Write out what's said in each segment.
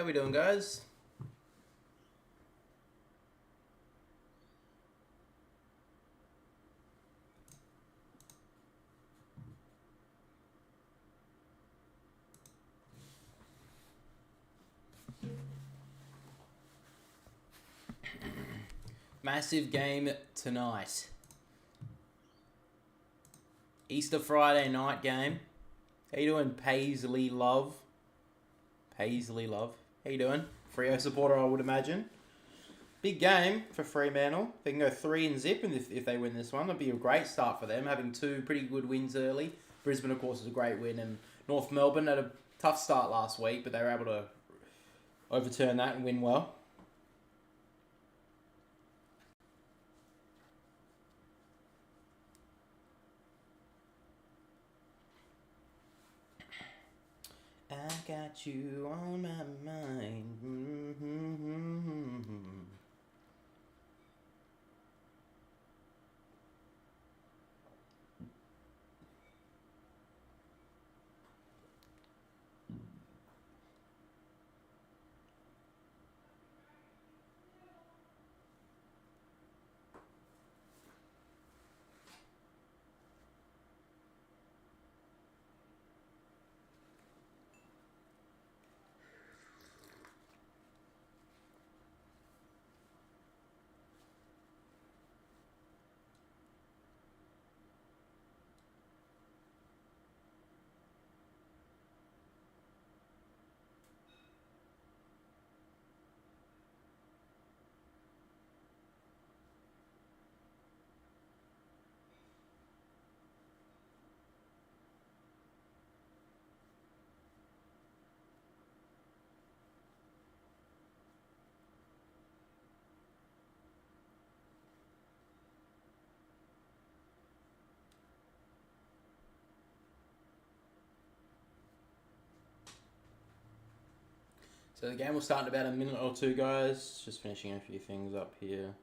How we doing, guys? Massive game tonight. Easter Friday night game. How you doing, Paisley Love? Paisley Love. How you doing? Freo supporter, I would imagine. Big game for Fremantle. They can go 3-0 if they win this one. It'd be a great start for them, having two pretty good wins early. Brisbane, of course, is a great win, and North Melbourne had a tough start last week, but they were able to overturn that and win well. I got you on my mind. So the game will start in about a minute or two, guys. Just finishing a few things up here.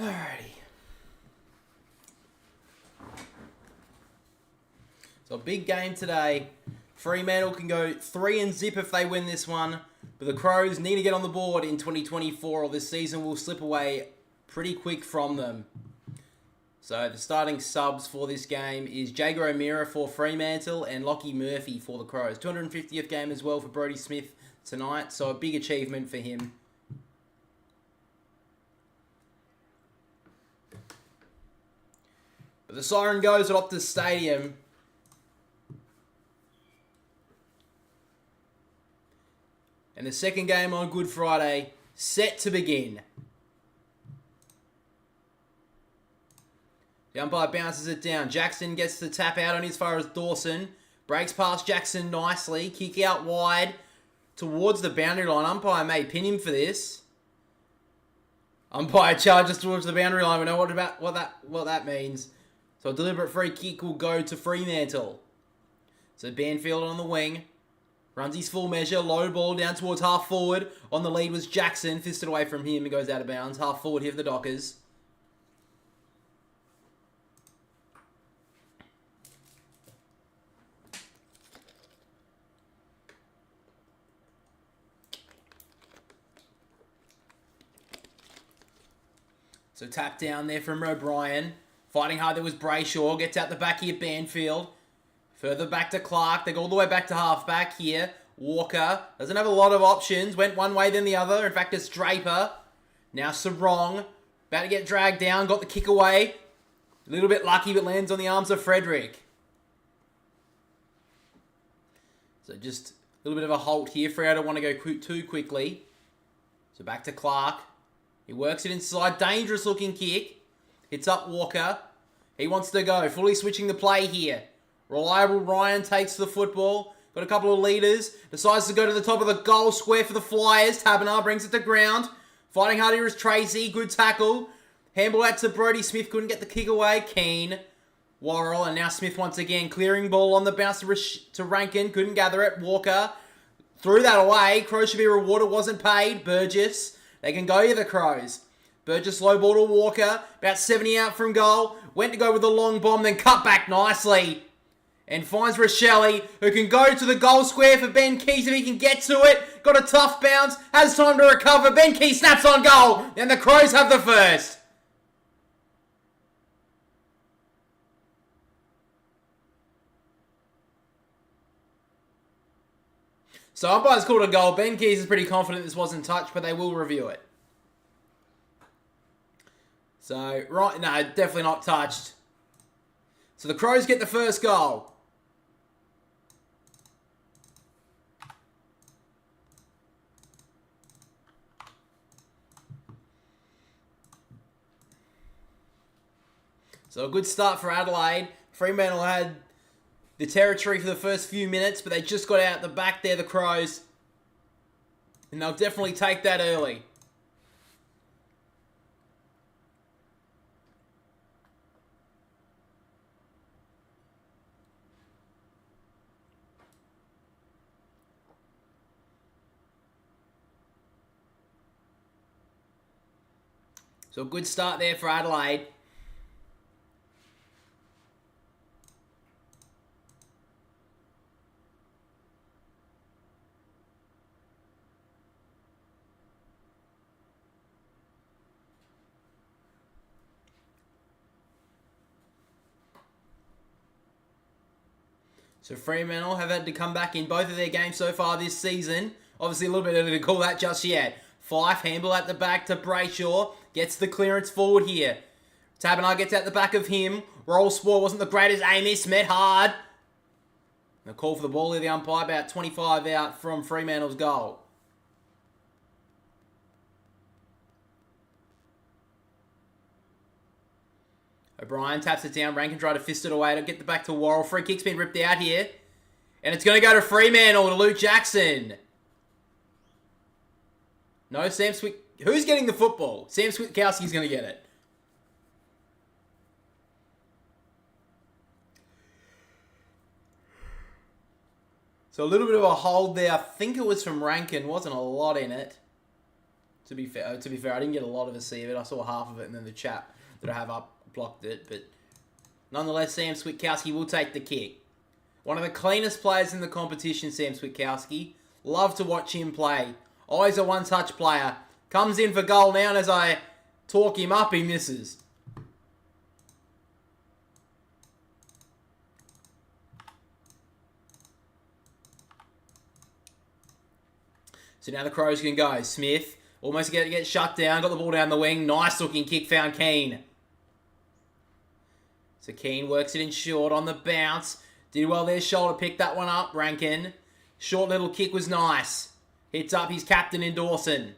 Alrighty. So a big game today. Fremantle can go 3-0 if they win this one. But the Crows need to get on the board in 2024 or this season will slip away pretty quick from them. So the starting subs for this game is Jager O'Meara for Fremantle and Lockie Murphy for the Crows. 250th game as well for Brodie Smith tonight. So a big achievement for him. But the siren goes at Optus Stadium. And the second game on Good Friday, set to begin. The umpire bounces it down. Jackson gets the tap out on as far as Dawson. Breaks past Jackson nicely. Kick out wide towards the boundary line. Umpire may pin him for this. Umpire charges towards the boundary line. We know what that means. So a deliberate free kick will go to Fremantle. So Banfield on the wing. Runs his full measure. Low ball down towards half forward. On the lead was Jackson. Fisted away from him. He goes out of bounds. Half forward here for the Dockers. So tap down there from O'Brien. Fighting hard, there was Brayshaw. Gets out the back here, Banfield. Further back to Clark. They go all the way back to halfback here. Walker doesn't have a lot of options. Went one way, then the other. In fact, it's Draper. Now Sarong. About to get dragged down. Got the kick away. A little bit lucky, but lands on the arms of Frederick. So just a little bit of a halt here. Freo don't want to go too quickly. So back to Clark. He works it inside. Dangerous looking kick. Hits up Walker. He wants to go. Fully switching the play here. Reliable Ryan takes the football. Got a couple of leaders. Decides to go to the top of the goal square for the Flyers. Taberner brings it to ground. Fighting hard here is Tracy. Good tackle. Handball out to Brody Smith. Couldn't get the kick away. Keane. Worrell. And now Smith once again. Clearing ball on the bounce to Rankin. Couldn't gather it. Walker. Threw that away. Crows should be rewarded. Wasn't paid. Burgess. They can go here, the Crows. Burgess low ball to Walker. About 70 out from goal. Went to go with the long bomb. Then cut back nicely. And finds Rochelle, who can go to the goal square for Ben Keys if he can get to it. Got a tough bounce. Has time to recover. Ben Keys snaps on goal. And the Crows have the first. So umpires called a goal. Ben Keys is pretty confident this wasn't touched, but they will review it. So, right, no, definitely not touched. So the Crows get the first goal. So a good start for Adelaide. Fremantle had the territory for the first few minutes, but they just got out the back there, the Crows. And they'll definitely take that early. So a good start there for Adelaide. So Fremantle have had to come back in both of their games so far this season. Obviously a little bit early to call that just yet. Fife, handball at the back to Brayshaw. Gets the clearance forward here. Taberner gets out the back of him. Roll Spore wasn't the greatest. Amos met hard. The call for the ball here, the umpire, about 25 out from Fremantle's goal. O'Brien taps it down. Rankin tried to fist it away to get the back to Worrell. Free kick's been ripped out here. And it's going to go to Fremantle, to Luke Jackson. No, Sam Swick. Who's getting the football? Sam Switkowski's going to get it. So a little bit of a hold there. I think it was from Rankin. Wasn't a lot in it. To be fair, I didn't get a lot of a see of it. I saw half of it, and then the chap that I have up blocked it. But nonetheless, Sam Switkowski will take the kick. One of the cleanest players in the competition, Sam Switkowski. Love to watch him play. Always a one-touch player. Comes in for goal now, and as I talk him up, he misses. So now the Crows can go. Smith almost get shut down. Got the ball down the wing. Nice looking kick, found Keane. So Keane works it in short on the bounce. Did well there, shoulder picked that one up, Rankin. Short little kick was nice. Hits up his captain in Dawson.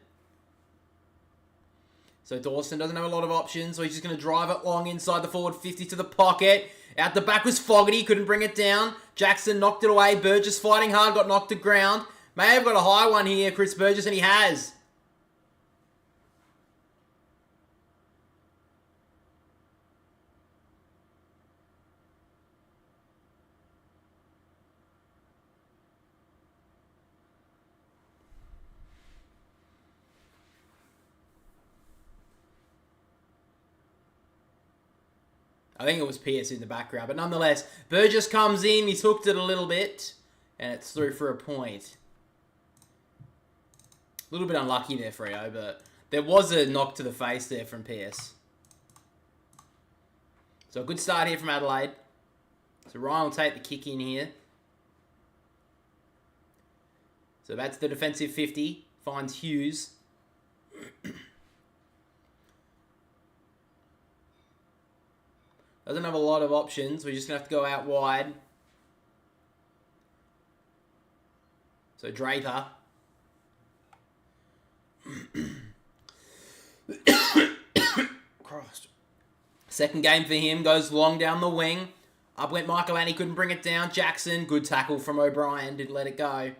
So Dawson doesn't have a lot of options, so he's just going to drive it long inside the forward 50 to the pocket. Out the back was Fogarty, couldn't bring it down. Jackson knocked it away. Burgess fighting hard, got knocked to ground. May have got a high one here, Chris Burgess, and he has. I think it was Pierce in the background, but nonetheless, Burgess comes in, he's hooked it a little bit, and it's through for a point. A little bit unlucky there, Freo, but there was a knock to the face there from Pierce. So a good start here from Adelaide. So Ryan will take the kick in here. So that's the defensive 50. Finds Hughes. Doesn't have a lot of options. We're just going to have to go out wide. So Draper. Christ. Second game for him. Goes long down the wing. Up went Michael Annie. Couldn't bring it down. Jackson. Good tackle from O'Brien. Didn't let it go.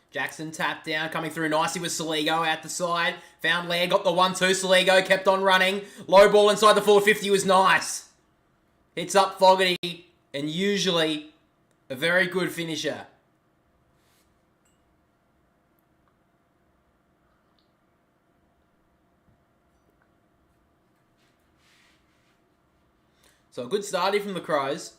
Jackson tapped down, coming through nicely with Saligo out the side. Found Lair, got the 1-2. Saligo kept on running. Low ball inside the forward 50 was nice. Hits up Fogarty, and usually a very good finisher. So a good start here from the Crows.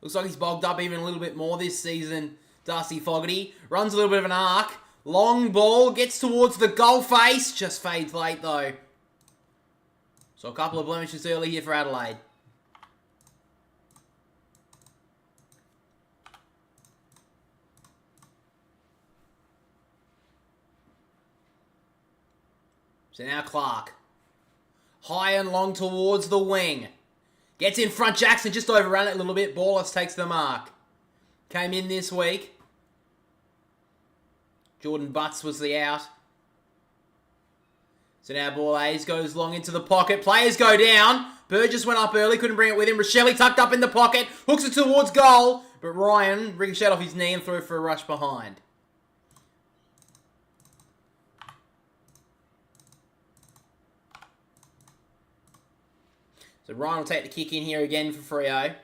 Looks like he's bogged up even a little bit more this season. Darcy Fogarty runs a little bit of an arc. Long ball, gets towards the goal face. Just fades late though. So a couple of blemishes early here for Adelaide. So now Clark. High and long towards the wing. Gets in front, Jackson just overran it a little bit. Ballas takes the mark. Came in this week. Jordan Butts was the out. So now Ballas goes long into the pocket. Players go down. Burgess went up early, couldn't bring it with him. Rochelle tucked up in the pocket. Hooks it towards goal. But Ryan ricocheted off his knee and threw for a rush behind. So Ryan will take the kick in here again for Freo. So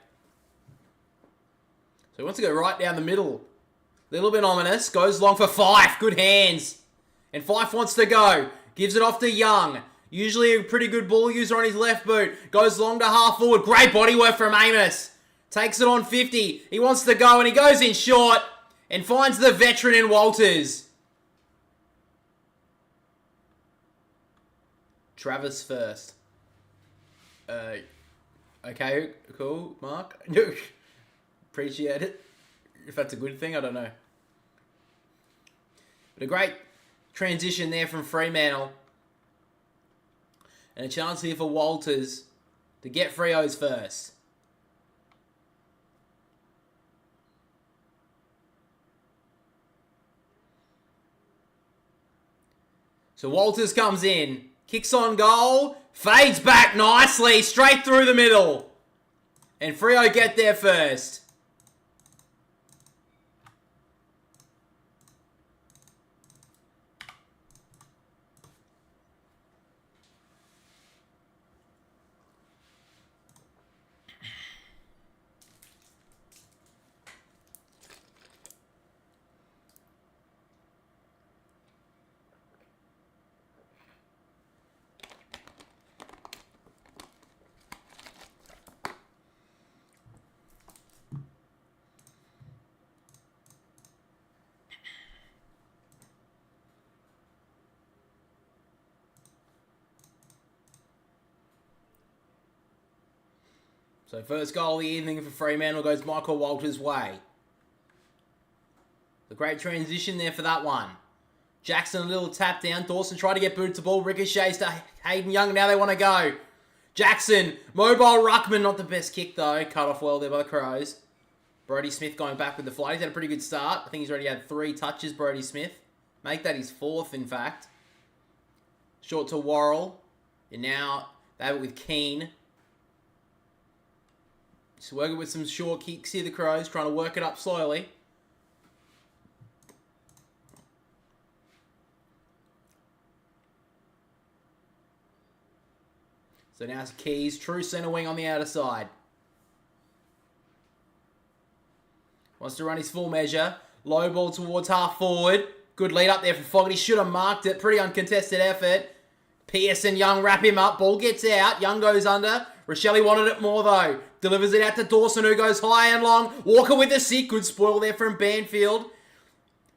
he wants to go right down the middle. Little bit ominous. Goes long for Fife. Good hands. And Fife wants to go. Gives it off to Young. Usually a pretty good ball user on his left boot. Goes long to half forward. Great body work from Amos. Takes it on 50. He wants to go and he goes in short. And finds the veteran in Walters. Travis first. Okay, cool, Mark. Appreciate it. If that's a good thing, I don't know. But a great transition there from Fremantle. And a chance here for Walters to get Freo's first. So Walters comes in. Kicks on goal. Fades back nicely. Straight through the middle. And Freo get there first. So first goal of the evening for Fremantle goes Michael Walters' way. The great transition there for that one. Jackson a little tap down. Dawson tried to get booted to ball. Ricochets to Hayden Young. Now they want to go. Jackson, mobile ruckman. Not the best kick though. Cut off well there by the Crows. Brodie Smith going back with the flight. He's had a pretty good start. I think he's already had 3 touches, Brodie Smith. Make that his 4th, in fact. Short to Worrell. And now they have it with Keane. Just working with some short kicks here, the Crows, trying to work it up slowly. So now it's Keys, true centre wing on the outer side. Wants to run his full measure. Low ball towards half forward. Good lead up there for Fogarty. Should have marked it. Pretty uncontested effort. Pearson, Young wrap him up. Ball gets out. Young goes under. Rochelle wanted it more though. Delivers it out to Dawson, who goes high and long. Walker with the sick. Good spoil there from Banfield.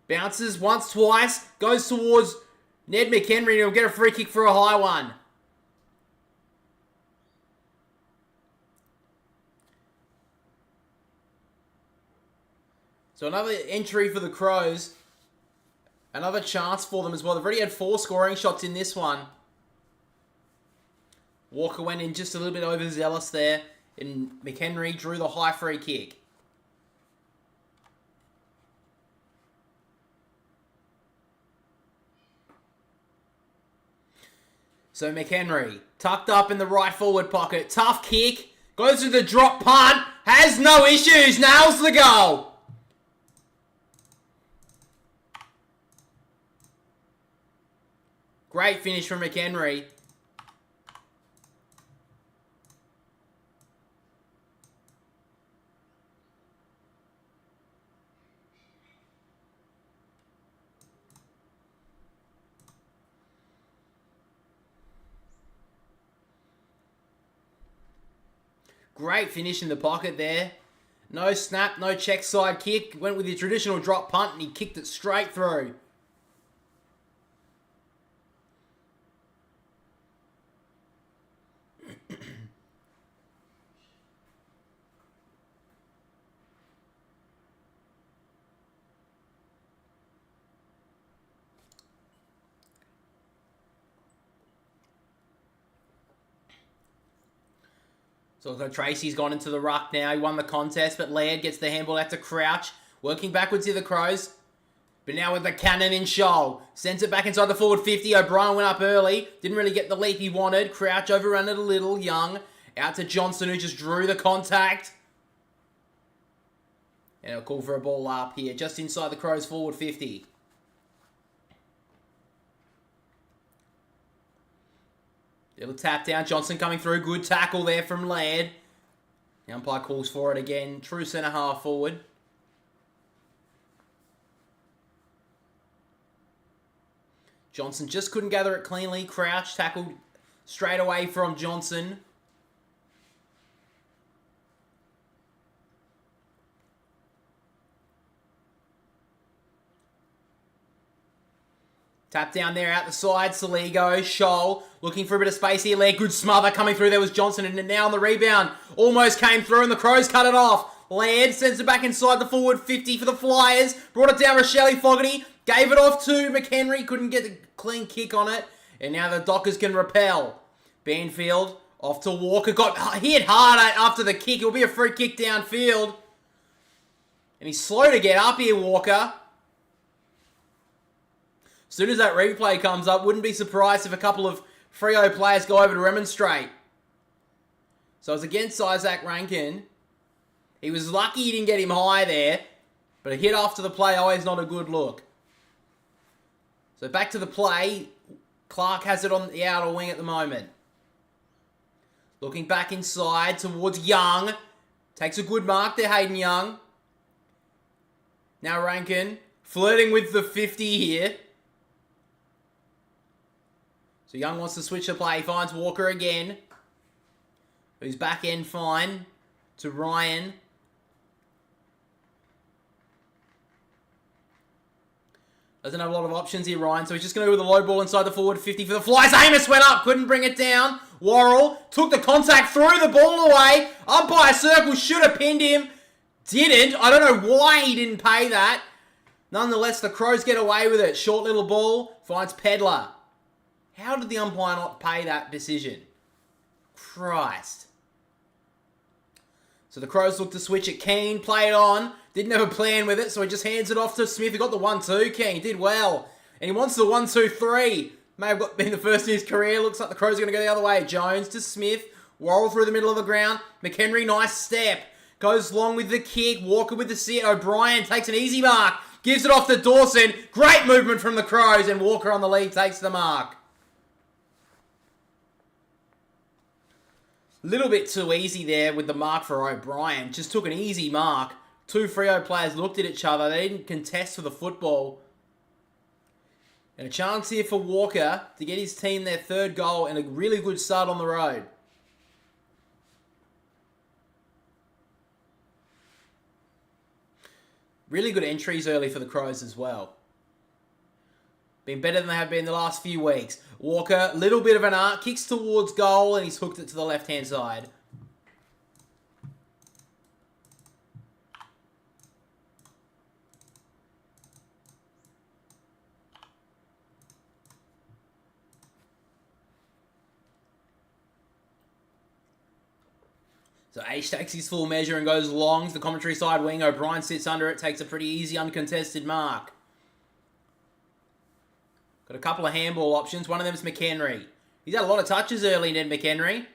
Bounces once, twice. Goes towards Ned McHenry, and he'll get a free kick for a high one. So another entry for the Crows. Another chance for them as well. They've already had 4 scoring shots in this one. Walker went in just a little bit overzealous there. And McHenry drew the high free kick. So McHenry, tucked up in the right forward pocket. Tough kick. Goes to the drop punt. Has no issues. Nails the goal. Great finish from McHenry. Great finish in the pocket there. No snap, no check side kick. Went with the traditional drop punt and he kicked it straight through. So Tracy's gone into the ruck now. He won the contest, but Laird gets the handball out to Crouch. Working backwards here, the Crows. But now with the cannon in shoal. Sends it back inside the forward 50. O'Brien went up early. Didn't really get the leap he wanted. Crouch overrun it a little. Young out to Johnson, who just drew the contact. And he'll call for a ball up here, just inside the Crows forward 50. Little tap down. Johnson coming through. Good tackle there from Laird. The umpire calls for it again. True centre half forward. Johnson just couldn't gather it cleanly. Crouch tackled straight away from Johnson. Tap down there out the side. Saligo, Scholl, looking for a bit of space here. Laird, good smother coming through. There was Johnson, and now on the rebound. Almost came through, and the Crows cut it off. Laird sends it back inside the forward 50 for the Flyers. Brought it down, Rochelle Fogarty. Gave it off to McHenry. Couldn't get the clean kick on it. And now the Dockers can repel. Banfield off to Walker. Got hit hard after the kick. It'll be a free kick downfield. And he's slow to get up here, Walker. As soon as that replay comes up, wouldn't be surprised if a couple of Freo players go over to remonstrate. So it's against Isaac Rankin. He was lucky he didn't get him high there, but a hit after the play, always not a good look. So back to the play. Clark has it on the outer wing at the moment. Looking back inside towards Young. Takes a good mark there, Hayden Young. Now Rankin flirting with the 50 here. So Young wants to switch the play. Finds Walker again. Who's back end fine to Ryan. Doesn't have a lot of options here, Ryan. So he's just going to go with a low ball inside the forward 50 for the Flyers. Amos went up. Couldn't bring it down. Worrell took the contact, threw the ball away. Umpire circle should have pinned him. Didn't. I don't know why he didn't pay that. Nonetheless, the Crows get away with it. Short little ball. Finds Pedler. How did the umpire not pay that decision? Christ. So the Crows look to switch it. Keane, play it on. Didn't have a plan with it, so he just hands it off to Smith. He got the 1-2, Keane. Did well. And he wants the 1-2-3. May have been the first in his career. Looks like the Crows are going to go the other way. Jones to Smith. Worrell through the middle of the ground. McHenry, nice step. Goes long with the kick. Walker with the sit. O'Brien takes an easy mark. Gives it off to Dawson. Great movement from the Crows. And Walker on the lead takes the mark. Little bit too easy there with the mark for O'Brien. Just took an easy mark. Two Freo players looked at each other. They didn't contest for the football. And a chance here for Walker to get his team their third goal and a really good start on the road. Really good entries early for the Crows as well. Been better than they have been the last few weeks. Walker, little bit of an arc, kicks towards goal and he's hooked it to the left-hand side. So Ash takes his full measure and goes long to the commentary side wing. O'Brien sits under it, takes a pretty easy uncontested mark. Got a couple of handball options. One of them is McHenry. He's had a lot of touches early, Ned McHenry.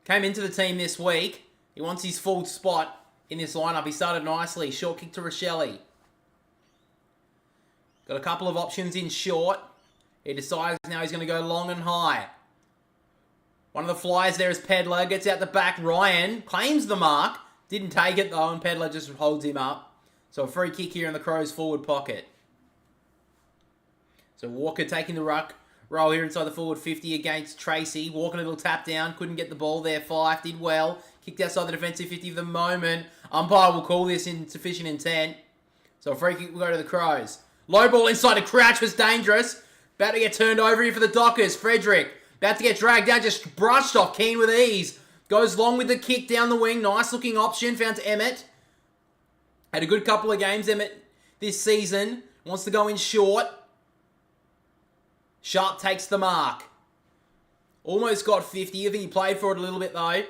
Came into the team this week. He wants his full spot in this lineup. He started nicely. Short kick to Rochelle. Got a couple of options in short. He decides now he's going to go long and high. One of the flyers there is Pedler. Gets out the back. Ryan claims the mark. Didn't take it though, and Pedler just holds him up. So a free kick here in the Crows' forward pocket. So Walker taking the ruck. Roll here inside the forward 50 against Tracy. Walker a little tap down. Couldn't get the ball there. Fife did well. Kicked outside the defensive 50 for the moment. Umpire will call this insufficient intent. So a free kick will go to the Crows. Low ball inside to Crouch was dangerous. About to get turned over here for the Dockers. Frederick. About to get dragged down, just brushed off. Keane with ease. Goes long with the kick down the wing. Nice looking option. Found to Emmett. Had a good couple of games, Emmett, this season. Wants to go in short. Sharp takes the mark. Almost got 50. I think he played for it a little bit though.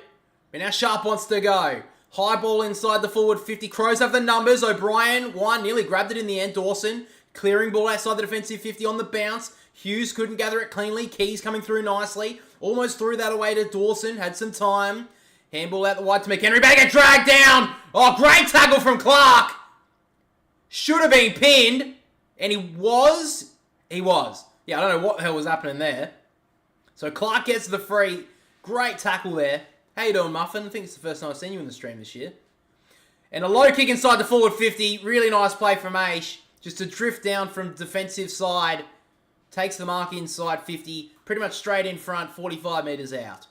But now Sharp wants to go. High ball inside the forward 50. Crows have the numbers. O'Brien, one. Nearly grabbed it in the end. Dawson. Clearing ball outside the defensive 50 on the bounce. Hughes couldn't gather it cleanly. Keys coming through nicely. Almost threw that away to Dawson. Had some time. Handball out the wide to McHenry. Better get dragged down. Oh, great tackle from Clark. Should have been pinned. And he was. Yeah, I don't know what the hell was happening there. So Clark gets the free. Great tackle there. How you doing, Muffin? I think it's the first time I've seen you in the stream this year. And a low kick inside the forward 50. Really nice play from Aish. Just to drift down from defensive side. Takes the mark inside 50. Pretty much straight in front, 45 metres out.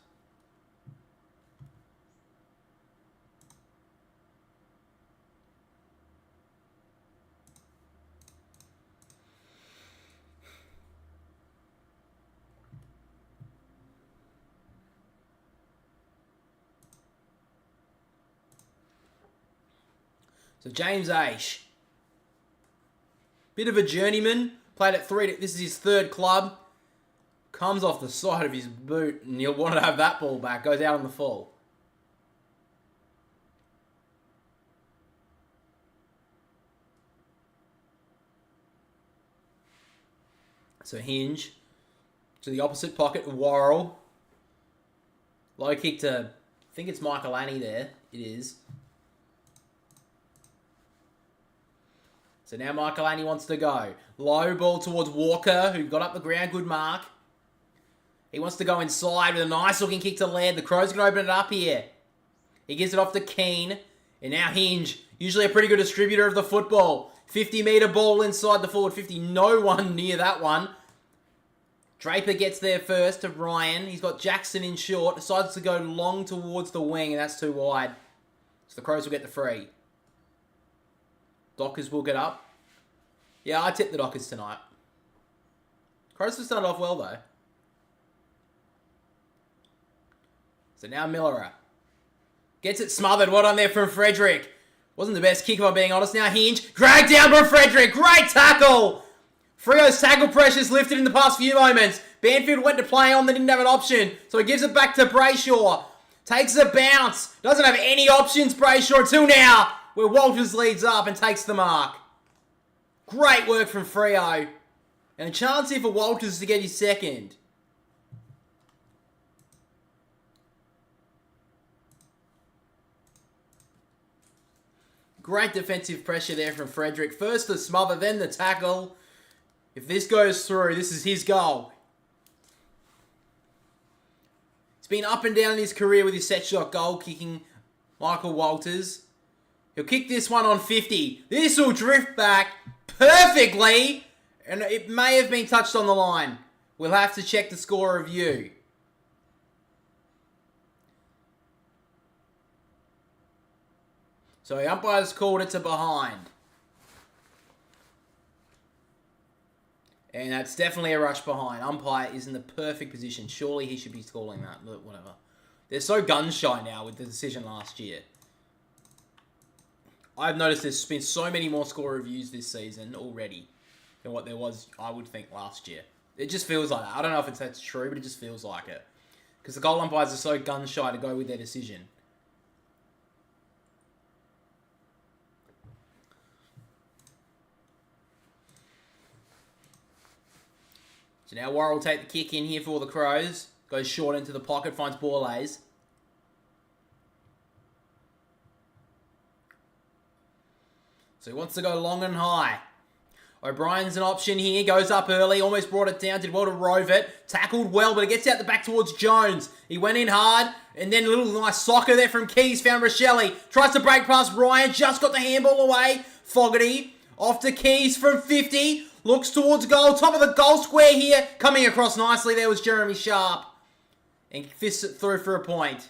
So James Aish. Bit of a journeyman. Played at 3. This is his third club. Comes off the side of his boot and he'll want to have that ball back. Goes out on the full. So Hinge to the opposite pocket. Worrell. Low kick to, I think it's Michael Annie there. It is. So now Michael Annie wants to go. Low ball towards Walker, who got up the ground. Good mark. He wants to go inside with a nice looking kick to Laird. The Crows can open it up here. He gives it off to Keane. And now Hinge. Usually a pretty good distributor of the football. 50-metre ball inside the forward 50. No one near that one. Draper gets there first to Ryan. He's got Jackson in short. Decides to go long towards the wing, and that's too wide. So the Crows will get the free. Dockers will get up. Yeah, I tipped the Dockers tonight. Crows have started off well, though. So now Miller gets it smothered. Well done there from Frederick. Wasn't the best kick, if I'm being honest. Now Hinge. Dragged down from Frederick. Great tackle. Freo's tackle pressure's lifted in the past few moments. Banfield went to play on. They didn't have an option. So he gives it back to Brayshaw. Takes a bounce. Doesn't have any options, Brayshaw, until now, where Walters leads up and takes the mark. Great work from Freo. And a chance here for Walters to get his second. Great defensive pressure there from Frederick. First the smother, then the tackle. If this goes through, this is his goal. He's been up and down in his career with his set shot goal kicking, Michael Walters. He'll kick this one on 50. This will drift back perfectly. And it may have been touched on the line. We'll have to check the score review. So the umpire's called it to behind. And that's definitely a rush behind. Umpire is in the perfect position. Surely he should be calling that, but whatever. They're so gun-shy now with the decision last year. I've noticed there's been so many more score reviews this season already than what there was, I would think, last year. It just feels like that. I don't know if that's true, but it just feels like it. Because the goal umpires are so gun-shy to go with their decision. So now Warren will take the kick in here for the Crows. Goes short into the pocket, finds Borlase. So he wants to go long and high. O'Brien's an option here. Goes up early. Almost brought it down. Did well to rove it. Tackled well, but it gets out the back towards Jones. He went in hard. And then a little nice soccer there from Keys. Found Rochelle. Tries to break past Ryan. Just got the handball away. Fogarty. Off to Keys from 50. Looks towards goal. Top of the goal square here. Coming across nicely. There was Jeremy Sharp. And fists it through for a point.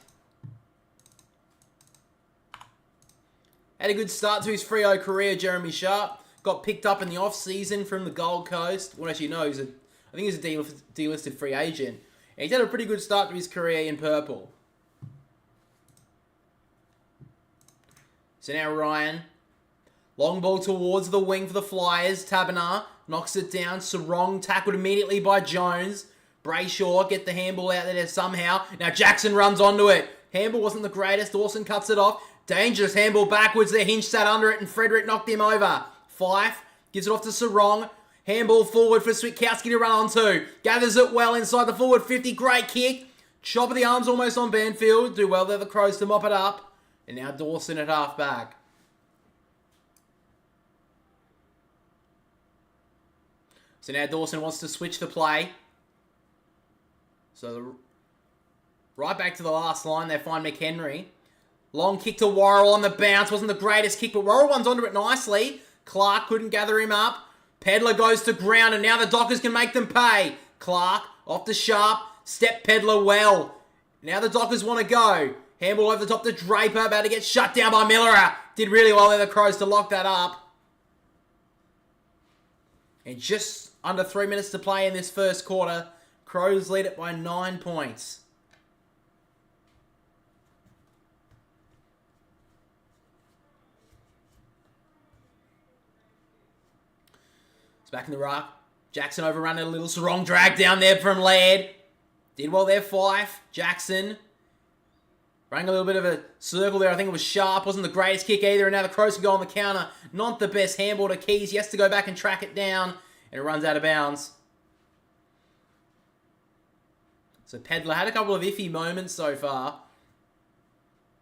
Had a good start to his Freo career, Jeremy Sharp. Got picked up in the off-season from the Gold Coast. Well, actually, no, I think he's a delisted free agent. And he's had a pretty good start to his career in purple. So now Ryan. Long ball towards the wing for the Flyers. Taberner knocks it down. Sarong tackled immediately by Jones. Brayshaw get the handball out there somehow. Now Jackson runs onto it. Handball wasn't the greatest. Dawson cuts it off. Dangerous handball backwards there. Hinch sat under it and Frederick knocked him over. Fife gives it off to Sarong. Handball forward for Switkowski to run onto. Gathers it well inside the forward 50. Great kick. Chop of the arms almost on Banfield. Do well there the Crows to mop it up. And now Dawson at half back. So now Dawson wants to switch the play. So right back to the last line. They find McHenry. Long kick to Worrell on the bounce. Wasn't the greatest kick, but Worrell runs onto it nicely. Clark couldn't gather him up. Pedler goes to ground, and now the Dockers can make them pay. Clark off to Sharp. Step Pedler well. Now the Dockers want to go. Handball over the top to Draper. About to get shut down by Miller. Did really well there, the Crows, to lock that up. And just under 3 minutes to play in this first quarter. Crows lead it by 9 points. It's back in the ruck. Jackson overrun it a little. Sarong drag down there from Laird. Did well there, Fife. Jackson. Running a little bit of a circle there. I think it was Sharp. Wasn't the greatest kick either. And now the Crows can go on the counter. Not the best handball to Keys. He has to go back and track it down. And it runs out of bounds. So Pedler had a couple of iffy moments so far.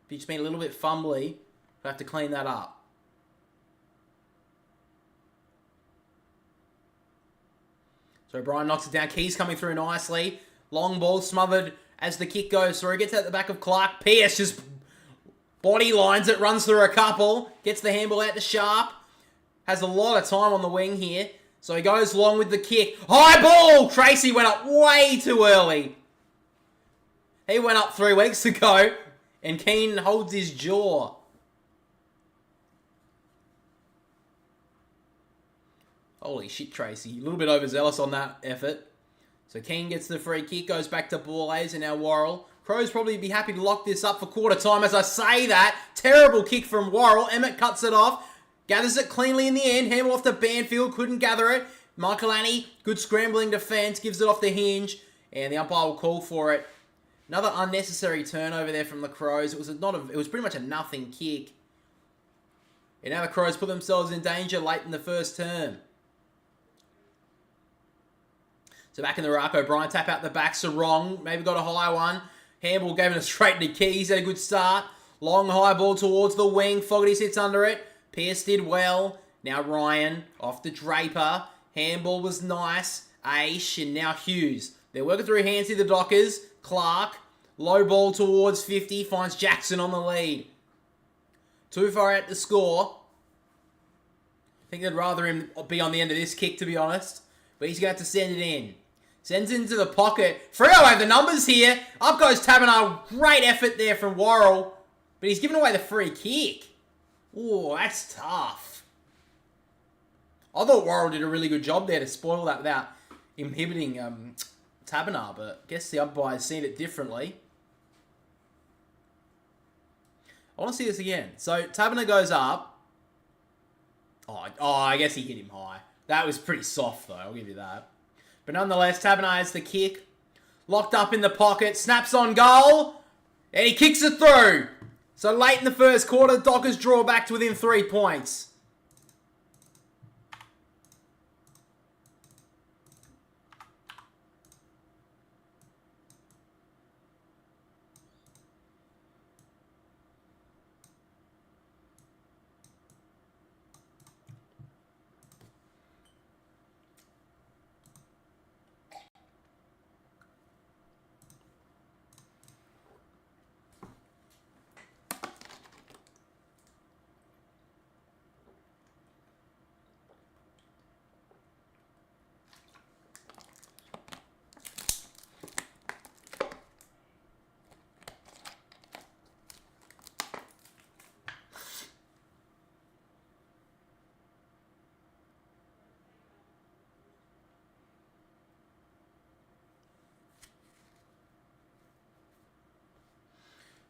He's been a little bit fumbly. We'll have to clean that up. So O'Brien knocks it down. Keys coming through nicely. Long ball smothered as the kick goes through. Gets out the back of Clark. Pierce just body lines it. Runs through a couple. Gets the handball out to Sharp. Has a lot of time on the wing here. So he goes long with the kick. High ball! Tracy went up way too early. He went up 3 weeks ago. And Keane holds his jaw. Holy shit, Tracy. A little bit overzealous on that effort. So Keane gets the free kick, goes back to Borlase, and now Worrell. Crows probably be happy to lock this up for quarter time. As I say that, terrible kick from Worrell. Emmett cuts it off. Gathers it cleanly in the end. Handball off to Banfield. Couldn't gather it. Michaelani, good scrambling defence. Gives it off the hinge. And the umpire will call for it. Another unnecessary turnover there from the Crows. It was pretty much a nothing kick. And now the Crows put themselves in danger late in the first term. So back in the ruck, O'Brien tap out the back. Sarong maybe got a high one. Handball gave it straight to Keys. Had a good start. Long high ball towards the wing. Fogarty sits under it. Pierce did well. Now Ryan off to Draper. Handball was nice. Aish and now Hughes. They're working through hands to the Dockers. Clark. Low ball towards 50. Finds Jackson on the lead. Too far out to score. I think they'd rather him be on the end of this kick, to be honest. but he's going to have to send it in. Sends it into the pocket. Freo have the numbers here. Up goes Taberner. Great effort there from Worrell, but he's given away the free kick. Ooh, that's tough. I thought Worrell did a really good job there to spoil that without inhibiting Taberner, but I guess the umpire's seen it differently. I want to see this again. So, Taberner goes up. Oh, I guess he hit him high. That was pretty soft, though. I'll give you that. But nonetheless, Taberner has the kick. Locked up in the pocket. Snaps on goal. And he kicks it through. So, late in the first quarter, Dockers draw back to within 3 points.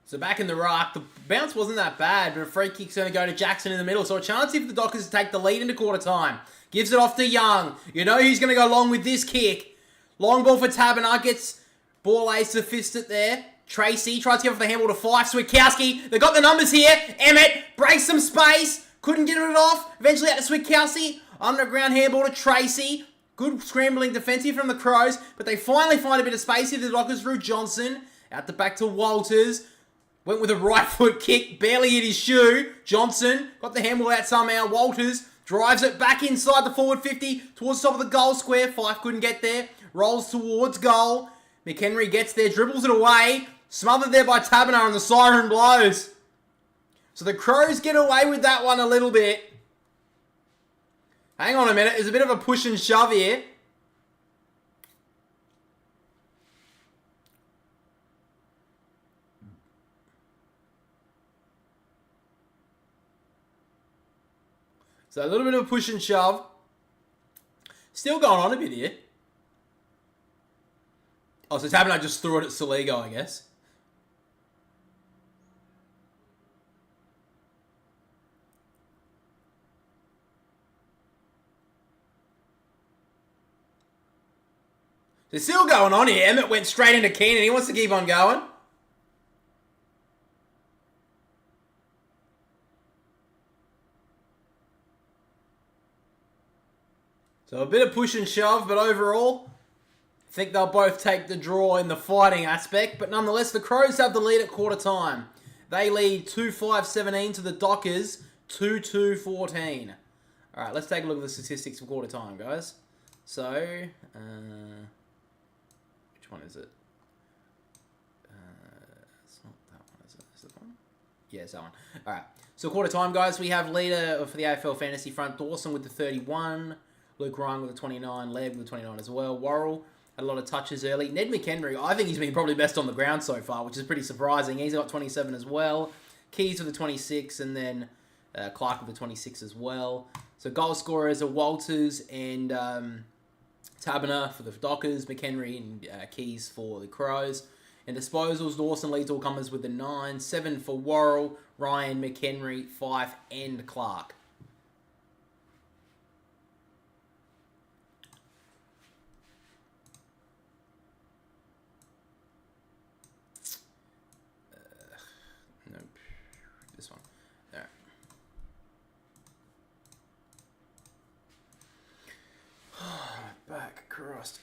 So back in the ruck, the bounce wasn't that bad, but a free kick's going to go to Jackson in the middle. So a chance here for the Dockers to take the lead into quarter time. Gives it off to Young. You know he's going to go long with this kick. Long ball for Taberner. Gets ball ace to fist it there. Tracy tries to get off the handball to Fife. Switkowski. They got the numbers here. Emmett breaks some space. Couldn't get it off. Eventually out to Switkowski. Underground handball to Tracy. Good scrambling defensive from the Crows. But they finally find a bit of space here. The Dockers through Johnson. Out the back to Walters. Went with a right foot kick, barely hit his shoe. Johnson got the handball out somehow. Walters drives it back inside the forward 50 towards the top of the goal square. Fife couldn't get there. Rolls towards goal. McHenry gets there, dribbles it away. Smothered there by Taberner and the siren blows. So the Crows get away with that one a little bit. Hang on a minute, there's a bit of a push and shove here. So a little bit of a push and shove. Still going on a bit here. Oh, so Taberner just threw it at Saligo, I guess. So still going on here. Emmett went straight into Keenan. He wants to keep on going. So a bit of push and shove, but overall, I think they'll both take the draw in the fighting aspect. But nonetheless, the Crows have the lead at quarter time. They lead 2-5-17 to the Dockers, 2-2-14. All right, let's take a look at the statistics for quarter time, guys. So, which one is it? It's not that one, is it? Is it that one? Yeah, it's that one. All right. So quarter time, guys, we have leader for the AFL fantasy front, Dawson with the 31. Luke Ryan with the 29, Leg with the 29 as well. Worrell had a lot of touches early. Ned McHenry, I think he's been probably best on the ground so far, which is pretty surprising. He's got 27 as well. Keys with the 26, and then Clark with the 26 as well. So goal scorers are Walters and Taberner for the Dockers, McHenry and Keys for the Crows. And disposals, Dawson leads all comers with the 9, 7 for Worrell, Ryan, McHenry, Fife, and Clark. This one. Alright. Back crossed.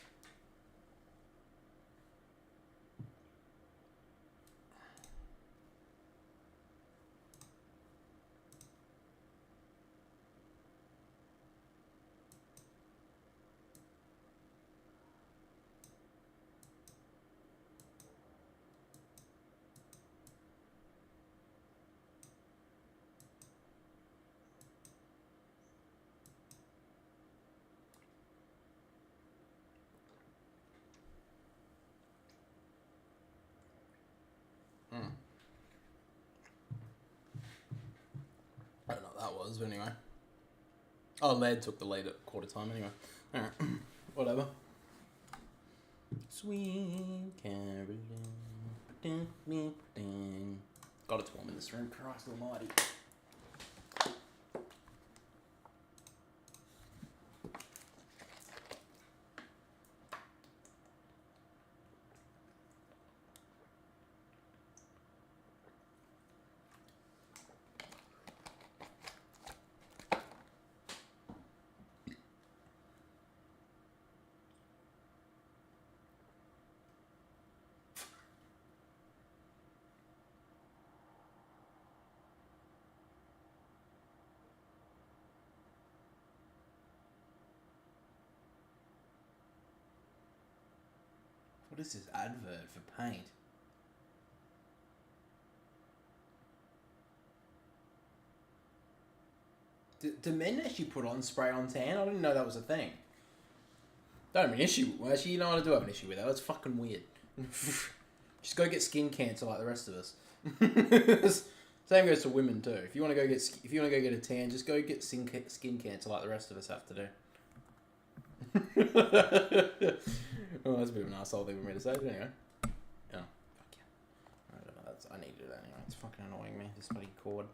was, but anyway. Oh, Laird took the lead at quarter time anyway. Alright, whatever. Sweet Caroline. God, it's warm in this room. Christ almighty. What is this advert for paint? Do men actually put on spray on tan? I didn't know that was a thing. Don't have an issue. Well, actually, you know what, I do have an issue with that. That's fucking weird. Just go get skin cancer like the rest of us. Same goes to women too. If you want to go get a tan, just go get skin cancer like the rest of us have to do. Oh, that's a bit of an asshole thing for me to say, but anyway. Oh, fuck yeah. I don't know, I need to do that anyway. It's fucking annoying me, this bloody cord.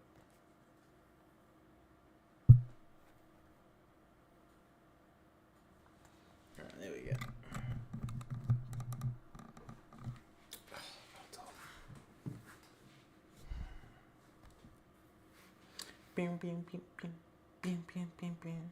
Alright, there we go. Bing, bing, bing, bing, bing, bing, bing, bing.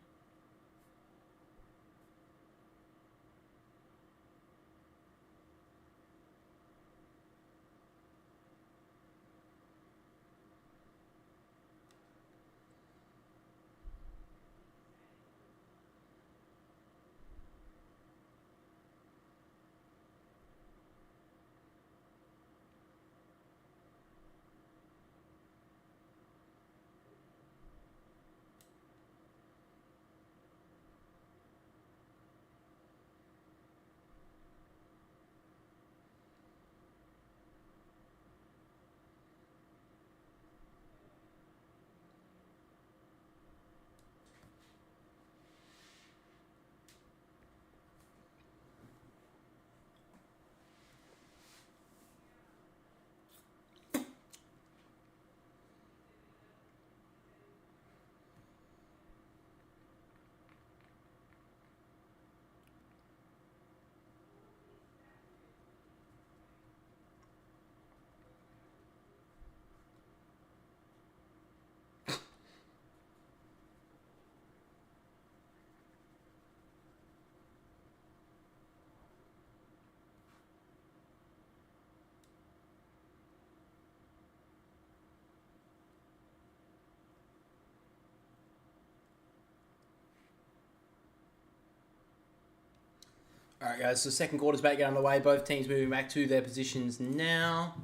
Alright guys, so second quarter's about to get underway. Both teams moving back to their positions now.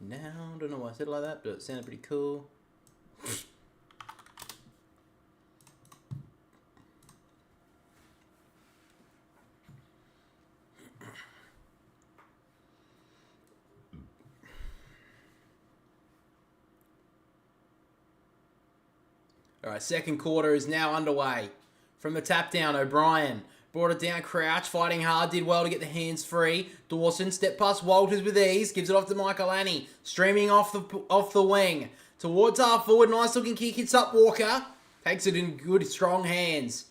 Don't know why I said it like that, but it sounded pretty cool. Alright, second quarter is now underway. From the tap down, O'Brien brought it down, Crouch, fighting hard, did well to get the hands free. Dawson, step past Walters with ease, gives it off to Michael Annie, streaming off the wing. Towards half forward, nice looking kick, hits up Walker. Takes it in good, strong hands.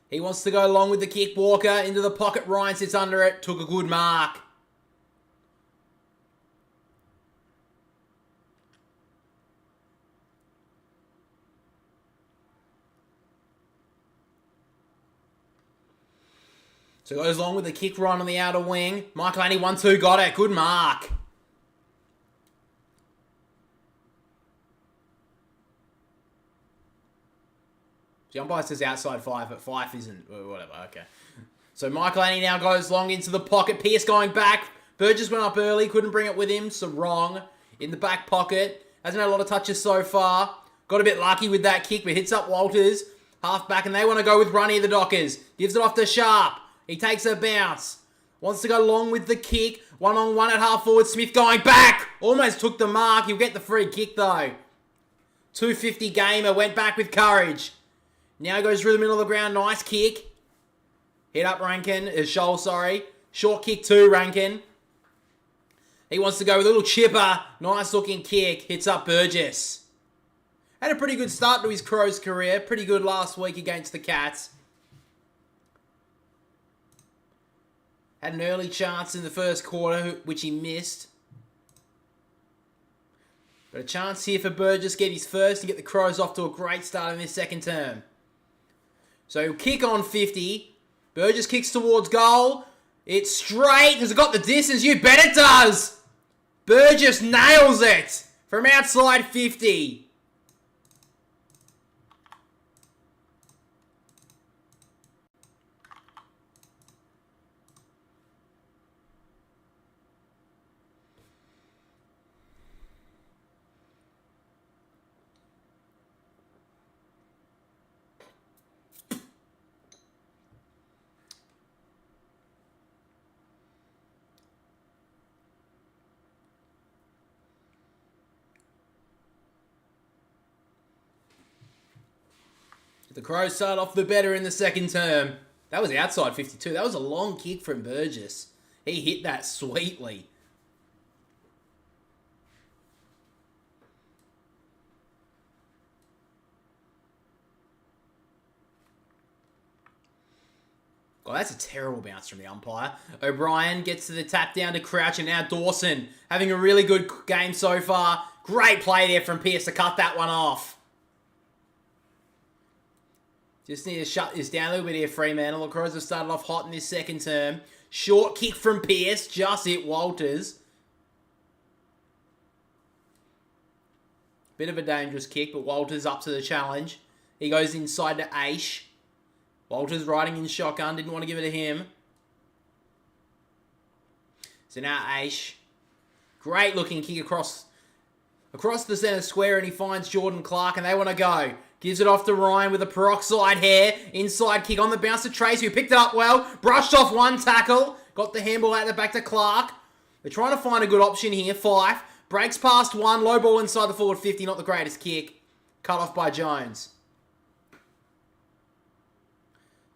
He wants to go along with the kick, Walker, into the pocket, Ryan sits under it, took a good mark. So goes along with the kick run on the outer wing. Michael Annie 1-2, got it. Good mark. The umpire says outside 5, but 5 isn't. Whatever, okay. So Michael Annie now goes long into the pocket. Pearce going back. Burgess went up early, couldn't bring it with him, so wrong. In the back pocket. Hasn't had a lot of touches so far. Got a bit lucky with that kick, but hits up Walters. Half back, and they want to go with Runny, the Dockers. Gives it off to Sharp. He takes a bounce. Wants to go long with the kick. 1-on-1 at half forward. Smith going back. Almost took the mark. He'll get the free kick though. 250 gamer. Went back with courage. Now goes through the middle of the ground. Nice kick. Hit up Rankin. Scholl, sorry. Short kick to Rankin. He wants to go with a little chipper. Nice looking kick. Hits up Burgess. Had a pretty good start to his Crows career. Pretty good last week against the Cats. Had an early chance in the first quarter, which he missed. But a chance here for Burgess to get his first and get the Crows off to a great start in this second term. So he'll kick on 50. Burgess kicks towards goal. It's straight. Has it got the distance? You bet it does. Burgess nails it from outside 50. The Crows start off the better in the second term. That was outside 52. That was a long kick from Burgess. He hit that sweetly. Oh, that's a terrible bounce from the umpire. O'Brien gets to the tap down to Crouch, and now Dawson having a really good game so far. Great play there from Pearce to cut that one off. Just need to shut this down a little bit here, Fremantle. The Crows have started off hot in this second term. Short kick from Pearce. Just hit Walters. Bit of a dangerous kick, but Walters up to the challenge. He goes inside to Aish. Walters riding in shotgun. Didn't want to give it to him. So now Aish. Great looking kick across the centre square, and he finds Jordan Clark, and they want to go. Gives it off to Ryan with a peroxide hair. Inside kick on the bounce to Tracy, who picked it up well. Brushed off one tackle. Got the handball out the back to Clark. They're trying to find a good option here. Fife. Breaks past one. Low ball inside the forward 50. Not the greatest kick. Cut off by Jones.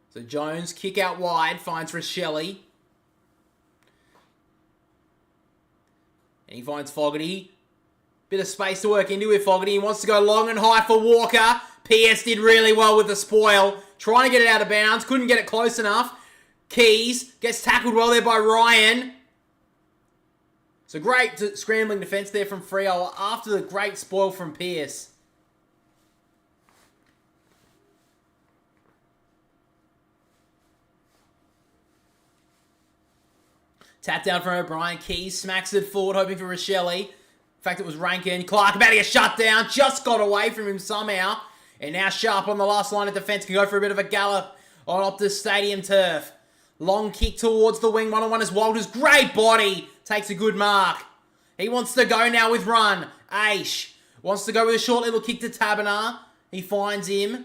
So Jones, kick out wide. Finds Rochelle. And he finds Fogarty. Bit of space to work into with Fogarty. He wants to go long and high for Walker. PS did really well with the spoil. Trying to get it out of bounds. Couldn't get it close enough. Keys gets tackled well there by Ryan. So great scrambling defence there from Freo after the great spoil from Pearce. Tap down from O'Brien. Keys smacks it forward, hoping for Rochelle. In fact, it was Rankin. Clark about to get shut down. Just got away from him somehow. And now Sharp on the last line of defence can go for a bit of a gallop on Optus Stadium turf. Long kick towards the wing. 1-on-1 is Walters. Great body. Takes a good mark. He wants to go now with run. Aish wants to go with a short little kick to Taberner. He finds him.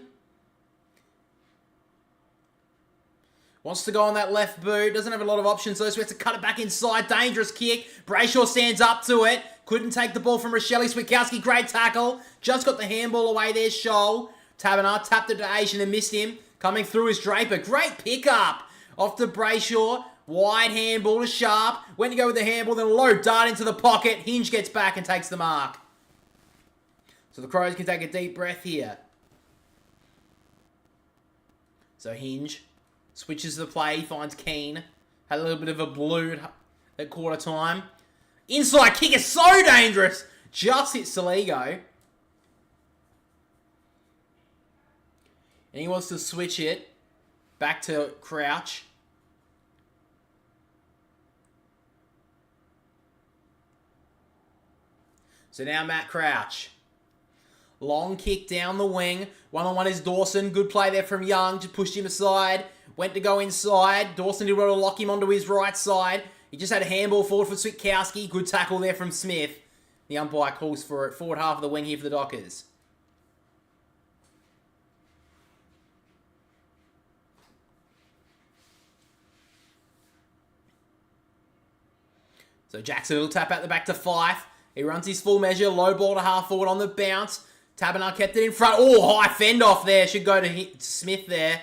Wants to go on that left boot. Doesn't have a lot of options, so he has to cut it back inside. Dangerous kick. Brayshaw stands up to it. Couldn't take the ball from Rochelle. Switkowski, great tackle. Just got the handball away there, Scholl. Taberner tapped it to Asian and missed him. Coming through is Draper. Great pickup. Off to Brayshaw. Wide handball to Sharp. Went to go with the handball, then a low dart into the pocket. Hinge gets back and takes the mark. So the Crows can take a deep breath here. So Hinge switches the play, finds Keane. Had a little bit of a blue at quarter time. Inside kick is so dangerous. Just hit Saligo. And he wants to switch it back to Crouch. So now Matt Crouch. Long kick down the wing. 1-on-1 is Dawson. Good play there from Young. Just pushed him aside. Went to go inside. Dawson did well to lock him onto his right side. He just had a handball forward for Switkowski. Good tackle there from Smith. The umpire calls for it. Forward half of the wing here for the Dockers. So Jackson will tap out the back to Fife. He runs his full measure, low ball to half forward on the bounce. Taberner kept it in front. Oh, high fend off there. Should go to Smith there.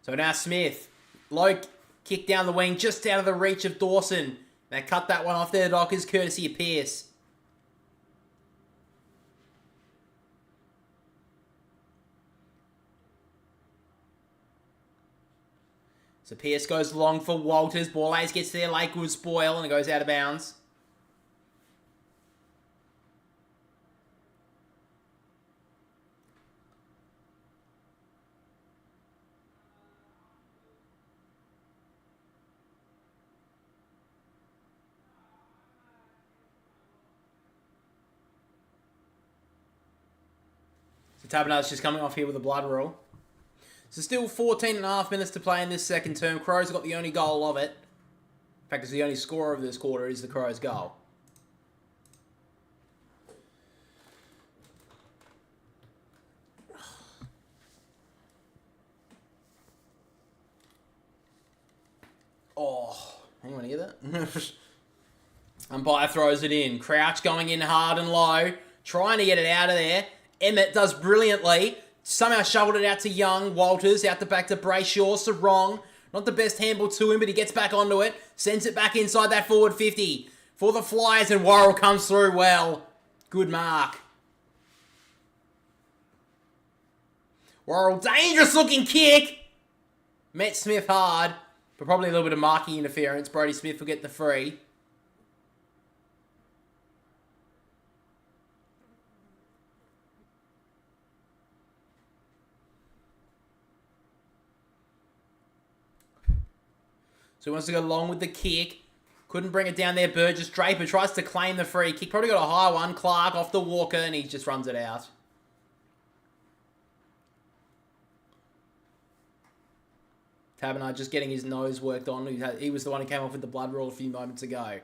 So now Smith. Low kick down the wing, just out of the reach of Dawson. They cut that one off there, Dockers, courtesy of Pearce. So Pearce goes long for Walters. Borlase gets there. Lakewood spoil and it goes out of bounds. So Taberner's just coming off here with a blood rule. So still 14.5 minutes to play in this second term. Crows have got the only goal of it. In fact, it's the only scorer of this quarter is the Crows' goal. Oh, anyone hear that? Umpire throws it in. Crouch going in hard and low. Trying to get it out of there. Emmett does brilliantly. Somehow shoveled it out to Young. Walters out the back to Brayshaw. Sarong. Not the best handball to him, but he gets back onto it. Sends it back inside that forward 50. For the Flyers, and Worrell comes through well. Good mark. Worrell, dangerous looking kick. Met Smith hard, but probably a little bit of marking interference. Brodie Smith will get the free. So he wants to go long with the kick. Couldn't bring it down there. Burgess. Draper tries to claim the free kick. Probably got a high one. Clark off the Walker, and he just runs it out. Taberner just getting his nose worked on. He was the one who came off with the blood rule a few moments ago.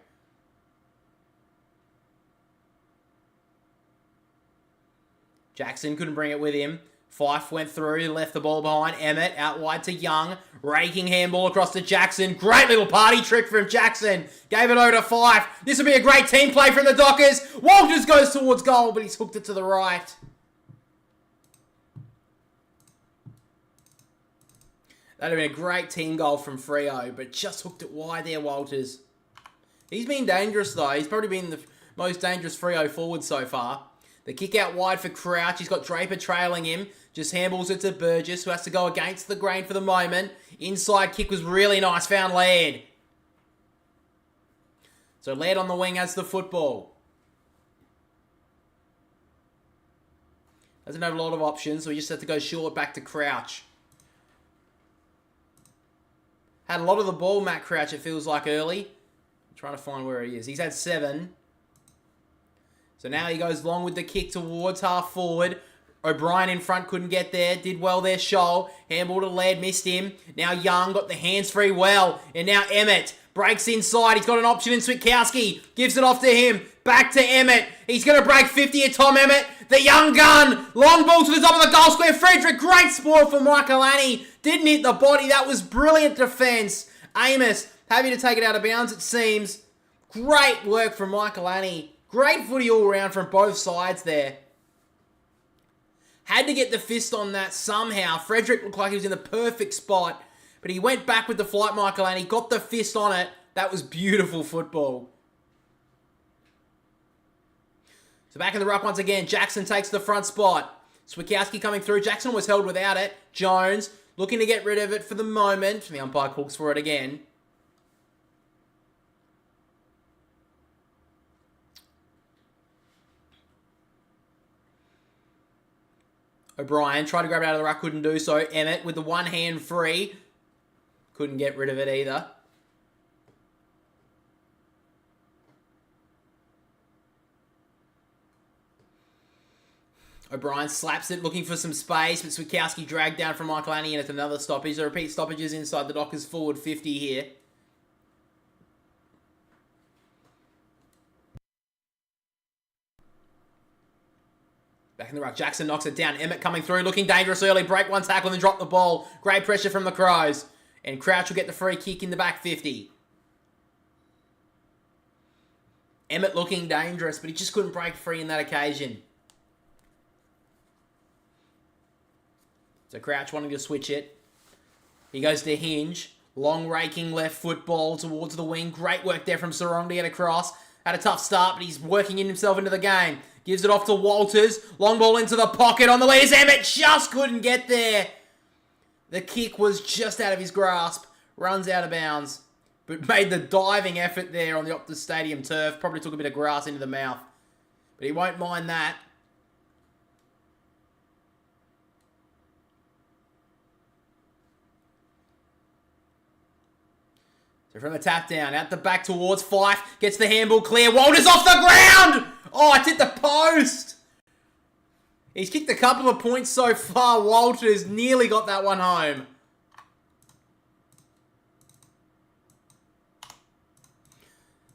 Jackson couldn't bring it with him. Fife went through, left the ball behind. Emmett out wide to Young. Raking handball across to Jackson. Great little party trick from Jackson. Gave it over to Fife. This will be a great team play from the Dockers. Walters goes towards goal, but he's hooked it to the right. That would have been a great team goal from Freo, but just hooked it wide there, Walters. He's been dangerous, though. He's probably been the most dangerous Freo forward so far. The kick out wide for Crouch. He's got Draper trailing him. Just handballs it to Burgess, who has to go against the grain for the moment. Inside kick was really nice. Found Laird. So Laird on the wing has the football. Doesn't have a lot of options, so he just had to go short back to Crouch. Had a lot of the ball, Matt Crouch, it feels like, early. I'm trying to find where he is. He's had 7. So now he goes long with the kick towards half forward. O'Brien in front couldn't get there. Did well there, Scholl. Handball to Laird, missed him. Now Young got the hands free well. And now Emmett breaks inside. He's got an option in Switkowski. Gives it off to him. Back to Emmett. He's going to break 50 at Tom Emmett. The young gun. Long ball to the top of the goal square. Frederick, great spoil for Michael Annie. Didn't hit the body. That was brilliant defence. Amos, happy to take it out of bounds, it seems. Great work from Michael Annie. Great footy all around from both sides there. Had to get the fist on that somehow. Frederick looked like he was in the perfect spot, but he went back with the flight, Michael, and he got the fist on it. That was beautiful football. So back in the ruck once again. Jackson takes the front spot. Switkowski coming through. Jackson was held without it. Jones looking to get rid of it for the moment. The umpire calls for it again. O'Brien tried to grab it out of the ruck, couldn't do so. Emmett with the one hand free. Couldn't get rid of it either. O'Brien slaps it, looking for some space, but Switkowski dragged down from Michael Annie, and it's another stoppage. So repeat stoppages inside the Dockers forward 50 here. Back in the ruck. Jackson knocks it down. Emmett coming through, looking dangerous early. Break one tackle and then drop the ball. Great pressure from the Crows. And Crouch will get the free kick in the back 50. Emmett looking dangerous, but he just couldn't break free in that occasion. So Crouch wanting to switch it. He goes to Hinge. Long raking left foot ball towards the wing. Great work there from Sarong to get across. Had a tough start, but he's working himself into the game. Gives it off to Walters. Long ball into the pocket on the lead. Emmett just couldn't get there. The kick was just out of his grasp. Runs out of bounds. But made the diving effort there on the Optus Stadium turf. Probably took a bit of grass into the mouth. But he won't mind that. So from the tap down, out the back towards Fife. Gets the handball clear. Walters off the ground! Oh, it's hit the post! He's kicked a couple of points so far. Walters nearly got that one home.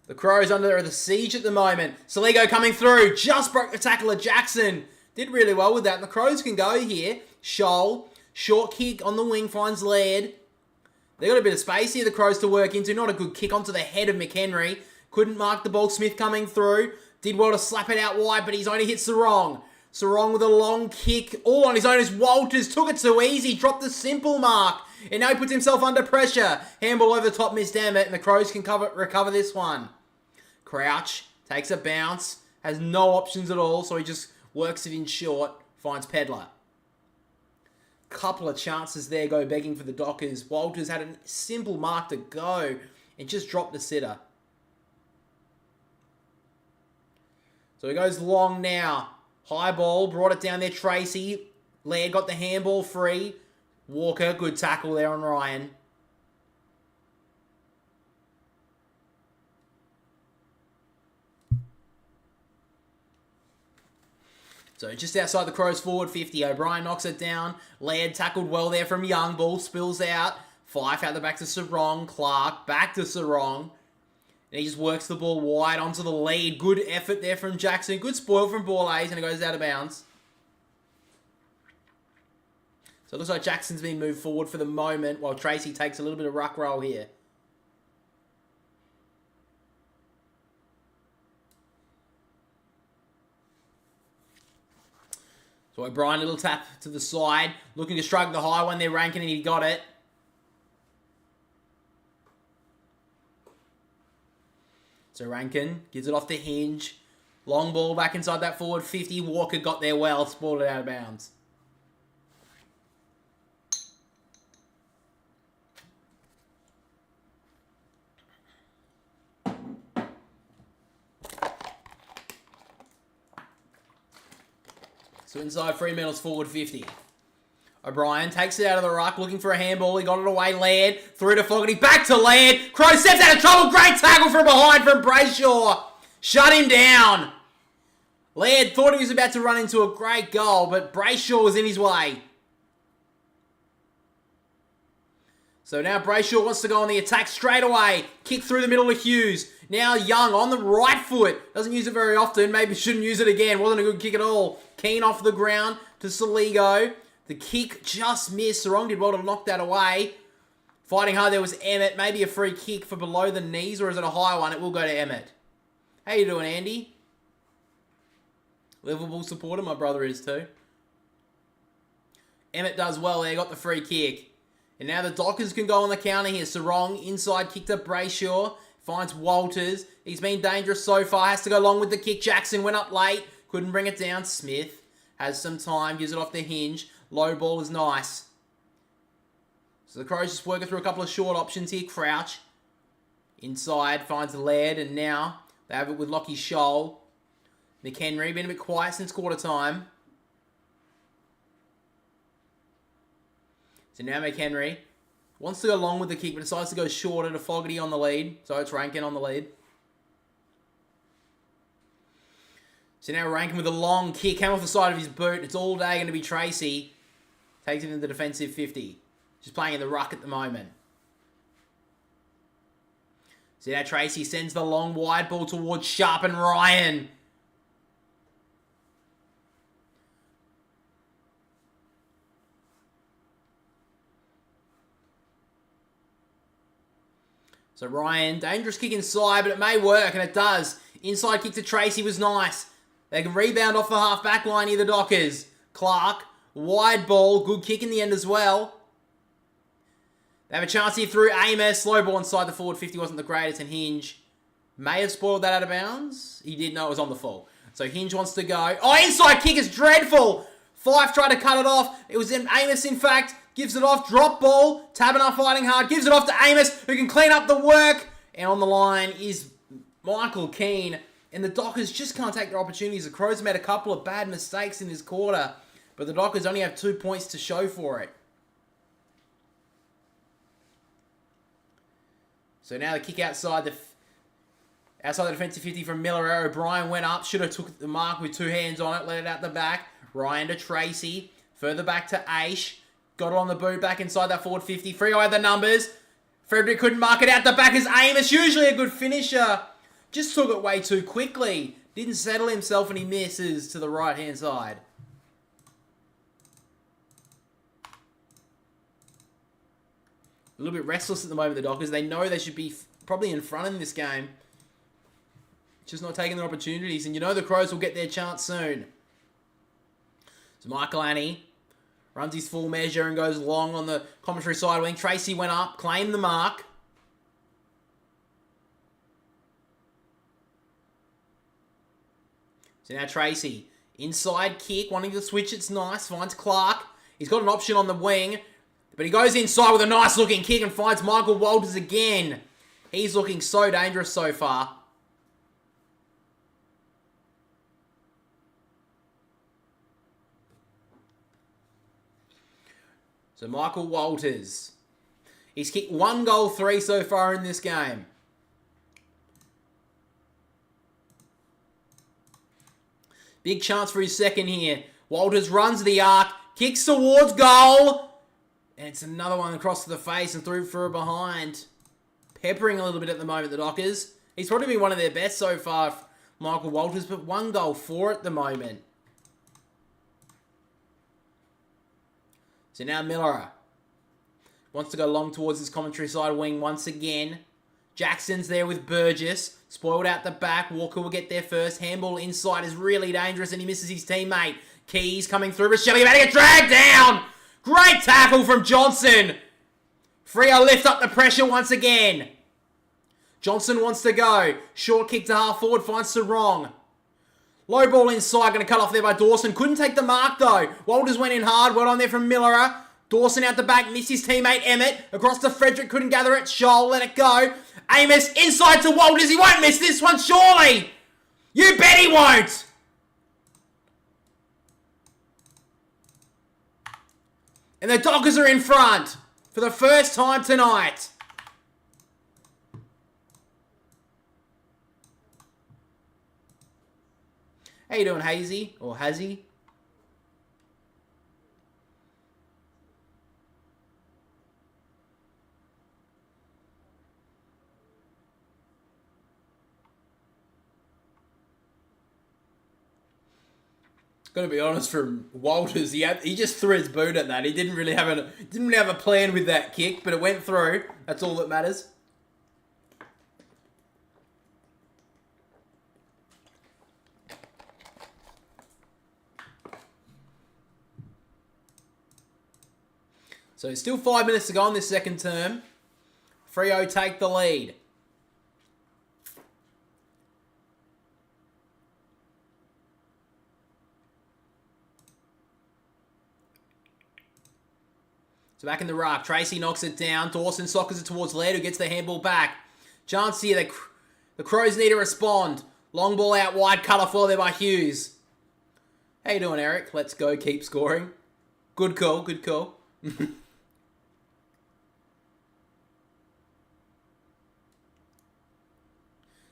The Crows under the siege at the moment. Saligo coming through. Just broke the tackle of Jackson. Did really well with that. And the Crows can go here. Shoal. Short kick on the wing finds Laird. They got a bit of space here, the Crows, to work into. Not a good kick onto the head of McHenry. Couldn't mark the ball. Smith coming through. Did well to slap it out wide, but he's only hit Sarong. Sarong with a long kick. All on his own as Walters took it too easy. Dropped the simple mark. And now he puts himself under pressure. Handball over the top, missed Emmett. And the Crows can recover this one. Crouch takes a bounce. Has no options at all, so he just works it in short. Finds Pedler. Couple of chances there go begging for the Dockers. Walters had a simple mark to go and just dropped the sitter. So he goes long now. High ball, brought it down there, Tracy. Laird got the handball free. Walker, good tackle there on Ryan. So just outside the Crows forward 50. O'Brien knocks it down. Laird tackled well there from Young. Ball spills out. Fife out the back to Sarong. Clark back to Sarong. And he just works the ball wide onto the lead. Good effort there from Jackson. Good spoil from Ball A's and it goes out of bounds. So it looks like Jackson's been moved forward for the moment while Tracy takes a little bit of ruck roll here. So O'Brien, little tap to the side. Looking to strike the high one there, Rankin, and he got it. So Rankin gives it off to Hinge. Long ball back inside that forward 50. Walker got there well, spoiled it out of bounds. So inside Fremantle's forward 50. O'Brien takes it out of the ruck, looking for a handball. He got it away. Laird through to Fogarty. Back to Laird. Crow steps out of trouble. Great tackle from behind from Brayshaw. Shut him down. Laird thought he was about to run into a great goal, but Brayshaw was in his way. So now Brayshaw wants to go on the attack straight away. Kick through the middle of Hughes. Now Young on the right foot. Doesn't use it very often. Maybe shouldn't use it again. Wasn't a good kick at all. Keane off the ground to Saligo. The kick just missed. Sarong did well to knock that away. Fighting hard there was Emmett. Maybe a free kick for below the knees, or is it a high one? It will go to Emmett. How you doing, Andy? Liverpool supporter. My brother is too. Emmett does well there. Got the free kick. And now the Dockers can go on the counter here. Sarong inside kick to Brayshaw. Finds Walters. He's been dangerous so far. Has to go long with the kick. Jackson went up late. Couldn't bring it down. Smith has some time. Gives it off the Hinge. Low ball is nice. So the Crows just working through a couple of short options here. Crouch. Inside. Finds Laird. And now they have it with Lockie Shoal. McHenry. Been a bit quiet since quarter time. So now McHenry wants to go long with the kick, but decides to go shorter to Fogarty on the lead. So it's Rankin on the lead. So now Rankin with a long kick. Came off the side of his boot. It's all day going to be Tracy. Takes it into the defensive 50. Just playing in the ruck at the moment. So now Tracy sends the long wide ball towards Sharp and Ryan. So Ryan, dangerous kick inside, but it may work, and it does. Inside kick to Tracy was nice. They can rebound off the half-back line here, the Dockers. Clark, wide ball, good kick in the end as well. They have a chance here through Amos. Slow ball inside the forward 50 wasn't the greatest, and Hinge may have spoiled that out of bounds. He did know it was on the full. So Hinge wants to go. Oh, inside kick is dreadful. Fife tried to cut it off. It was Amos, in fact. Gives it off. Drop ball. Taberner fighting hard. Gives it off to Amos, who can clean up the work. And on the line is Michael Keane. And the Dockers just can't take their opportunities. The Crows made a couple of bad mistakes in this quarter. But the Dockers only have 2 points to show for it. So now the kick outside the defensive 50 from Miller. O'Brien went up. Should have took the mark with 2 hands on it. Let it out the back. Ryan to Tracy. Further back to Aish. Got it on the boot, back inside that forward 50. Freo had the numbers. Frederick couldn't mark it out the back as Amos, usually a good finisher. Just took it way too quickly. Didn't settle himself and he misses to the right-hand side. A little bit restless at the moment, the Dockers. They know they should be probably in front in this game. Just not taking their opportunities. And you know the Crows will get their chance soon. So Michael Annie runs his full measure and goes long on the commentary side wing. Tracy went up, claimed the mark. So now Tracy, inside kick, wanting to switch, it's nice, finds Clark. He's got an option on the wing, but he goes inside with a nice looking kick and finds Michael Walters again. He's looking so dangerous so far. So Michael Walters. He's kicked 1 goal, 3 so far in this game. Big chance for his second here. Walters runs the arc, kicks towards goal. And it's another one across to the face and through for a behind. Peppering a little bit at the moment, the Dockers. He's probably been one of their best so far, Michael Walters, but 1 goal, 4 at the moment. So now Miller wants to go long towards his commentary side wing once again. Jackson's there with Burgess. Spoiled out the back. Walker will get there first. Handball inside is really dangerous and he misses his teammate. Keys coming through. But Shelley about to get dragged down. Great tackle from Johnson. Freo lift up the pressure once again. Johnson wants to go. Short kick to half forward. Finds Sarong. Low ball inside, going to cut off there by Dawson. Couldn't take the mark though. Walters went in hard. Well on there from Miller. Dawson out the back, missed his teammate Emmett. Across to Frederick, couldn't gather it. Scholl, let it go. Amos inside to Walters. He won't miss this one, surely. You bet he won't. And the Dockers are in front for the first time tonight. How you doing, Hazy? Or Hazzy? Gotta be honest, from Walters, he just threw his boot at that. He didn't really have a plan with that kick, but it went through. That's all that matters. So still 5 minutes to go in this second term. Freo take the lead. So back in the ruck, Tracy knocks it down. Dawson sockers it towards Laird, who gets the handball back. Chance here, the Crows need to respond. Long ball out wide, cut off well there by Hughes. How you doing, Eric? Let's go, keep scoring. Good call, good call.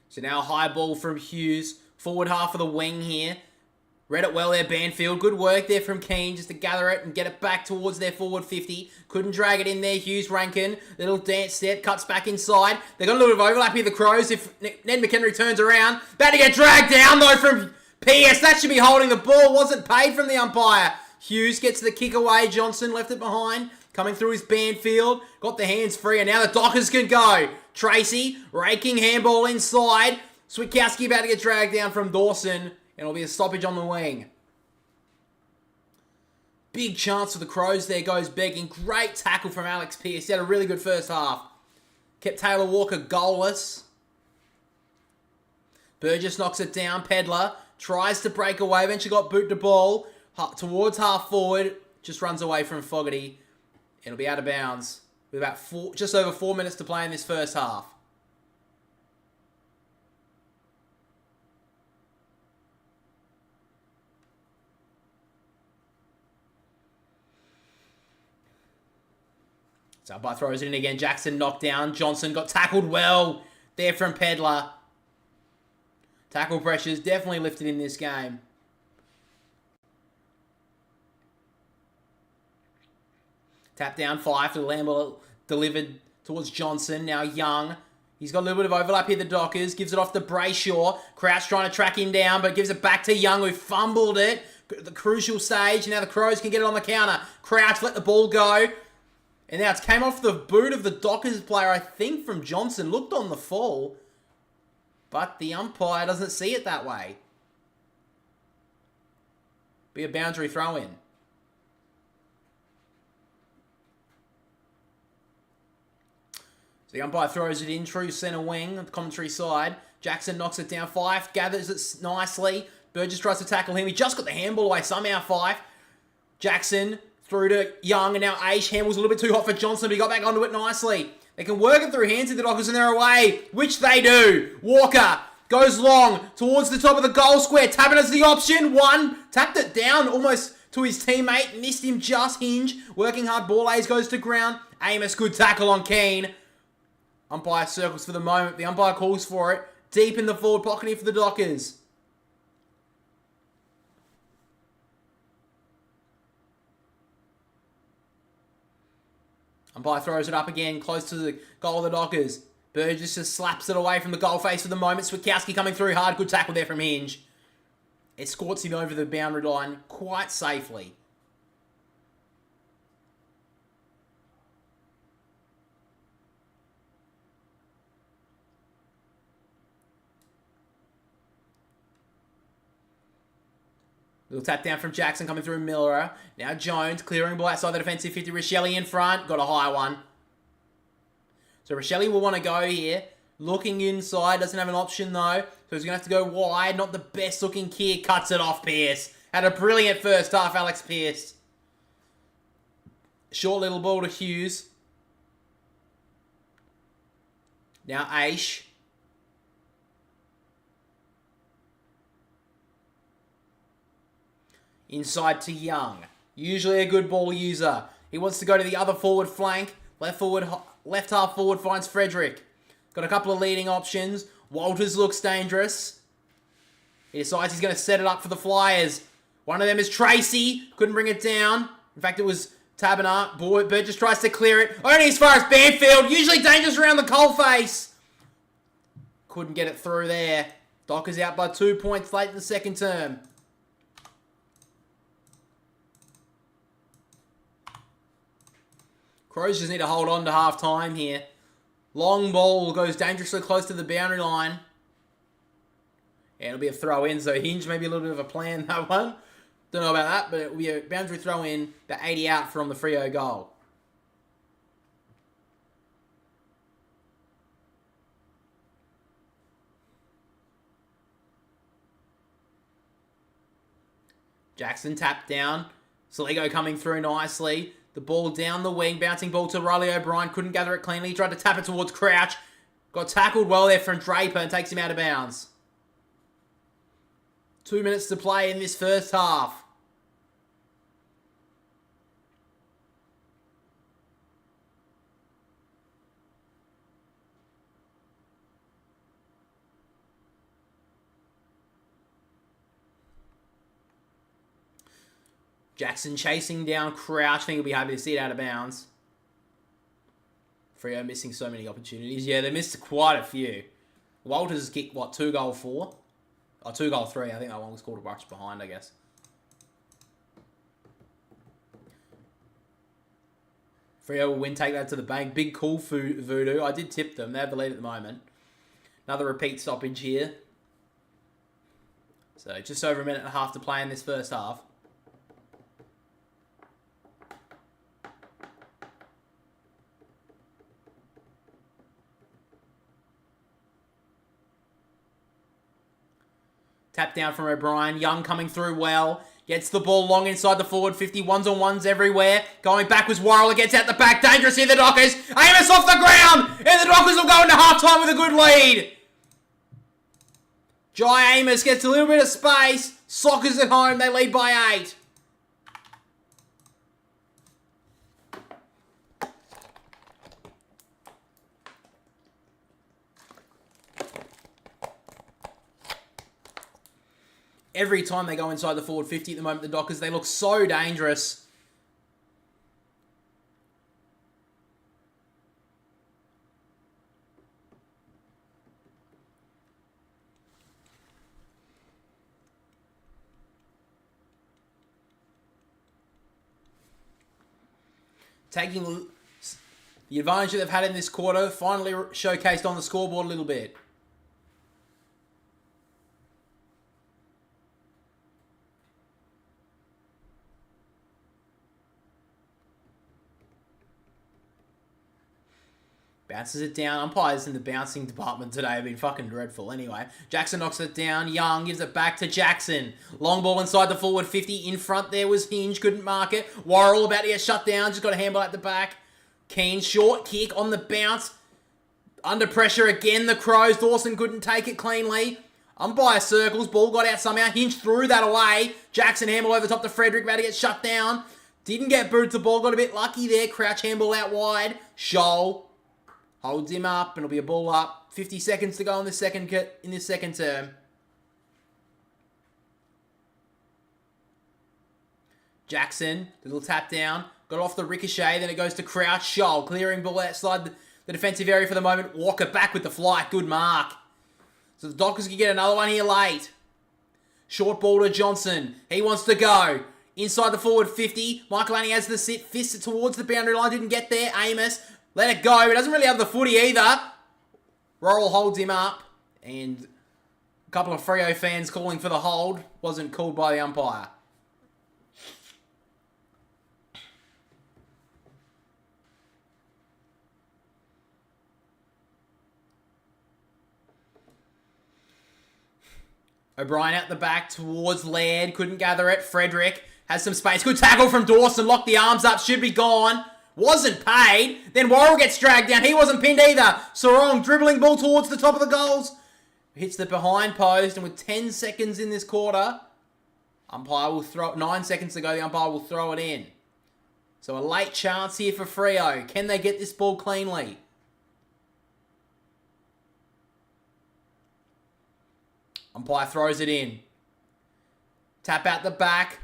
So now high ball from Hughes. Forward half of the wing here. Read it well there, Banfield. Good work there from Keane just to gather it and get it back towards their forward 50. Couldn't drag it in there. Hughes, Rankin. Little dance step. Cuts back inside. They got a little bit of overlap here, the Crows. If Ned McHenry turns around. About to get dragged down, though, from PS. That should be holding the ball. Wasn't paid from the umpire. Hughes gets the kick away. Johnson left it behind. Coming through his Banfield. Got the hands free, and now the Dockers can go. Tracy, raking handball inside. Switkowski about to get dragged down from Dawson. And it'll be a stoppage on the wing. Big chance for the Crows there goes begging. Great tackle from Alex Pearce. He had a really good first half. Kept Taylor Walker goalless. Burgess knocks it down. Pedler tries to break away. Eventually got boot the ball towards half forward. Just runs away from Fogarty. It'll be out of bounds with about just over 4 minutes to play in this first half. So umpire throws it in again. Jackson knocked down. Johnson got tackled well there from Pedler. Tackle pressures definitely lifted in this game. Tap down 5 to Lamble, delivered towards Johnson. Now Young. He's got a little bit of overlap here, the Dockers. Gives it off to Brayshaw. Crouch trying to track him down, but gives it back to Young, who fumbled it at the crucial stage. Now the Crows can get it on the counter. Crouch let the ball go. And now it came off the boot of the Dockers player, I think, from Johnson. Looked on the fall. But the umpire doesn't see it that way. Be a boundary throw-in. So the umpire throws it in, true centre wing, on the commentary side. Jackson knocks it down. Fife gathers it nicely. Burgess tries to tackle him. He just got the handball away somehow, Fife. Jackson through to Young, and now Aish. Handball's a little bit too hot for Johnson, but he got back onto it nicely. They can work it through hands of the Dockers, and they're away, which they do. Walker goes long towards the top of the goal square. Tapping as the option. One. Tapped it down almost to his teammate. Missed him just. Hinge. Working hard. Ball A's goes to ground. Amos, good tackle on Keane. Umpire circles for the moment. The umpire calls for it. Deep in the forward pocket here for the Dockers. Umpire throws it up again, close to the goal of the Dockers. Burgess just slaps it away from the goal face for the moment. Switkowski coming through hard. Good tackle there from Hinge. Escorts him over the boundary line quite safely. Little tap down from Jackson coming through Miller. Now Jones clearing ball outside the defensive 50. Richelli in front. Got a high one. So Richelli will want to go here. Looking inside. Doesn't have an option though. So he's going to have to go wide. Not the best looking kick. Cuts it off Pearce. Had a brilliant first half, Alex Pearce. Short little ball to Hughes. Now Aish. Inside to Young. Usually a good ball user. He wants to go to the other forward flank. Left half forward finds Frederick. Got a couple of leading options. Walters looks dangerous. He decides he's going to set it up for the Flyers. One of them is Tracy. Couldn't bring it down. In fact, it was Taberner. Burgess tries to clear it. Only as far as Banfield. Usually dangerous around the coalface. Couldn't get it through there. Dockers out by 2 points late in the second term. Crows just need to hold on to half time here. Long ball goes dangerously close to the boundary line. Yeah, it'll be a throw in, so Hinge maybe a little bit of a plan, that one. Don't know about that, but it'll be a boundary throw in, about 80 out from the Freo goal. Jackson tapped down. Saligo coming through nicely. The ball down the wing, bouncing ball to Riley O'Brien. Couldn't gather it cleanly. He tried to tap it towards Crouch. Got tackled well there from Draper and takes him out of bounds. 2 minutes to play in this first half. Jackson chasing down Crouch. I think he'll be happy to see it out of bounds. Freo missing so many opportunities. Yeah, they missed quite a few. Walters kicked, what, 2-4? Oh, 2-3. I think that one was called a rush behind, I guess. Freo will win, take that to the bank. Big call, Voodoo. I did tip them. They have the lead at the moment. Another repeat stoppage here. So just over a minute and a half to play in this first half. Tap down from O'Brien. Young coming through well. Gets the ball long inside the forward 50. Ones on ones everywhere. Going back was Worrell. Gets out the back. Dangerous here, the Dockers. Amos off the ground. And the Dockers will go into halftime with a good lead. Jai Amos gets a little bit of space. Sockers at home. They lead by 8. Every time they go inside the forward 50 at the moment, the Dockers, they look so dangerous. Taking the advantage that they've had in this quarter, finally showcased on the scoreboard a little bit. Bounces it down. Umpires in the bouncing department today have been fucking dreadful. Anyway, Jackson knocks it down. Young gives it back to Jackson. Long ball inside the forward 50. In front there was Hinge. Couldn't mark it. Worrell about to get shut down. Just got a handball at the back. Keane, short kick on the bounce. Under pressure again, the Crows. Dawson couldn't take it cleanly. Umpire circles. Ball got out somehow. Hinge threw that away. Jackson handball over the top to Frederick. About to get shut down. Didn't get booted to ball. Got a bit lucky there. Crouch handball out wide. Shoal holds him up, and it'll be a ball up. 50 seconds to go in this second term. Jackson, little tap down. Got off the ricochet, then it goes to Crouch. Shoal, clearing ball outside the defensive area for the moment. Walker back with the flight. Good mark. So the Dockers can get another one here late. Short ball to Johnson. He wants to go. Inside the forward 50. Michael Annie has the sit. Fists it towards the boundary line. Didn't get there. Amos. Let it go. He doesn't really have the footy either. Worrell holds him up. And a couple of Freo fans calling for the hold. Wasn't called by the umpire. O'Brien out the back towards Laird. Couldn't gather it. Frederick has some space. Good tackle from Dawson. Locked the arms up. Should be gone. Wasn't paid. Then Worrell gets dragged down. He wasn't pinned either. Sarong dribbling ball towards the top of the goals. Hits the behind post. And with 10 seconds in this quarter, umpire will throw 9 seconds to go. The umpire will throw it in. So a late chance here for Freo. Can they get this ball cleanly? Umpire throws it in. Tap out the back.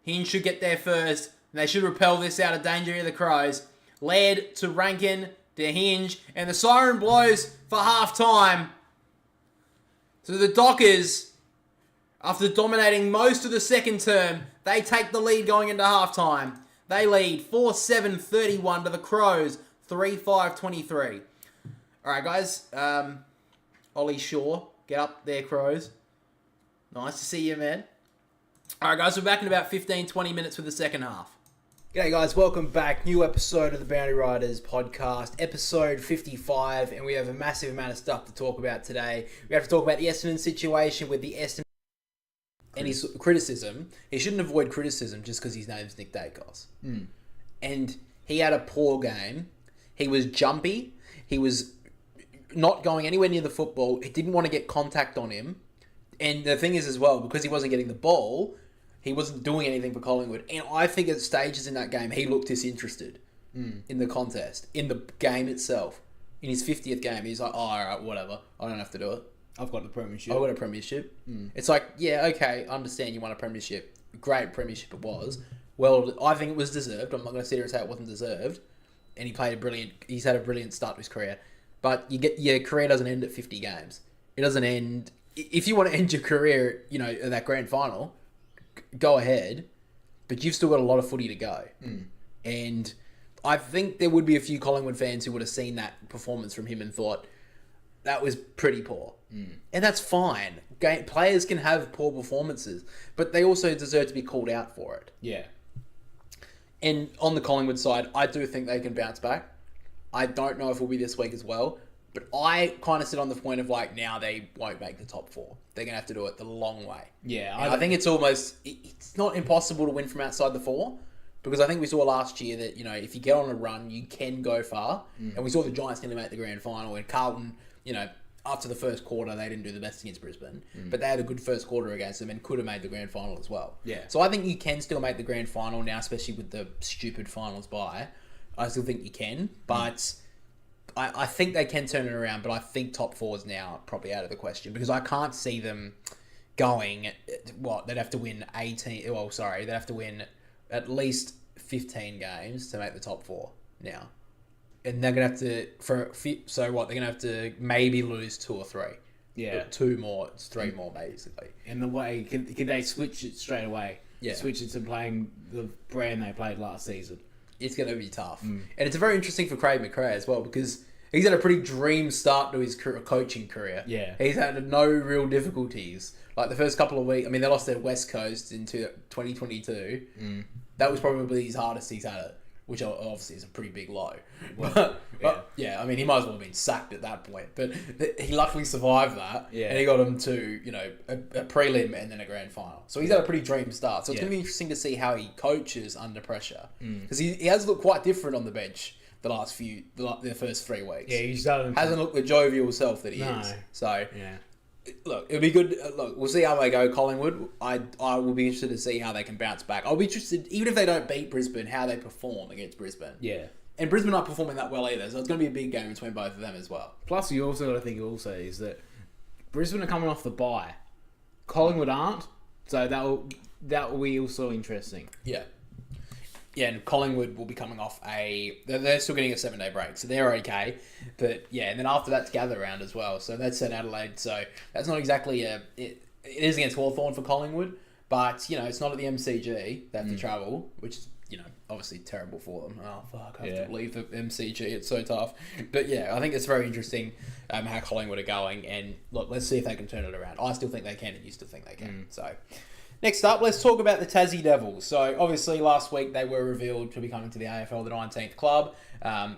Hinge should get there first. They should repel this out of danger of the Crows. Laird to Rankin to Hinge. And the siren blows for half-time. So the Dockers, after dominating most of the second term, they take the lead going into half-time. They lead 4-7-31 to the Crows, 3-5-23. All right, guys. Ollie Shaw, get up there, Crows. Nice to see you, man. All right, guys, we're back in about 15-20 minutes for the second half. G'day, guys. Welcome back. New episode of the Boundary Riders podcast, episode 55, and we have a massive amount of stuff to talk about today. We have to talk about the Essendon situation with the Essendon and his criticism. He shouldn't avoid criticism just because his name's Nick Dacos. And he had a poor game. He was jumpy. He was not going anywhere near the football. He didn't want to get contact on him. And the thing is as well, because he wasn't getting the ball, he wasn't doing anything for Collingwood. And I think at stages in that game, he looked disinterested in the contest, in the game itself. In his 50th game, he's like, oh, all right, whatever. I don't have to do it. I've got the premiership. I've got a premiership. It's like, yeah, okay, I understand you won a premiership. Great premiership it was. Well, I think it was deserved. I'm not going to sit here and say it wasn't deserved. And he's had a brilliant start to his career. But your career doesn't end at 50 games. It doesn't end. If you want to end your career, at that grand final, go ahead. But you've still got a lot of footy to go. And I think there would be a few Collingwood fans who would have seen that performance from him and thought that was pretty poor. And that's fine. Players can have poor performances, but they also deserve to be called out for it. Yeah. And on the Collingwood side, I do think they can bounce back. I don't know if it'll be this week as well, but I kind of sit on the point of like, now they won't make the top 4. They're going to have to do it the long way. Yeah. I think it's almost, it's not impossible to win from outside the 4, because I think we saw last year that, if you get on a run, you can go far. And we saw the Giants nearly make the grand final, and Carlton, after the first quarter, they didn't do the best against Brisbane, but they had a good first quarter against them and could have made the grand final as well. Yeah. So I think you can still make the grand final now, especially with the stupid finals bye. I still think you can, but I think they can turn it around, but I think top 4 is now probably out of the question, because I can't see them going, they'd have to win they'd have to win at least 15 games to make the top 4 now. And they're going to have to, they're going to have to maybe lose 2 or 3. Yeah. 2 more, it's 3 more basically. And the way, can they switch it straight away? Yeah. Switch it to playing the brand they played last season. It's going to be tough. And it's very interesting for Craig McRae as well, because he's had a pretty dream start to his coaching career. Yeah. He's had no real difficulties. Like the first couple of weeks, they lost their West Coast in 2022. That was probably his hardest he's had it, which obviously is a pretty big low. But he might as well have been sacked at that point. But he luckily survived that, and he got him to, a prelim and then a grand final. So he's had a pretty dream start. So it's going to be interesting to see how he coaches under pressure. Because he has looked quite different on the bench the first 3 weeks. Yeah, hasn't looked the jovial self that he is. So, look, it'll be good. Look, we'll see how they go, Collingwood. I will be interested to see how they can bounce back. I'll be interested, even if they don't beat Brisbane, how they perform against Brisbane. Yeah. And Brisbane aren't performing that well either, so it's going to be a big game between both of them as well. Plus, you also got to think is that Brisbane are coming off the bye. Collingwood aren't, so that will be also interesting. Yeah. Yeah, and Collingwood will be coming off they're still getting a 7-day break, so they're okay. But yeah, and then after that's gather round as well. So that's at Adelaide, so that's not exactly it is against Hawthorn for Collingwood, but it's not at the MCG. They have to travel, which is obviously terrible for them. Oh fuck, I have to leave the MCG. It's so tough. But yeah, I think it's very interesting how Collingwood are going, and look, let's see if they can turn it around. I still think they can, and you still think they can. So. Next up, let's talk about the Tassie Devils. So, obviously, last week they were revealed to be coming to the AFL, the 19th club. I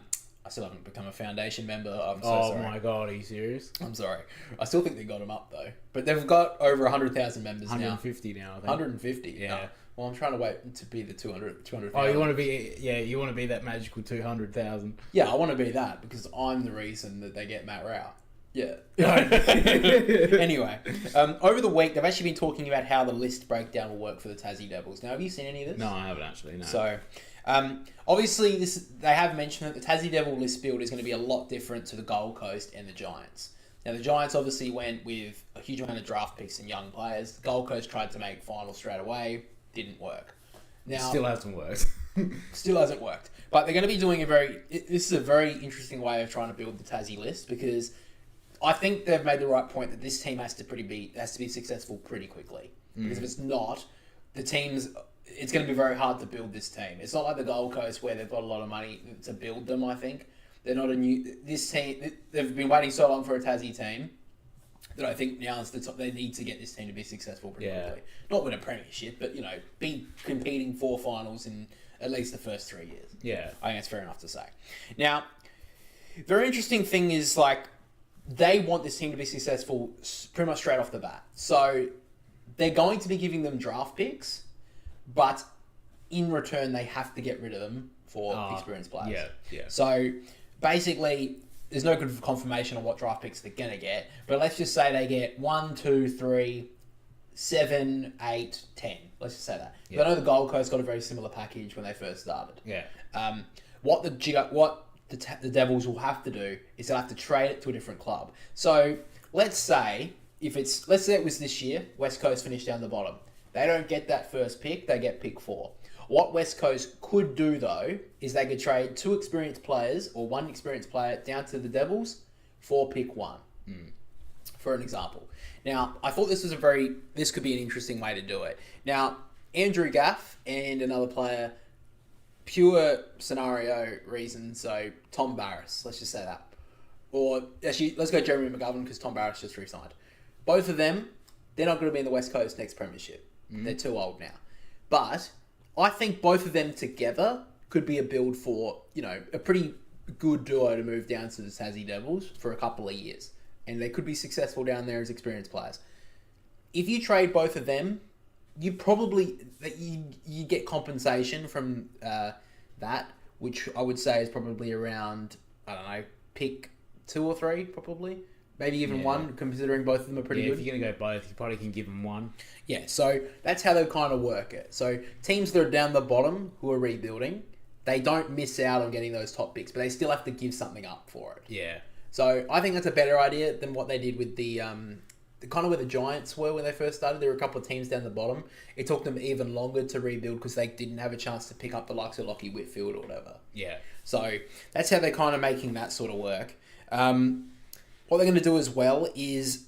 still haven't become a foundation member. I'm so sorry. Oh my God, are you serious? I'm sorry. I still think they got them up, though. But they've got over 100,000 members 150 now, I think. 150? Yeah. No. Well, I'm trying to wait to be the 200,000. Oh, you want to be that magical 200,000. Yeah, I want to be that, because I'm the reason that they get Matt Rao. Yeah. Anyway, over the week, they've actually been talking about how the list breakdown will work for the Tassie Devils. Now, have you seen any of this? No, I haven't actually, no. So, obviously, they have mentioned that the Tassie Devil list build is going to be a lot different to the Gold Coast and the Giants. Now, the Giants obviously went with a huge amount of draft picks and young players. The Gold Coast tried to make finals straight away. Didn't work. Now, still hasn't worked. Still hasn't worked. But they're going to be doing this is a very interesting way of trying to build the Tassie list, because I think they've made the right point that this team has to be successful pretty quickly. Because if it's not, it's going to be very hard to build this team. It's not like the Gold Coast where they've got a lot of money to build them, I think. They're not this team, they've been waiting so long for a Tassie team that I think now is the top. They need to get this team to be successful pretty quickly. Not win a premiership, but, be competing for finals in at least the first 3 years. Yeah. I think that's fair enough to say. Now, very interesting thing is, they want this team to be successful pretty much straight off the bat. So they're going to be giving them draft picks, but in return, they have to get rid of them for experienced players. Yeah. So basically, there's no good confirmation on what draft picks they're going to get, but let's just say they get 1, 2, 3, 7, 8, 10. Let's just say that. Yeah. I know the Gold Coast got a very similar package when they first started. Yeah. What the Devils will have to do is they'll have to trade it to a different club. So let's say it was this year, West Coast finished down the bottom. They don't get that first pick, they get pick 4. What West Coast could do, though, is they could trade 2 experienced players or 1 experienced player down to the Devils for pick 1, for an example. Now, I thought this could be an interesting way to do it. Now, Andrew Gaff and another player, pure scenario reasons, so Tom Barras, let's just say that. Or actually, let's go Jeremy McGovern because Tom Barras just re-signed. Both of them, they're not going to be in the West Coast next premiership. They're too old now. But I think both of them together could be a build for, a pretty good duo to move down to the Tassie Devils for a couple of years. And they could be successful down there as experienced players. If you trade both of them, you probably you get compensation from that, which I would say is probably around, I don't know, pick 2 or 3 probably. Maybe even 1, considering both of them are pretty good. If you're going to go both, you probably can give them 1. Yeah, so that's how they kind of work it. So teams that are down the bottom who are rebuilding, they don't miss out on getting those top picks, but they still have to give something up for it. Yeah. So I think that's a better idea than what they did with the kind of where the Giants were when they first started. There were a couple of teams down the bottom. It took them even longer to rebuild because they didn't have a chance to pick up the likes of Lockie Whitfield or whatever. Yeah. So that's how they're kind of making that sort of work. What they're going to do as well is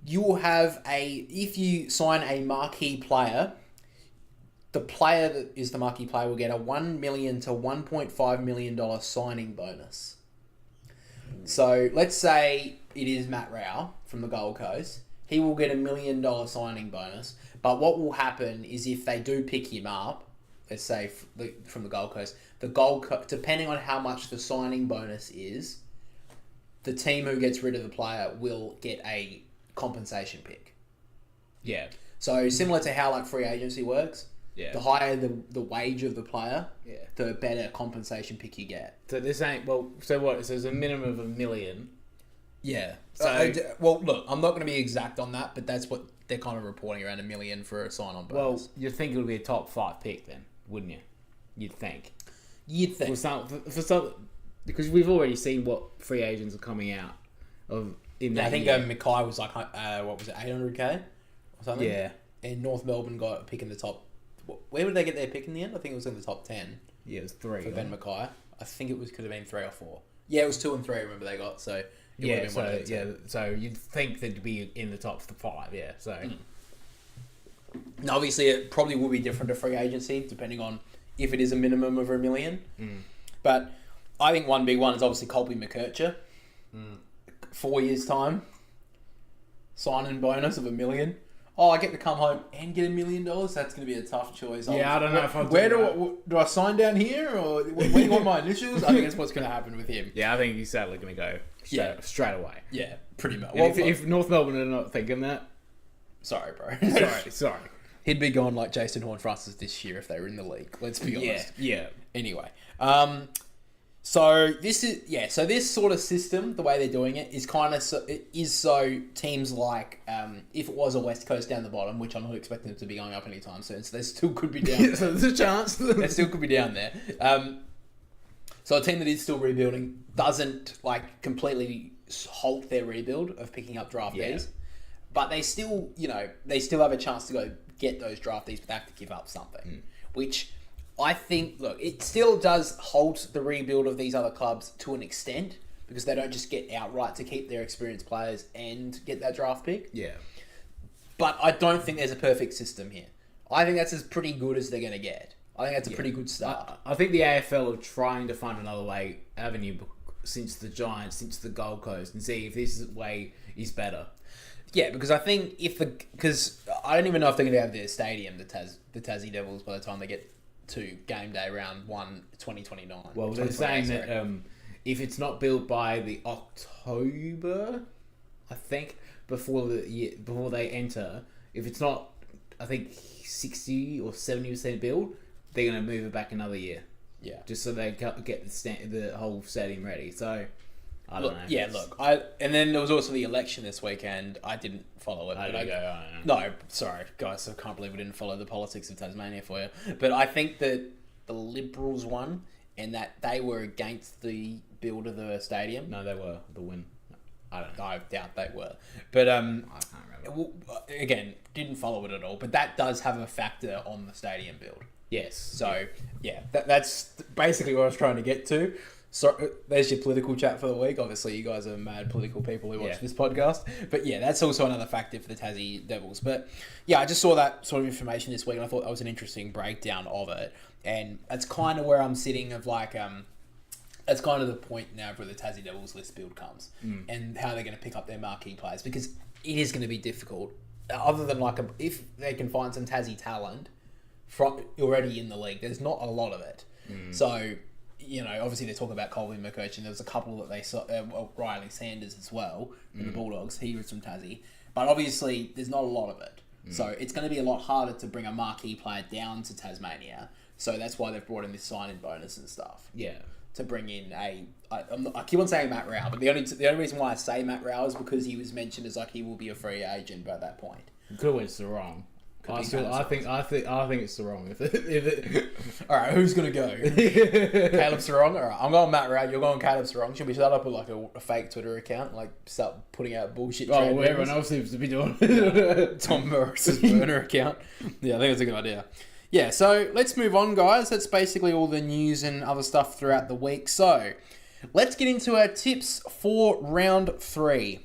you will have if you sign a marquee player, the player that is the marquee player will get a $1 million to $1.5 million signing bonus. So let's say it is Matt Rao from the Gold Coast. He will get $1 million signing bonus. But what will happen is if they do pick him up, let's say from the Gold Coast, depending on how much the signing bonus is, the team who gets rid of the player will get a compensation pick. Yeah. So similar to how free agency works, Yeah. the higher the wage of the player, the better compensation pick you get. So this ain't So what? So there's a minimum of $1 million. Yeah. So look, I'm not going to be exact on that, but that's what they're kind of reporting, around $1 million for a sign-on bonus. Well, you'd think it would be a top 5 pick then, wouldn't you? You'd think. For some, because we've already seen what free agents are coming out of in that. I think year. Mackay was what was it, 800k or something? Yeah. And North Melbourne got a pick in the top. Where would they get their pick in the end? I think it was in the top 10. Yeah, it was 3 for Ben Mackay. I think could have been 3 or 4. Yeah, it was 2 and 3. I remember they got so. So you'd think they'd be in the top 5. Yeah, so. Now, obviously, it probably will be different to free agency depending on if it is a minimum of $1 million. But I think one big one is obviously Colby McKercher. 4 years time, sign-in bonus of $1 million. Oh, I get to come home and get $1 million. That's going to be a tough choice. Yeah, I don't know if I'd Where do I sign down here, or where do you want my initials? I think that's what's going to happen with him. Yeah, I think he's sadly going to go straight away. Yeah, pretty much. Well, if North Melbourne are not thinking that, sorry, bro. sorry. He'd be going like Jason Horne-Francis this year if they were in the league. Let's be honest. Yeah. Anyway, so this sort of system, the way they're doing it, is so teams like if it was a West Coast down the bottom, which I'm not expecting them to be going up anytime soon, so they still could be down. So there's a chance. They still could be down there. So a team that is still rebuilding doesn't completely halt their rebuild of picking up draftees, but they still have a chance to go get those draftees, but they have to give up something, which I think, look, it still does halt the rebuild of these other clubs to an extent because they don't just get outright to keep their experienced players and get that draft pick. Yeah. But I don't think there's a perfect system here. I think that's as pretty good as they're going to get. I think that's a pretty good start. I think the AFL are trying to find another avenue since the Giants, since the Gold Coast, and see if this way is better. Yeah, because I think because I don't even know if they're going to have their stadium, the Tassie Devils, by the time they get to game day round 1, 2029. Well, they're saying that if it's not built by the October, I think, before they enter, if it's not, I think 60 or 70% built, they're going to move it back another year. Yeah, just so they get the whole stadium ready. So. I don't know. Yeah, and then there was also the election this weekend. I didn't follow it. I don't know. No, sorry, guys. I can't believe we didn't follow the politics of Tasmania for you. But I think that the Liberals won, and that they were against the build of the stadium. No, they were the win. I don't know. I doubt they were. But I can't remember. Again, didn't follow it at all. But that does have a factor on the stadium build. Yes. So yeah, that's basically what I was trying to get to. So there's your political chat for the week. Obviously, you guys are mad political people who watch this podcast. But yeah, that's also another factor for the Tassie Devils. But yeah, I just saw that sort of information this week, and I thought that was an interesting breakdown of it. And that's kind of where I'm sitting of like, that's kind of the point now where the Tassie Devils list build comes, and how they're going to pick up their marquee players, because it is going to be difficult. Other than like, if they can find some Tassie talent from already in the league, there's not a lot of it. So, you know, obviously they're talking about Colby McCutcheon. There was a couple that they saw, Riley Sanders as well, in the Bulldogs. He was from Tassie. But obviously, there's not a lot of it. So it's going to be a lot harder to bring a marquee player down to Tasmania. So that's why they've brought in this sign-in bonus and stuff. Yeah. To bring in I keep on saying Matt Rao, but the only reason why I say Matt Rao is because he was mentioned as like he will be a free agent by that point. Could have went the wrong. I think it's the wrong. All right, who's gonna go? Caleb Sarong. All right, I'm going Matt Rao. You're going Caleb Sarong. Should we start up with like a fake Twitter account, like start putting out bullshit? Oh, everyone else seems to be doing Tom Morris's burner account. Yeah, I think it's a good idea. Yeah, so let's move on, guys. That's basically all the news and other stuff throughout the week. So let's get into our tips for round 3.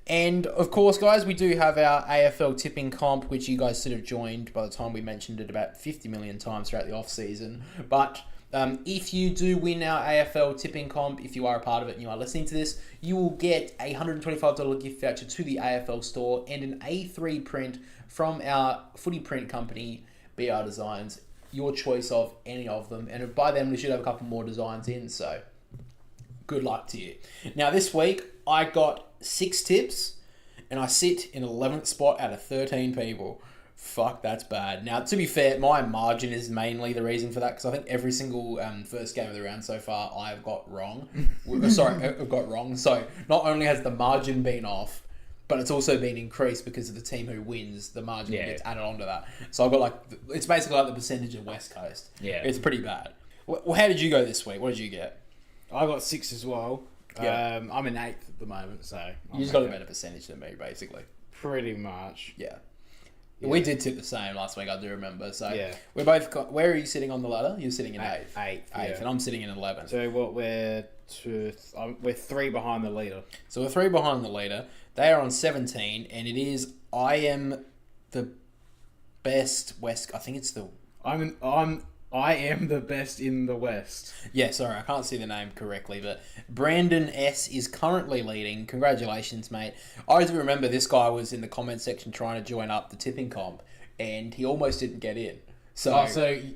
And, of course, guys, we do have our AFL tipping comp, which you guys should have joined by the time we mentioned it about 50 million times throughout the off-season. But if you do win our AFL tipping comp, if you are a part of it and you are listening to this, you will get a $125 gift voucher to the AFL store and an A3 print from our footy print company, BR Designs. Your choice of any of them. And by then, we should have a couple more designs in, so good luck to you. Now, this week, I got 6 tips, and I sit in 11th spot out of 13 people. Fuck, that's bad. Now, to be fair, my margin is mainly the reason for that, because I think every single first game of the round so far, I've got wrong. I've got wrong. So, not only has the margin been off, but it's also been increased because of the team who wins, the margin gets added onto that. So, I've got like, it's basically like the percentage of West Coast. Yeah. It's pretty bad. Well, how did you go this week? What did you get? I got 6 as well. Yeah. I'm in 8th at the moment, so You just got a better percentage than me, basically. pretty much. Yeah. We did tip the same last week, I do remember. So Yeah. we're both got. Where are you sitting on the ladder? You're sitting in 8th. 8th, 8th, yeah. and I'm sitting in 11th. So what we're 3 behind the leader. So we're 3 behind the leader. They are on 17, and it is I am the best West. I think it's the. I am the best in the West. Yeah, sorry, I can't see the name correctly, but Brandon S is currently leading. Congratulations, mate. I do remember this guy was in the comment section trying to join up the tipping comp, and he almost didn't get in. So,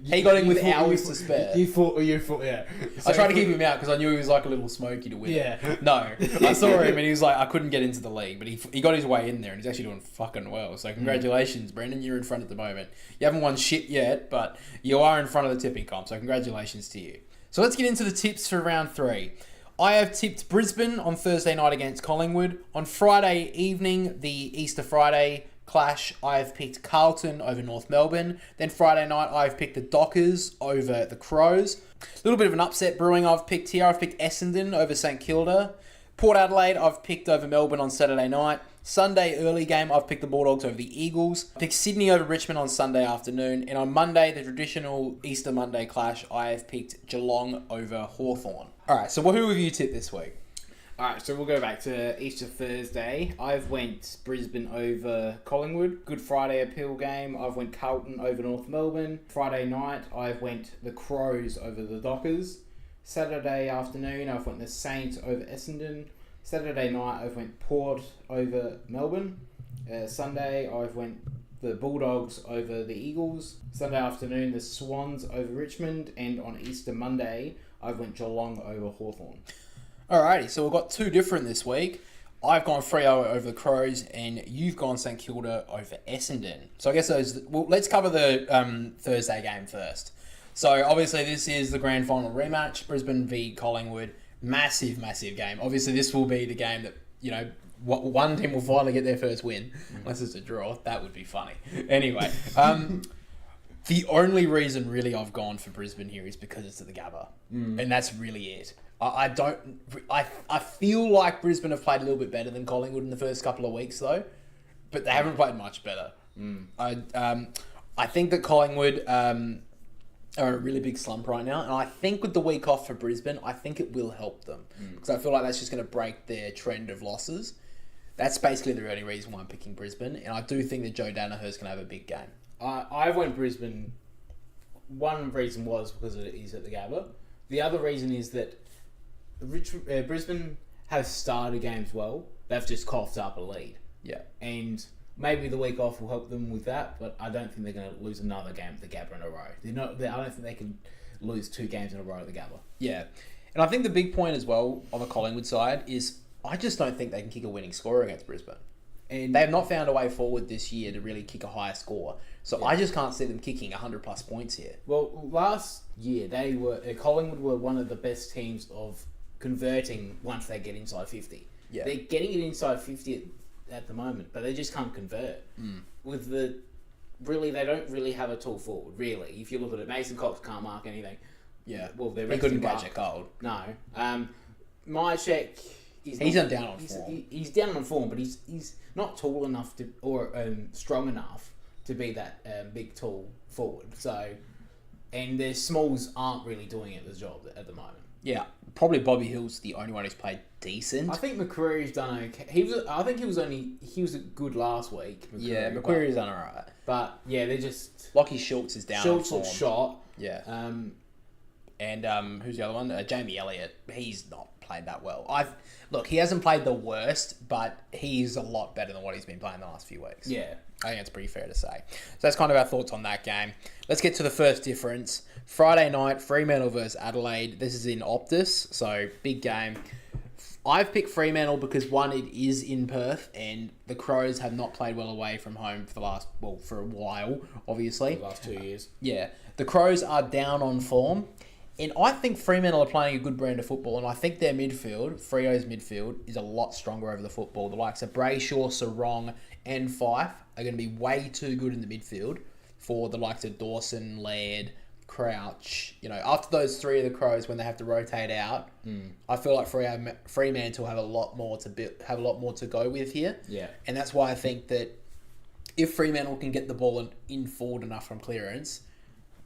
he got in with hours to spare. You thought, yeah. I tried to keep him out because I knew he was like a little smoky to win. Yeah. No, I saw him and he was like, I couldn't get into the league, but he got his way in there and he's actually doing fucking well. So congratulations, Brendan. You're in front at the moment. You haven't won shit yet, but you are in front of the tipping comp. So congratulations to you. So let's get into the tips for round 3. I have tipped Brisbane on Thursday night against Collingwood. On Friday evening, the Easter Friday clash, I've picked Carlton over North Melbourne. Then Friday night, I've picked the Dockers over the Crows. A little bit of an upset brewing I've picked here. I've picked Essendon over St Kilda. Port Adelaide, I've picked over Melbourne on Saturday night. Sunday early game, I've picked the Bulldogs over the Eagles. Picked Sydney over Richmond on Sunday afternoon. And on Monday, the traditional Easter Monday clash, I have picked Geelong over Hawthorn. All right, so who have you tipped this week? Alright, so we'll go back to Easter Thursday. I've went Brisbane over Collingwood. Good Friday appeal game. I've went Carlton over North Melbourne. Friday night, I've went the Crows over the Dockers. Saturday afternoon, I've went the Saints over Essendon. Saturday night, I've went Port over Melbourne. Sunday, I've went the Bulldogs over the Eagles. Sunday afternoon, the Swans over Richmond. And on Easter Monday, I've went Geelong over Hawthorn. Alrighty, so we've got 2 different this week. I've gone Freo over the Crows, and you've gone St Kilda over Essendon. So I guess let's cover the Thursday game first. So obviously this is the grand final rematch, Brisbane v Collingwood. Massive, massive game. Obviously this will be the game that, you know, one team will finally get their first win. Unless it's a draw, that would be funny. Anyway, the only reason really I've gone for Brisbane here is because it's at the Gabba. And that's really it. I feel like Brisbane have played a little bit better than Collingwood in the first couple of weeks though, but they haven't played much better. I think that Collingwood, are in a really big slump right now. And I think with the week off for Brisbane, I think it will help them. Because I feel like that's just going to break their trend of losses. That's basically the only reason why I'm picking Brisbane. And I do think that Joe Danaher's going to have a big game. I went Brisbane. One reason was because it is at the Gabba. The other reason is that Brisbane have started games well. They've just coughed up a lead. Yeah. And maybe the week off will help them with that, but I don't think they're going to lose another game at the Gabba in a row. I don't think they can lose 2 games in a row at the Gabba. Yeah. And I think the big point as well on the Collingwood side is I just don't think they can kick a winning score against Brisbane. And they have not found a way forward this year to really kick a higher score. So I just can't see them kicking 100 plus points here. Well, last year Collingwood were one of the best teams of converting once they get inside 50. Yeah. They're getting it inside 50 at the moment, but they just can't convert. They don't really have a tall forward, really. If you look at it, Mason Cox can't mark anything. Yeah. Well, he couldn't catch a cold. No. Mycheck he's not down on form. He's down on form, but he's not tall enough to or strong enough to be that big, tall forward. So, and their smalls aren't really doing it the job at the moment. Yeah, probably Bobby Hill's the only one who's played decent. I think McCreary's done okay. I think he was good last week. McCreary's done alright. But yeah, they're just Lockie Schultz is down. Schultz looks shot. Yeah. And who's the other one? Jamie Elliott. He's not played that well. Look, he hasn't played the worst, but he's a lot better than what he's been playing the last few weeks. Yeah. I think that's pretty fair to say. So that's kind of our thoughts on that game. Let's get to the first difference. Friday night, Fremantle versus Adelaide. This is in Optus, so big game. I've picked Fremantle because, one, it is in Perth, and the Crows have not played well away from home for a while, obviously. The last 2 years. Yeah. The Crows are down on form, and I think Fremantle are playing a good brand of football, and I think their midfield, Freo's midfield, is a lot stronger over the football. The likes of Brayshaw, Sarong, and Fife are going to be way too good in the midfield for the likes of Dawson, Laird, Crouch. After those 3 of the Crows, when they have to rotate out, I feel like Fremantle have a lot more to go with here. Yeah, and that's why I think that if Fremantle can get the ball in forward enough from clearance,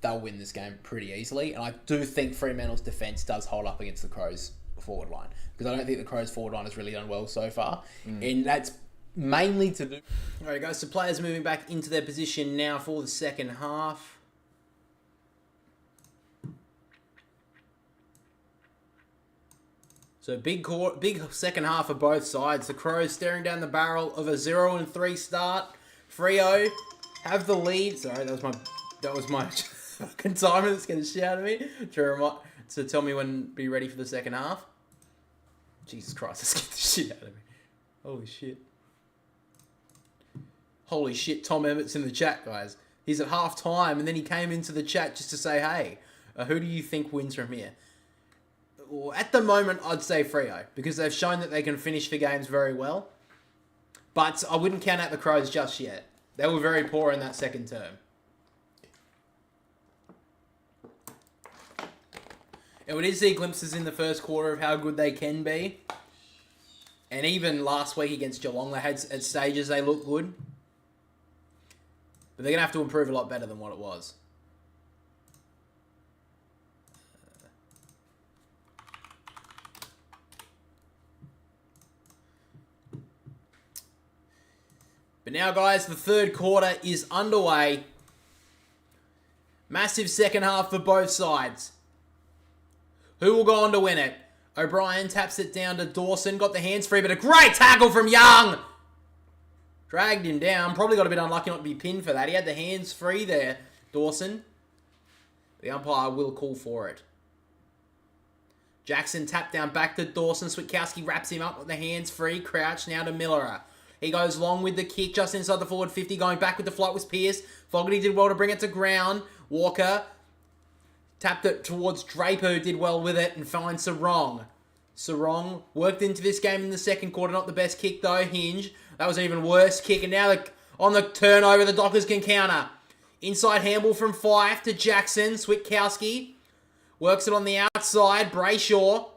they'll win this game pretty easily. And I do think Fremantle's defence does hold up against the Crows' forward line, because I don't think the Crows' forward line has really done well so far, and that's mainly to do. All right, guys. So players moving back into their position now for the second half. So big second half for both sides. The Crows staring down the barrel of a 0-3 start. Freo have the lead. Sorry, that was my fucking timer that's going to shout at me to tell me when be ready for the second half. Jesus Christ, that scared the shit out of me. Holy shit, Tom Emmett's in the chat, guys. He's at half time, and then he came into the chat just to say, hey, who do you think wins from here? Well, at the moment, I'd say Freo, because they've shown that they can finish the games very well. But I wouldn't count out the Crows just yet. They were very poor in that second term. And we did see glimpses in the first quarter of how good they can be. And even last week against Geelong, they had at stages they looked good. But they're going to have to improve a lot better than what it was. But now, guys, the third quarter is underway. Massive second half for both sides. Who will go on to win it? O'Brien taps it down to Dawson. Got the hands free, but a great tackle from Young. Dragged him down. Probably got a bit unlucky not to be pinned for that. He had the hands free there, Dawson. The umpire will call for it. Jackson tapped down back to Dawson. Switkowski wraps him up with the hands free. Crouch now to Miller. He goes long with the kick just inside the forward 50. Going back with the flight was Pearce. Fogarty did well to bring it to ground. Walker tapped it towards Draper, who did well with it, and finds Sarong. Sarong worked into this game in the second quarter. Not the best kick, though. Hinge. That was an even worse kick. And now on the turnover, the Dockers can counter. Inside handball from Fife to Jackson. Switkowski works it on the outside. Brayshaw.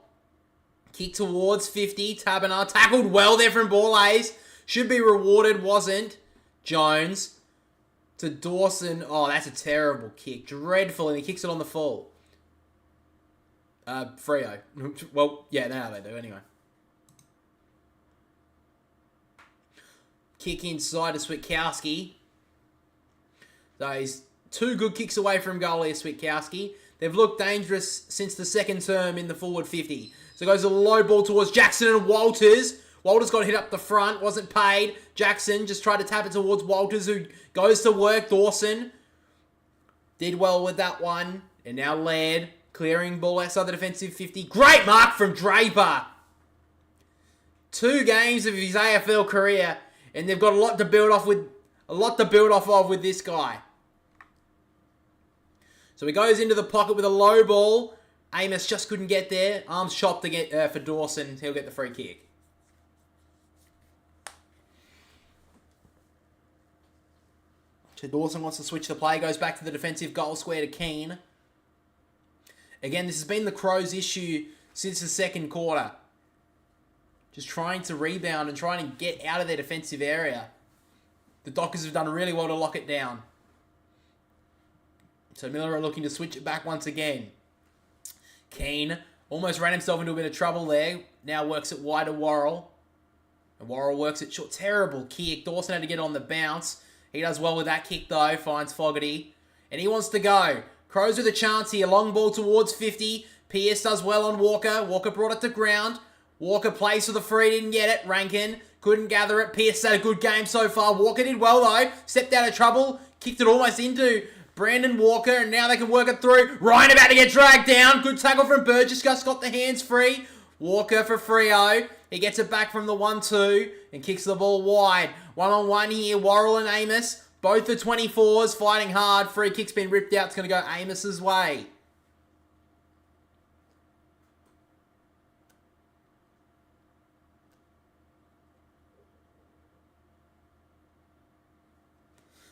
Kick towards 50. Taberner tackled well there from Borlase. Should be rewarded, wasn't. Jones. to Dawson. Oh, that's a terrible kick. Dreadful, and he kicks it on the full. Freo. Well, yeah, now they do, anyway. Kick inside to Switkowski. So he's 2 good kicks away from goal here, Switkowski. They've looked dangerous since the second term in the forward 50. So goes a low ball towards Jackson and Walters. Walters got hit up the front, wasn't paid. Jackson just tried to tap it towards Walters, who goes to work. Dawson did well with that one. And now Laird clearing ball outside the defensive 50. Great mark from Draper. 2 games of his AFL career, and they've got a lot to build off with this guy. So he goes into the pocket with a low ball. Amos just couldn't get there. Arms chopped to get for Dawson. He'll get the free kick. So Dawson wants to switch the play. Goes back to the defensive goal square to Keane. Again, this has been the Crows' issue since the second quarter. Just trying to rebound and trying to get out of their defensive area. The Dockers have done really well to lock it down. So Miller are looking to switch it back once again. Keane almost ran himself into a bit of trouble there. Now works it wide to Worrell. And Worrell works it short. Terrible kick. Dawson had to get on the bounce. He does well with that kick though. Finds Fogarty. And he wants to go. Crows with a chance here. Long ball towards 50. Pearce does well on Walker. Walker brought it to ground. Walker plays for the free. Didn't get it. Rankin couldn't gather it. Pearce had a good game so far. Walker did well though. Stepped out of trouble. Kicked it almost into Brandon Walker, and now they can work it through. Ryan about to get dragged down. Good tackle from Burgess. Just got the hands free. Walker for Freo. He gets it back from the 1-2 and kicks the ball wide. 1-on-1 here. Worrell and Amos. Both the 24s fighting hard. Free kick's been ripped out. It's going to go Amos's way.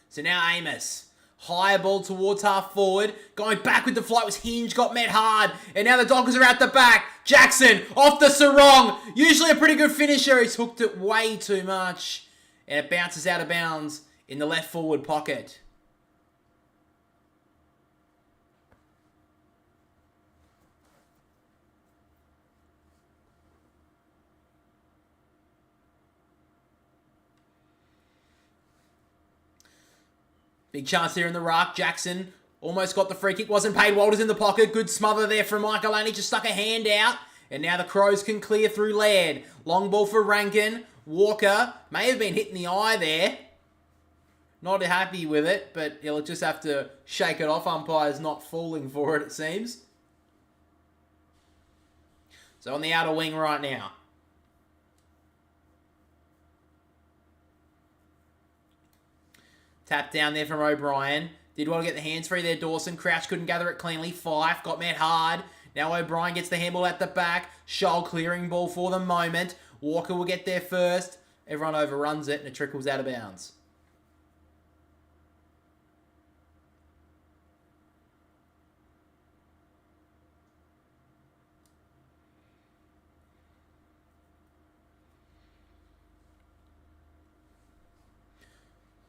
So now Amos. Higher ball towards half forward. Going back with the flight was Hinge. Got met hard. And now the Dockers are out the back. Jackson off the sarong. Usually a pretty good finisher. He's hooked it way too much. And it bounces out of bounds in the left forward pocket. Big chance here in the ruck. Jackson almost got the free kick. Wasn't paid. Walters in the pocket. Good smother there from Michael Aney. Just stuck a hand out. And now the Crows can clear through Laird. Long ball for Rankin. Walker may have been hit in the eye there. Not happy with it, but he'll just have to shake it off. Umpire's not falling for it seems. So on the outer wing right now. Tap down there from O'Brien. Did well to get the hands free there, Dawson. Crouch couldn't gather it cleanly. Fife got met hard. Now O'Brien gets the handball at the back. Scholl clearing ball for the moment. Walker will get there first. Everyone overruns it and it trickles out of bounds.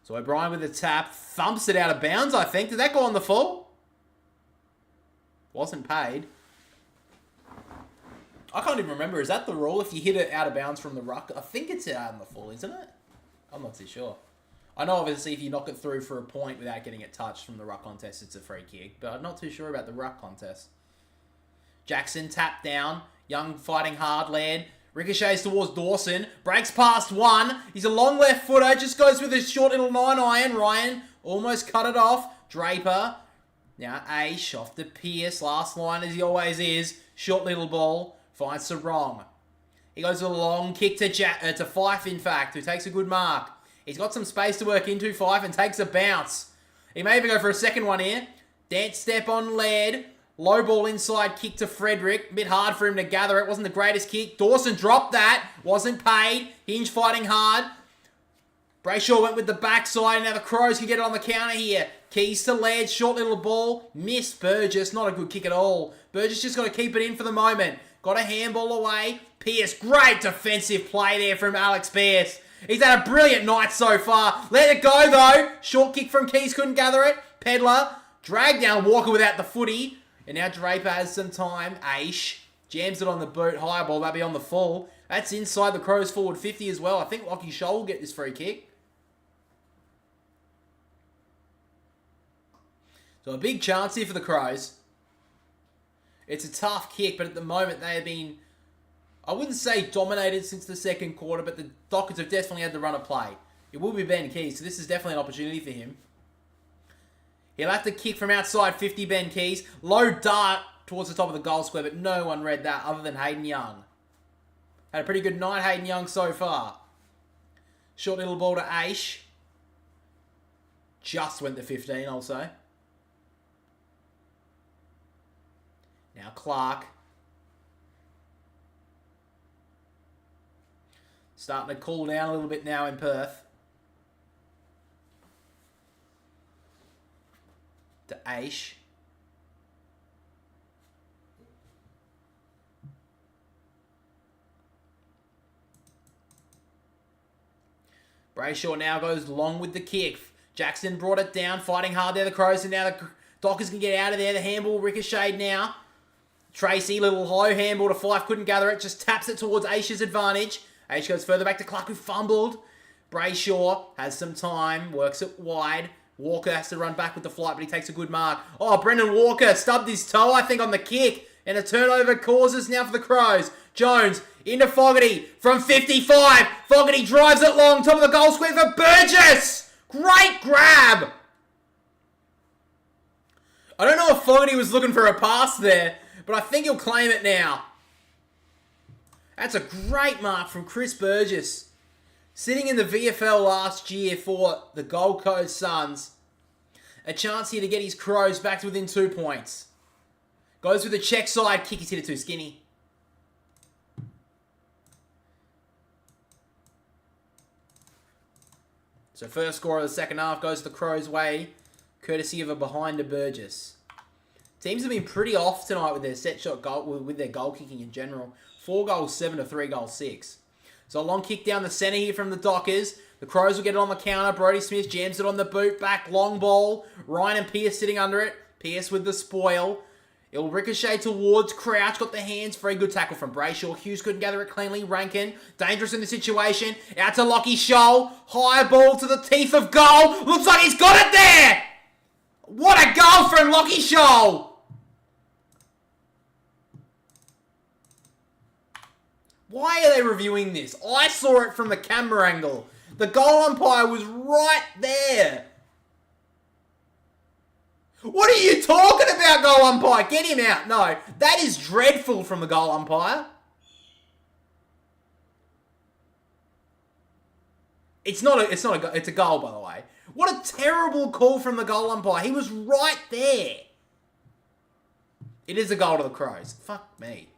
So O'Brien with the tap, thumps it out of bounds, I think. Did that go on the full? Wasn't paid. I can't even remember. Is that the rule if you hit it out of bounds from the ruck? I think it's out on the full, isn't it? I'm not too sure. I know obviously if you knock it through for a point without getting it touched from the ruck contest, it's a free kick. But I'm not too sure about the ruck contest. Jackson tapped down. Young fighting hard, Laird. Ricochets towards Dawson. Breaks past one. He's a long left footer. Just goes with his short little 9-iron. Ryan almost cut it off. Draper. Now Aish off to Pearce. Last line as he always is. Short little ball. Finds Sarong. He goes with a long kick to Fife, in fact, who takes a good mark. He's got some space to work into, Fife, and takes a bounce. He may even go for a second one here. Dance step on Laird. Low ball inside kick to Frederick. A bit hard for him to gather it. Wasn't the greatest kick. Dawson dropped that. Wasn't paid. Hinge fighting hard. Brayshaw went with the backside. Now the Crows can get it on the counter here. Keys to Laird. Short little ball. Missed Burgess. Not a good kick at all. Burgess just got to keep it in for the moment. Got a handball away. Pearce. Great defensive play there from Alex Pearce. He's had a brilliant night so far. Let it go, though. Short kick from Keys, couldn't gather it. Pedler dragged down Walker without the footy. And now Draper has some time. Aish jams it on the boot. High ball, that'll be on the full. That's inside the Crows forward 50 as well. I think Lockie Scholl will get this free kick. So a big chance here for the Crows. It's a tough kick, but at the moment they have been, I wouldn't say dominated since the second quarter, but the Dockers have definitely had the run of play. It will be Ben Keys, so this is definitely an opportunity for him. He'll have to kick from outside 50, Ben Keys. Low dart towards the top of the goal square, but no one read that other than Hayden Young. Had a pretty good night, Hayden Young, so far. Short little ball to Aish. Just went to 15, I'll say. Now Clark. Starting to cool down a little bit now in Perth. To Aish. Brayshaw now goes long with the kick. Jackson brought it down, fighting hard there, the Crows, and now the Dockers can get out of there. The handball ricocheted now. Tracy, little low handball to Fife, couldn't gather it, just taps it towards Aish's advantage. Aish goes further back to Clark, who fumbled. Brayshaw has some time, works it wide. Walker has to run back with the flight, but he takes a good mark. Oh, Brendan Walker stubbed his toe, I think, on the kick. And a turnover causes now for the Crows. Jones into Fogarty from 55. Fogarty drives it long, top of the goal square for Burgess. Great grab. I don't know if Fogarty was looking for a pass there, but I think he'll claim it now. That's a great mark from Chris Burgess. Sitting in the VFL last year for the Gold Coast Suns. A chance here to get his Crows back to within 2 points. Goes with a check side kick. He's hit it too skinny. So first score of the second half goes the Crows' way, courtesy of a behind to Burgess. Teams have been pretty off tonight with their set shot goal, with their goal kicking in general. 4 goals 7 to 3 goals 6. So a long kick down the centre here from the Dockers. The Crows will get it on the counter. Brodie Smith jams it on the boot. Back, long ball. Ryan and Pearce sitting under it. Pearce with the spoil. It'll ricochet towards Crouch. Got the hands. Very good tackle from Brayshaw. Hughes couldn't gather it cleanly. Rankin, dangerous in the situation. Out to Lockie Scholl. High ball to the teeth of goal. Looks like he's got it there. What a goal from Lockie Scholl. Why are they reviewing this? I saw it from the camera angle. The goal umpire was right there. What are you talking about, goal umpire? Get him out. No, that is dreadful from the goal umpire. It's a goal, by the way. What a terrible call from the goal umpire. He was right there. It is a goal to the Crows. Fuck me.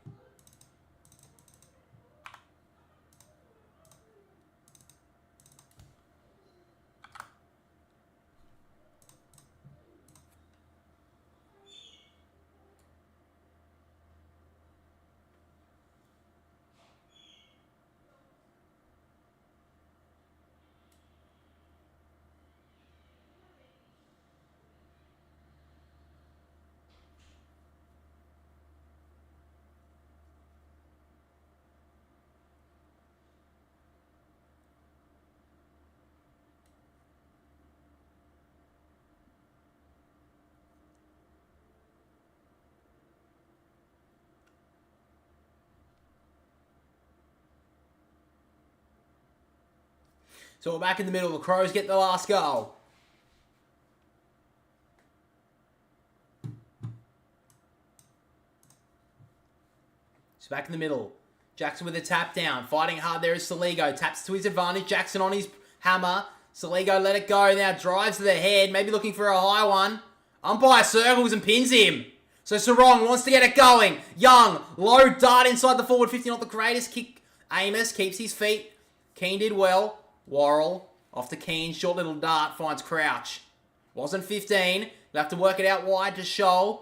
So we're back in the middle. The Crows get the last goal. So back in the middle. Jackson with a tap down. Fighting hard there is Saligo. Taps to his advantage. Jackson on his hammer. Saligo let it go. Now drives to the head. Maybe looking for a high one. Umpire circles and pins him. So Sarong wants to get it going. Young. Low dart inside the forward 50. Not the greatest kick. Amos keeps his feet. Keane did well. Worrell off to Keane. Short little dart finds Crouch. Wasn't 15. They'll have to work it out wide to Scholl.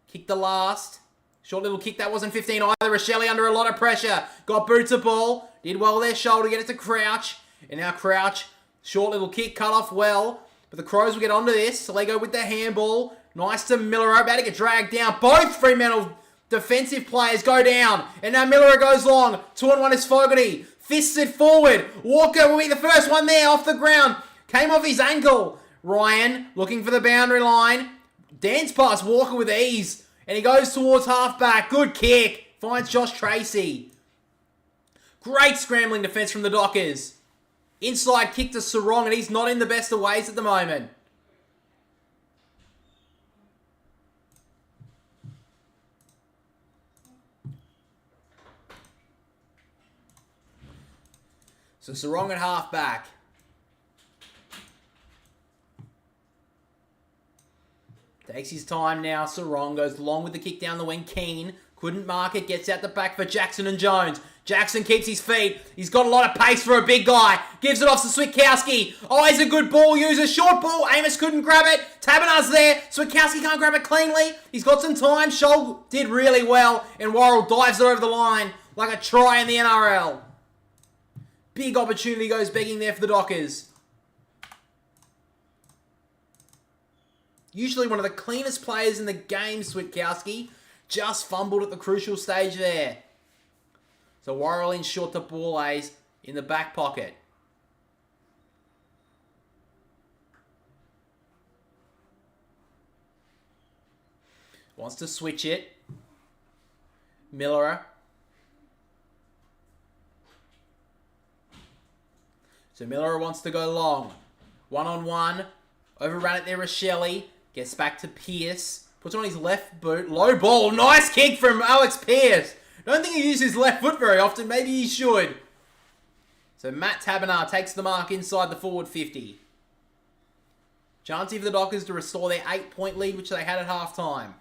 Kick the last. Short little kick. That wasn't 15 either. Rochelle under a lot of pressure. Got boots a ball. Did well there, Scholl, to get it to Crouch. And now Crouch, short little kick, cut off well. But the Crows will get onto this. Salego with the handball. Nice to Miller, about to get dragged down. Both Fremantle defensive players go down. And now Miller goes long. 2-on-1 is Fogarty. Fists it forward. Walker will be the first one there off the ground. Came off his ankle. Ryan looking for the boundary line. Dance past Walker with ease. And he goes towards halfback. Good kick. Finds Josh Tracy. Great scrambling defence from the Dockers. Inside kick to Sarong, and he's not in the best of ways at the moment. So Sarong at halfback. Takes his time now. Sarong goes long with the kick down the wing. Keane couldn't mark it. Gets out the back for Jackson and Jones. Jackson keeps his feet. He's got a lot of pace for a big guy. Gives it off to Switkowski. Oh, he's a good ball user. Short ball. Amos couldn't grab it. Taberner's there. Switkowski can't grab it cleanly. He's got some time. Scholl did really well. And Worrell dives it over the line like a try in the NRL. Big opportunity goes begging there for the Dockers. Usually one of the cleanest players in the game, Switkowski. Just fumbled at the crucial stage there. So Worrell in short to Borlays in the back pocket. Wants to switch it. Miller. So Miller wants to go long. 1-on-1. Overrun it there, Rochelle. Gets back to Pearce. Puts on his left boot. Low ball. Nice kick from Alex Pearce. Don't think he uses his left foot very often. Maybe he should. So Matt Taberner takes the mark inside the forward 50. Chancey for the Dockers to restore their 8-point lead, which they had at halftime.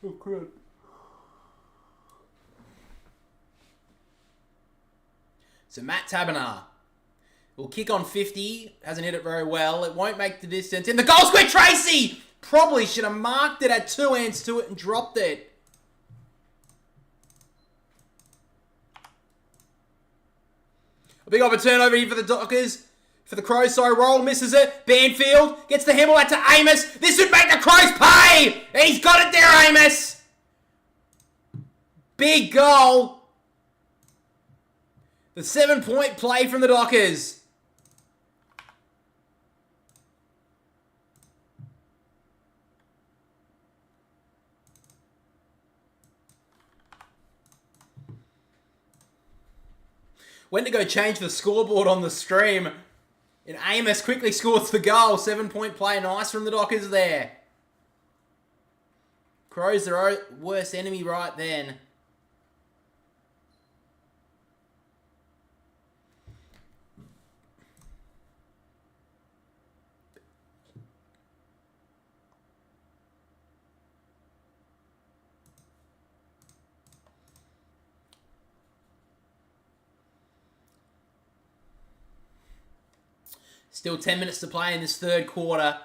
Oh, crap. So Matt Taberner will kick on 50. Hasn't hit it very well. It won't make the distance. In the goal square, Tracy! Probably should have marked it, had 2 hands to it and dropped it. A big opportunity over here for the Dockers. For the Crows, sorry, Worrell misses it. Banfield gets the handball out to Amos. This would make the Crows pay! He's got it there, Amos! Big goal. The 7-point play from the Dockers. Went to go change the scoreboard on the stream. And Amos quickly scores the goal. 7-point play. Nice from the Dockers there. Crows their worst enemy right then. Still 10 minutes to play in this third quarter.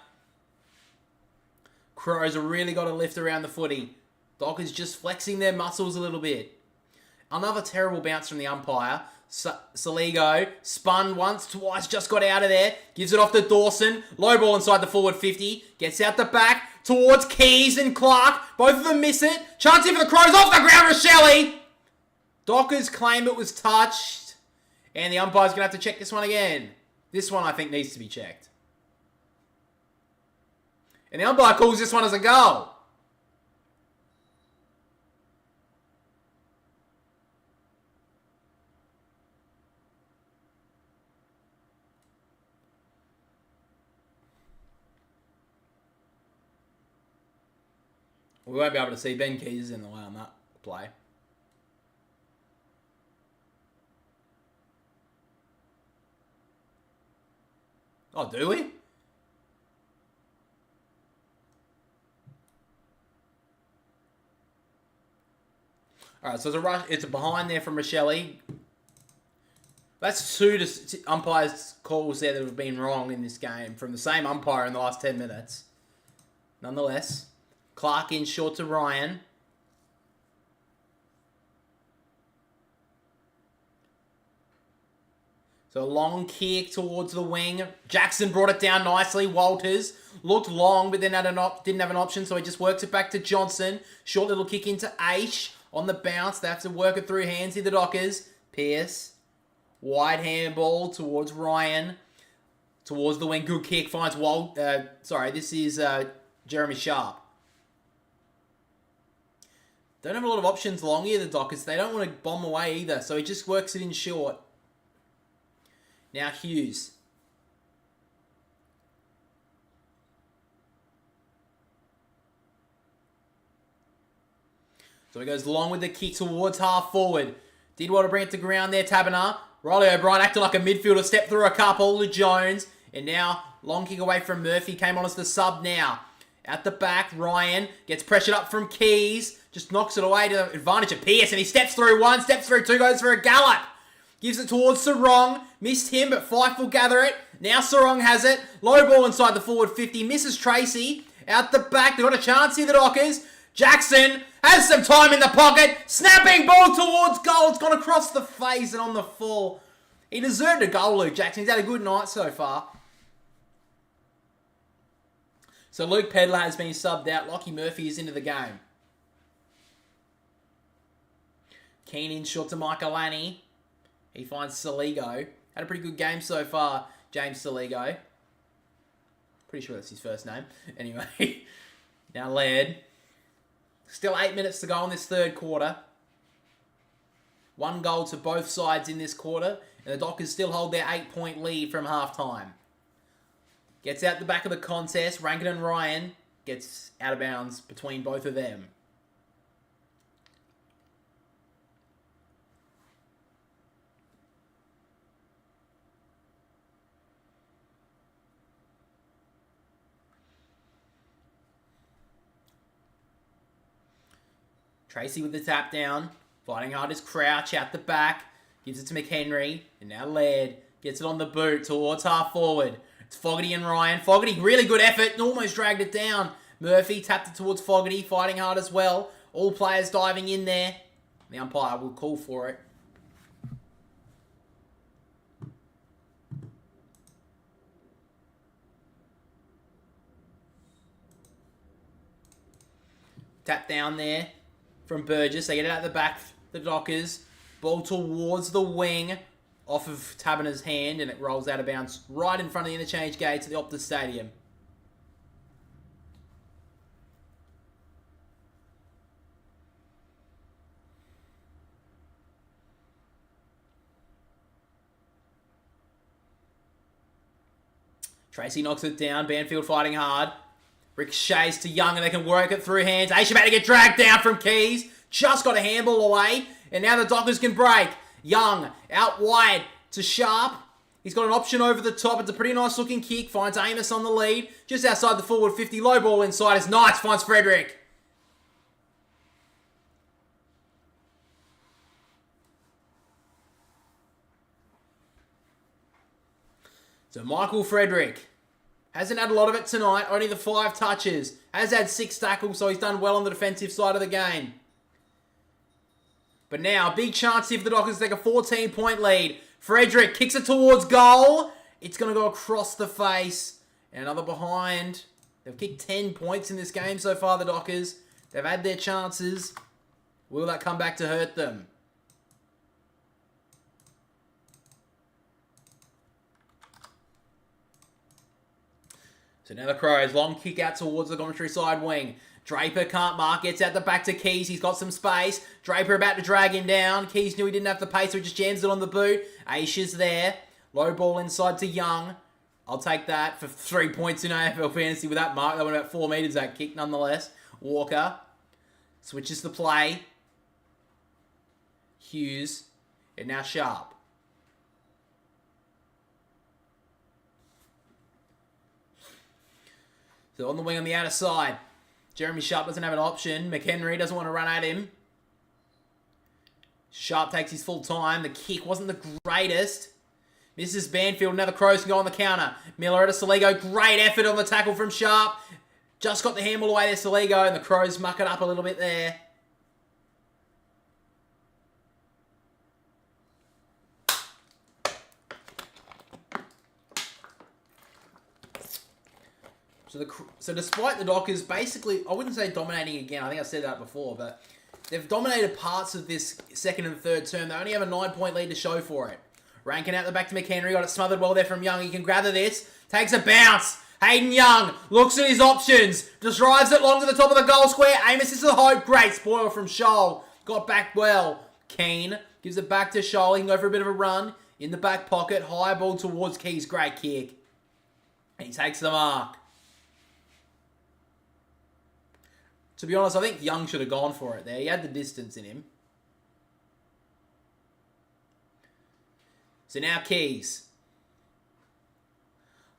Crows have really got to lift around the footy. Dockers just flexing their muscles a little bit. Another terrible bounce from the umpire. Saligo spun once, twice, just got out of there. Gives it off to Dawson. Low ball inside the forward 50. Gets out the back towards Keys and Clark. Both of them miss it. Chance here for the Crows off the ground, Rochelle. Dockers claim it was touched. And the umpire's going to have to check this one again. This one, I think, needs to be checked. And the umpire calls this one as a goal. We won't be able to see Ben Keys in the way on that play. Oh, do we? Alright, so it's a rush. It's a behind there from Rochelle. That's two umpires' calls there that have been wrong in this game from the same umpire in the last 10 minutes. Nonetheless, Clark in short to Ryan. So a long kick towards the wing. Jackson brought it down nicely. Walters looked long, but then didn't have an option, so he just works it back to Johnson. Short little kick into Aish on the bounce. They have to work it through hands here, the Dockers. Pierce. Wide handball towards Ryan. Towards the wing. Good kick. Finds this is Jeremy Sharp. Don't have a lot of options long here, the Dockers. They don't want to bomb away either, so he just works it in short. Now Hughes. So he goes long with the kick towards half forward. Did want to bring it to ground there, Taberner. Riley O'Brien acting like a midfielder, stepped through a couple to Jones. And now, long kick away from Murphy, came on as the sub now. At the back, Ryan gets pressured up from Keys. Just knocks it away to the advantage of Pierce. And he steps through one, steps through two, goes for a gallop. Gives it towards Sarong. Missed him, but Fife will gather it. Now Sarong has it. Low ball inside the forward 50. Misses Tracy. Out the back. They've got a chance here, the Dockers. Jackson has some time in the pocket. Snapping ball towards goal. It's gone across the face and on the full. He deserved a goal, Luke Jackson. He's had a good night so far. So Luke Pedler has been subbed out. Lockie Murphy is into the game. Keen in short to Michaelani. He finds Saligo. Had a pretty good game so far, James Saligo. Pretty sure that's his first name. Anyway, now Laird. Still 8 minutes to go in this third quarter. 1 goal to both sides in this quarter. And the Dockers still hold their 8-point lead from halftime. Gets out the back of the contest. Rankin and Ryan gets out of bounds between both of them. Tracy with the tap down. Fighting hard as Crouch out the back. Gives it to McHenry. And now Laird gets it on the boot towards half forward. It's Fogarty and Ryan. Fogarty, really good effort. Almost dragged it down. Murphy tapped it towards Fogarty. Fighting hard as well. All players diving in there. The umpire will call for it. Tap down there from Burgess. They get it out the back, the Dockers. Ball towards the wing off of Taberner's hand, and it rolls out of bounds right in front of the interchange gates at the Optus Stadium. Tracy knocks it down. Banfield fighting hard. Ricochets to Young, and they can work it through hands. Aish about to get dragged down from Keys. Just got a handball away. And now the Dockers can break. Young out wide to Sharp. He's got an option over the top. It's a pretty nice looking kick. Finds Amos on the lead. Just outside the forward 50. Low ball inside. It's nice. Finds Frederick. So Michael Frederick hasn't had a lot of it tonight. Only the 5 touches. Has had 6 tackles, so he's done well on the defensive side of the game. But now, big chance here for the Dockers to take a 14-point lead. Frederick kicks it towards goal. It's going to go across the face. And another behind. They've kicked 10 points in this game so far, the Dockers. They've had their chances. Will that come back to hurt them? So now the Crows, long kick out towards the commentary side wing. Draper can't mark, gets out the back to Keys. He's got some space. Draper about to drag him down. Keys knew he didn't have the pace, so he just jams it on the boot. Aish is there. Low ball inside to Young. I'll take that for 3 points in AFL fantasy with that mark. That went about 4 metres, that kick, nonetheless. Walker switches the play. Hughes. And now Sharp. So on the wing on the outer side. Jeremy Sharp doesn't have an option. McHenry doesn't want to run at him. Sharp takes his full time. The kick wasn't the greatest. Misses Banfield. Now the Crows can go on the counter. Miller at a Saligo. Great effort on the tackle from Sharp. Just got the handball away there, Saligo, and the Crows muck it up a little bit there. So despite the Dockers basically, I wouldn't say dominating again, I think I said that before, but they've dominated parts of this second and third term. They only have a 9-point lead to show for it. Rankin out the back to McHenry, got it smothered well there from Young. He can gather this, takes a bounce. Hayden Young looks at his options, just drives it long to the top of the goal square. Amos is the hope. Great spoil from Scholl. Got back well. Keane gives it back to Scholl. He can go for a bit of a run in the back pocket. High ball towards Keys. Great kick. And he takes the mark. To be honest, I think Young should have gone for it there. He had the distance in him. So now Keys.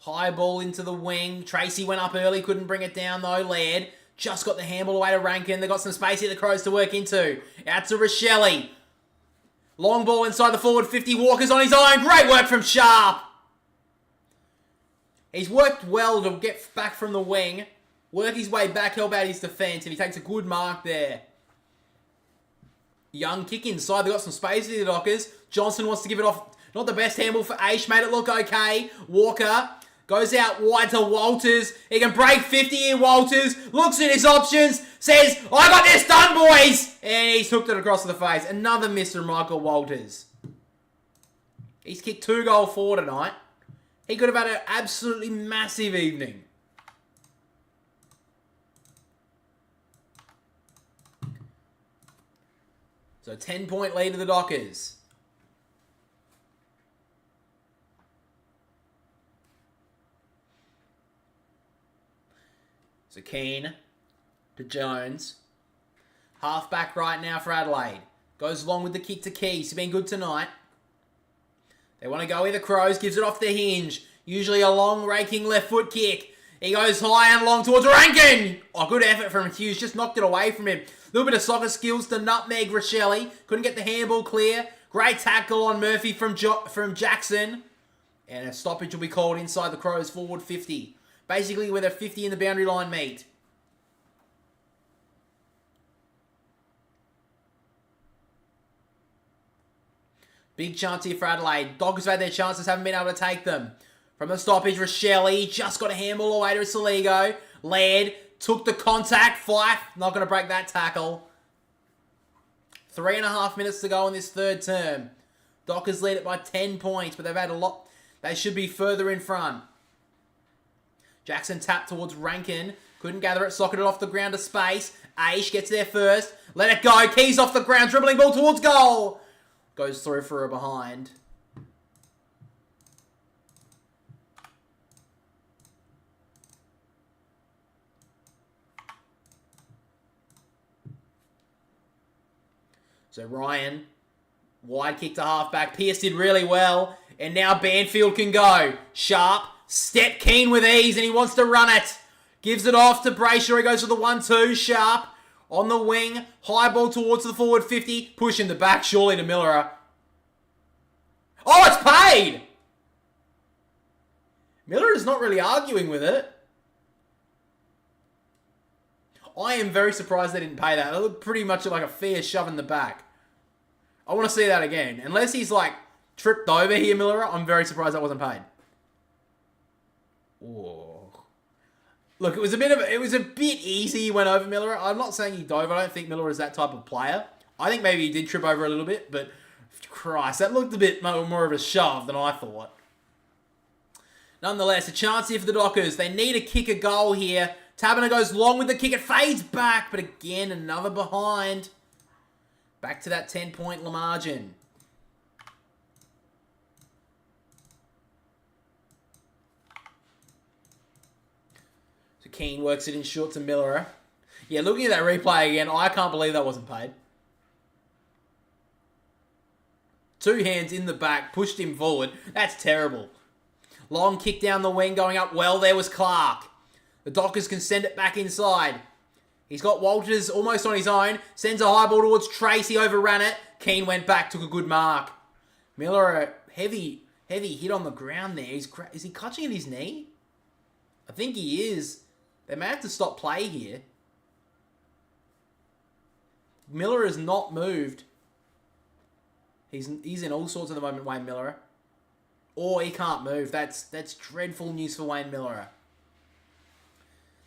High ball into the wing. Tracy went up early, couldn't bring it down though. Laird just got the handball away to Rankin. They got some space here, the Crows to work into. Out to Rochelle. Long ball inside the forward 50. Walker's on his own. Great work from Sharp. He's worked well to get back from the wing. Work his way back, help out his defence, and he takes a good mark there. Young kick inside. They've got some space here, the Dockers. Johnson wants to give it off. Not the best handball for Aish. Made it look okay. Walker goes out wide to Walters. He can break 50 here, Walters. Looks at his options. Says, I got this done, boys. And he's hooked it across the face. Another miss from Michael Walters. He's kicked 2 goals for tonight. He could have had an absolutely massive evening. So 10-point lead to the Dockers. So Keane to Jones. Half back right now for Adelaide. Goes along with the kick to Keys. He's been good tonight. They want to go with the Crows. Gives it off the hinge. Usually a long raking left foot kick. He goes high and long towards Rankin. Oh, good effort from Hughes. Just knocked it away from him. A little bit of soccer skills to nutmeg Rochelle. Couldn't get the handball clear. Great tackle on Murphy from Jackson. And a stoppage will be called inside the Crows forward 50. Basically where the 50 and the boundary line meet. Big chance here for Adelaide. Dogs have had their chances, haven't been able to take them. From the stoppage, Rochelle just got a handball away to Saligo. Laird took the contact. Fife not going to break that tackle. 3.5 minutes to go in this third term. Dockers lead it by 10 points, but they've had a lot. They should be further in front. Jackson tapped towards Rankin. Couldn't gather it. Socketed off the ground to space. Aish gets there first. Let it go. Keys off the ground. Dribbling ball towards goal. Goes through for a behind. So Ryan, wide kick to halfback. Pierce did really well. And now Banfield can go. Sharp, step Keane with ease, and he wants to run it. Gives it off to Brayshaw. He goes for the 1-2. Sharp on the wing. High ball towards the forward 50. Pushing the back, surely to Miller. Oh, it's paid! Miller is not really arguing with it. I am very surprised they didn't pay that. It looked pretty much like a fair shove in the back. I want to see that again. Unless he's like tripped over here, Miller, I'm very surprised that wasn't paid. Whoa. Look, it was a bit easy he went over Miller. I'm not saying he dove. I don't think Miller is that type of player. I think maybe he did trip over a little bit, but Christ, that looked a bit more of a shove than I thought. Nonetheless, a chance here for the Dockers. They need to kick a goal here. Taberner goes long with the kick. It fades back, but again, another behind. Back to that 10-point margin. So Keane works it in short to Miller. Yeah, looking at that replay again, I can't believe that wasn't paid. 2 hands in the back, pushed him forward. That's terrible. Long kick down the wing, going up well. There was Clark. The Dockers can send it back inside. He's got Walters almost on his own. Sends a high ball towards Tracy, overran it. Keane went back, took a good mark. Miller, a heavy Heavy hit on the ground there. Is he clutching at his knee? I think he is. They may have to stop play here. Miller has not moved. He's in all sorts at the moment, Wayne Miller. Or he can't move. That's dreadful news for Wayne Miller.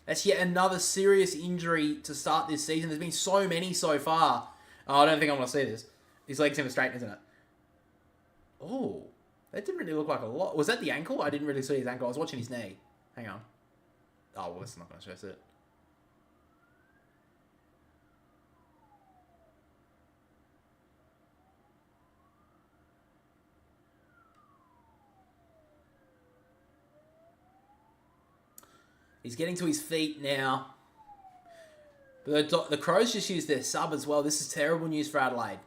That's yet another serious injury to start this season. There's been so many so far. Oh, I don't think I want to see this. His leg's never straight, isn't it? Oh, that didn't really look like a lot. Was that the ankle? I didn't really see his ankle. I was watching his knee. Hang on. Oh, well, that's not going to stress it. He's getting to his feet now. But the Crows just used their sub as well. This is terrible news for Adelaide.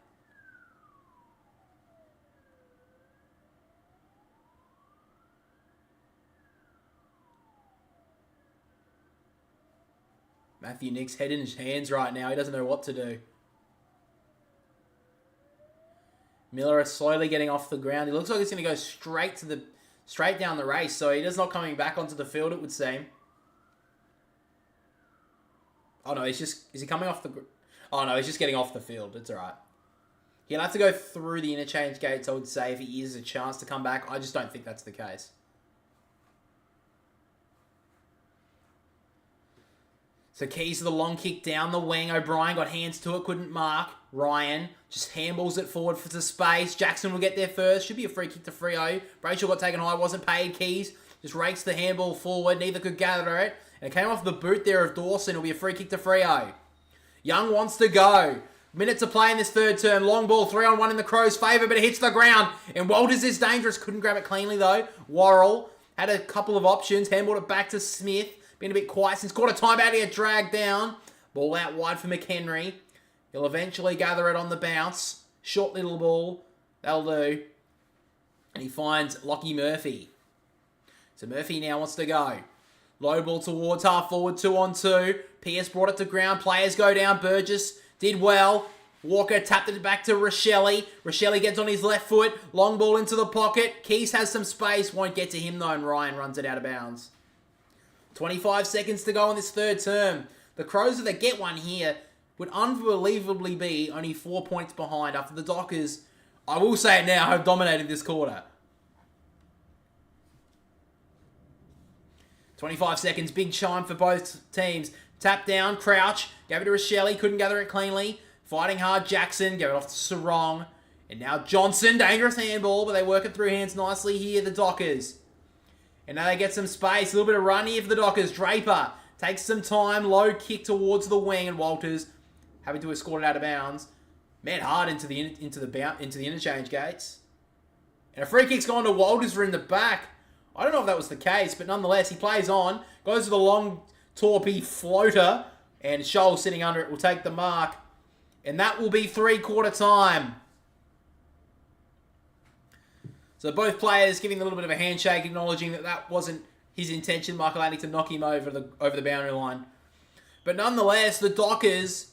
Matthew Nick's head in his hands right now. He doesn't know what to do. Miller is slowly getting off the ground. He looks like he's going to go straight down the race. So he is not coming back onto the field, it would seem. Oh no, is he coming off the... Oh no, he's just getting off the field. It's alright. He'll have to go through the interchange gates, I would say, if he is a chance to come back. I just don't think that's the case. So Keys to the long kick down the wing. O'Brien got hands to it, couldn't mark. Ryan just handballs it forward for the space. Jackson will get there first. Should be a free kick to Freo. Brayshaw got taken high, wasn't paid. Keys just rakes the handball forward. Neither could gather it. And it came off the boot there of Dawson. It'll be a free kick to Freo. Young wants to go. Minute to play in this third term. Long ball, 3-on-1 in the Crows' favour, but it hits the ground. And Walters is dangerous. Couldn't grab it cleanly, though. Worrell had a couple of options. Handballed it back to Smith. Been a bit quiet since quarter time. Out here, dragged down. Ball out wide for McHenry. He'll eventually gather it on the bounce. Short little ball. That'll do. And he finds Lockie Murphy. So Murphy now wants to go. Low ball towards half forward, 2-on-2. Pierce brought it to ground. Players go down. Burgess did well. Walker tapped it back to Rochelle. Rochelle gets on his left foot. Long ball into the pocket. Keys has some space. Won't get to him though, and Ryan runs it out of bounds. 25 seconds to go in this third term. The Crows, if they get one here, would unbelievably be only 4 points behind after the Dockers, I will say it now, have dominated this quarter. 25 seconds, big chime for both teams. Tap down, Crouch, gave it to Rochelle, couldn't gather it cleanly. Fighting hard, Jackson, gave it off to Sarong. And now Johnson, dangerous handball, but they work it through hands nicely here, the Dockers. And now they get some space, a little bit of run here for the Dockers. Draper takes some time, low kick towards the wing, and Walters having to escort it out of bounds. Met hard into the interchange gates. And a free kick's gone to Walters for in the back. I don't know if that was the case, but nonetheless, he plays on. Goes to the long torpy floater. And Scholl sitting under it will take the mark. And that will be three-quarter time. So both players giving a little bit of a handshake, acknowledging that that wasn't his intention, Michael Andy, to knock him over the boundary line. But nonetheless, the Dockers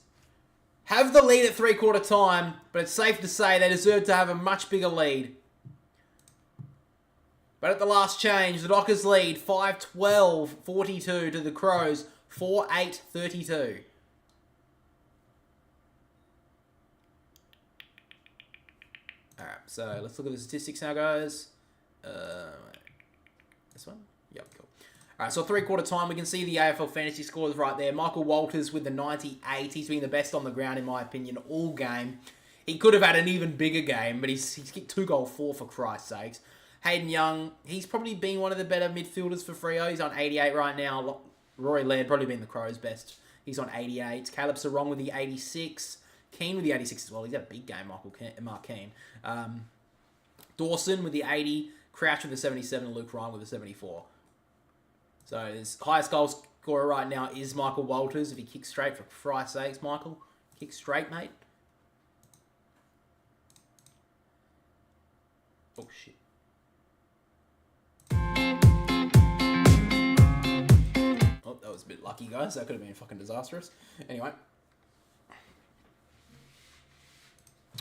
have the lead at three-quarter time, but it's safe to say they deserve to have a much bigger lead. But at the last change, the Dockers lead 5-12-42 to the Crows 4-8-32. Alright, so let's look at the statistics now, guys. This one? Yep, cool. Alright, so three-quarter time, we can see the AFL fantasy scores right there. Michael Walters with the 98. He's been the best on the ground, in my opinion, all game. He could have had an even bigger game, but he's kicked 2-goal-4 for Christ's sakes. Hayden Young, he's probably been one of the better midfielders for Freo. He's on 88 right now. Rory Laird probably been the Crows' best. He's on 88. Caleb Sarong with the 86. Keane with the 86 as well. He's had a big game, Mark Keane. Dawson with the 80. Crouch with the 77. And Luke Ryan with the 74. So his highest goal scorer right now is Michael Walters. If he kicks straight, for Christ's sakes, Michael. Kick straight, mate. Oh, shit. Oh, that was a bit lucky, guys. That could have been fucking disastrous. Anyway.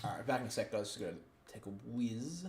Alright, back in a sec, guys. Just gotta take a whiz.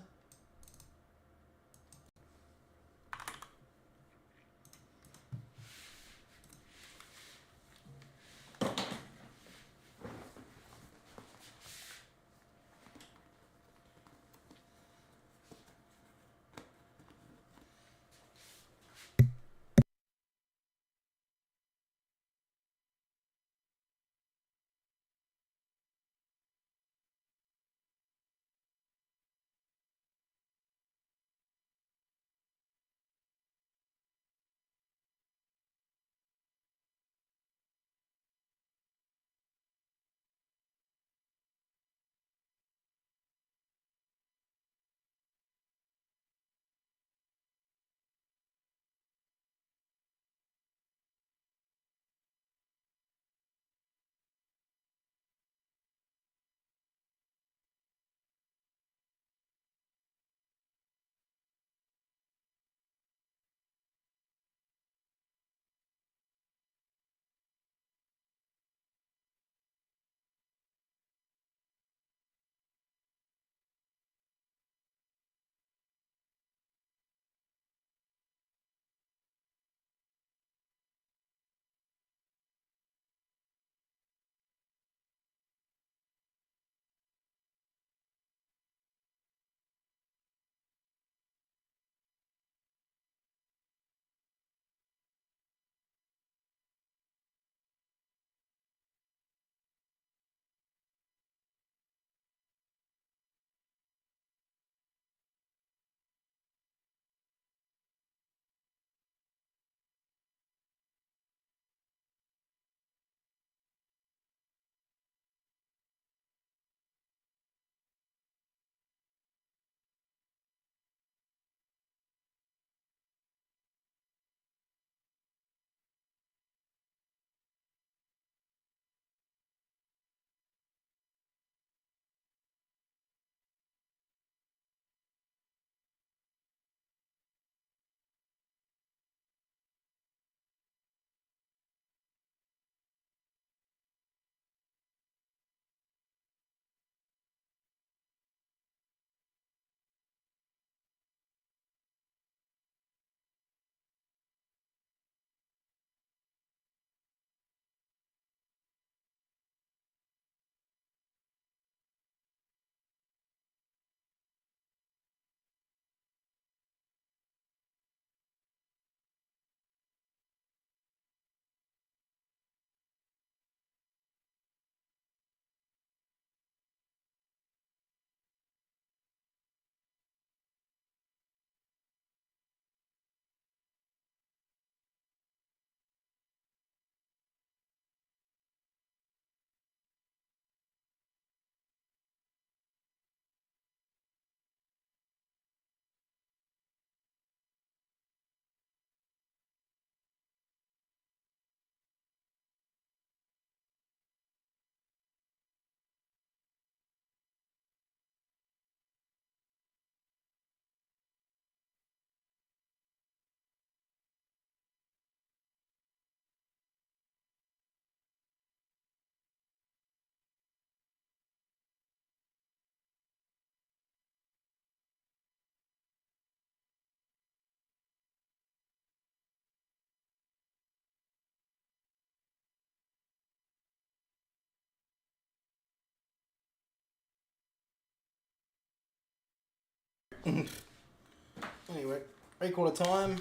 Anyway, 3/4 time.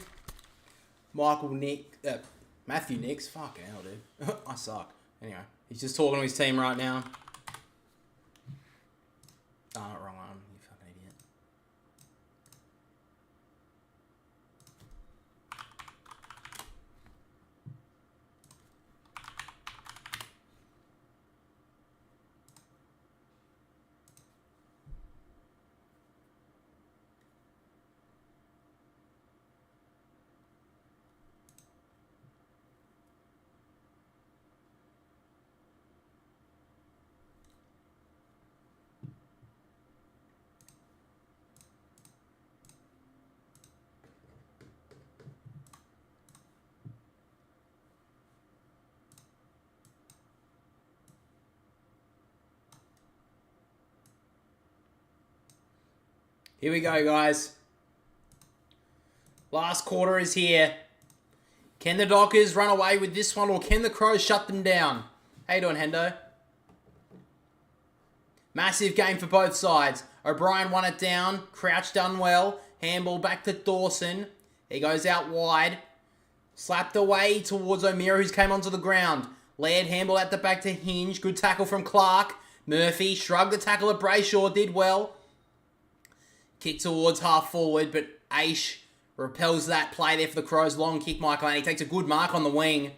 Matthew Nicks. Fucking hell, dude. I suck. Anyway, he's just talking to his team right now. Wrong one. You fucking idiot. Here we go, guys. Last quarter is here. Can the Dockers run away with this one, or can the Crows shut them down? How you doing, Hendo? Massive game for both sides. O'Brien won it down. Crouch done well. Handball back to Dawson. He goes out wide. Slapped away towards O'Meara, who's came onto the ground. Laird handball at the back to Hinge. Good tackle from Clark. Murphy shrugged the tackle at Brayshaw. Did well. Kick towards half forward, but Aish repels that play there for the Crows. Long kick, Michael, and he takes a good mark on the wing.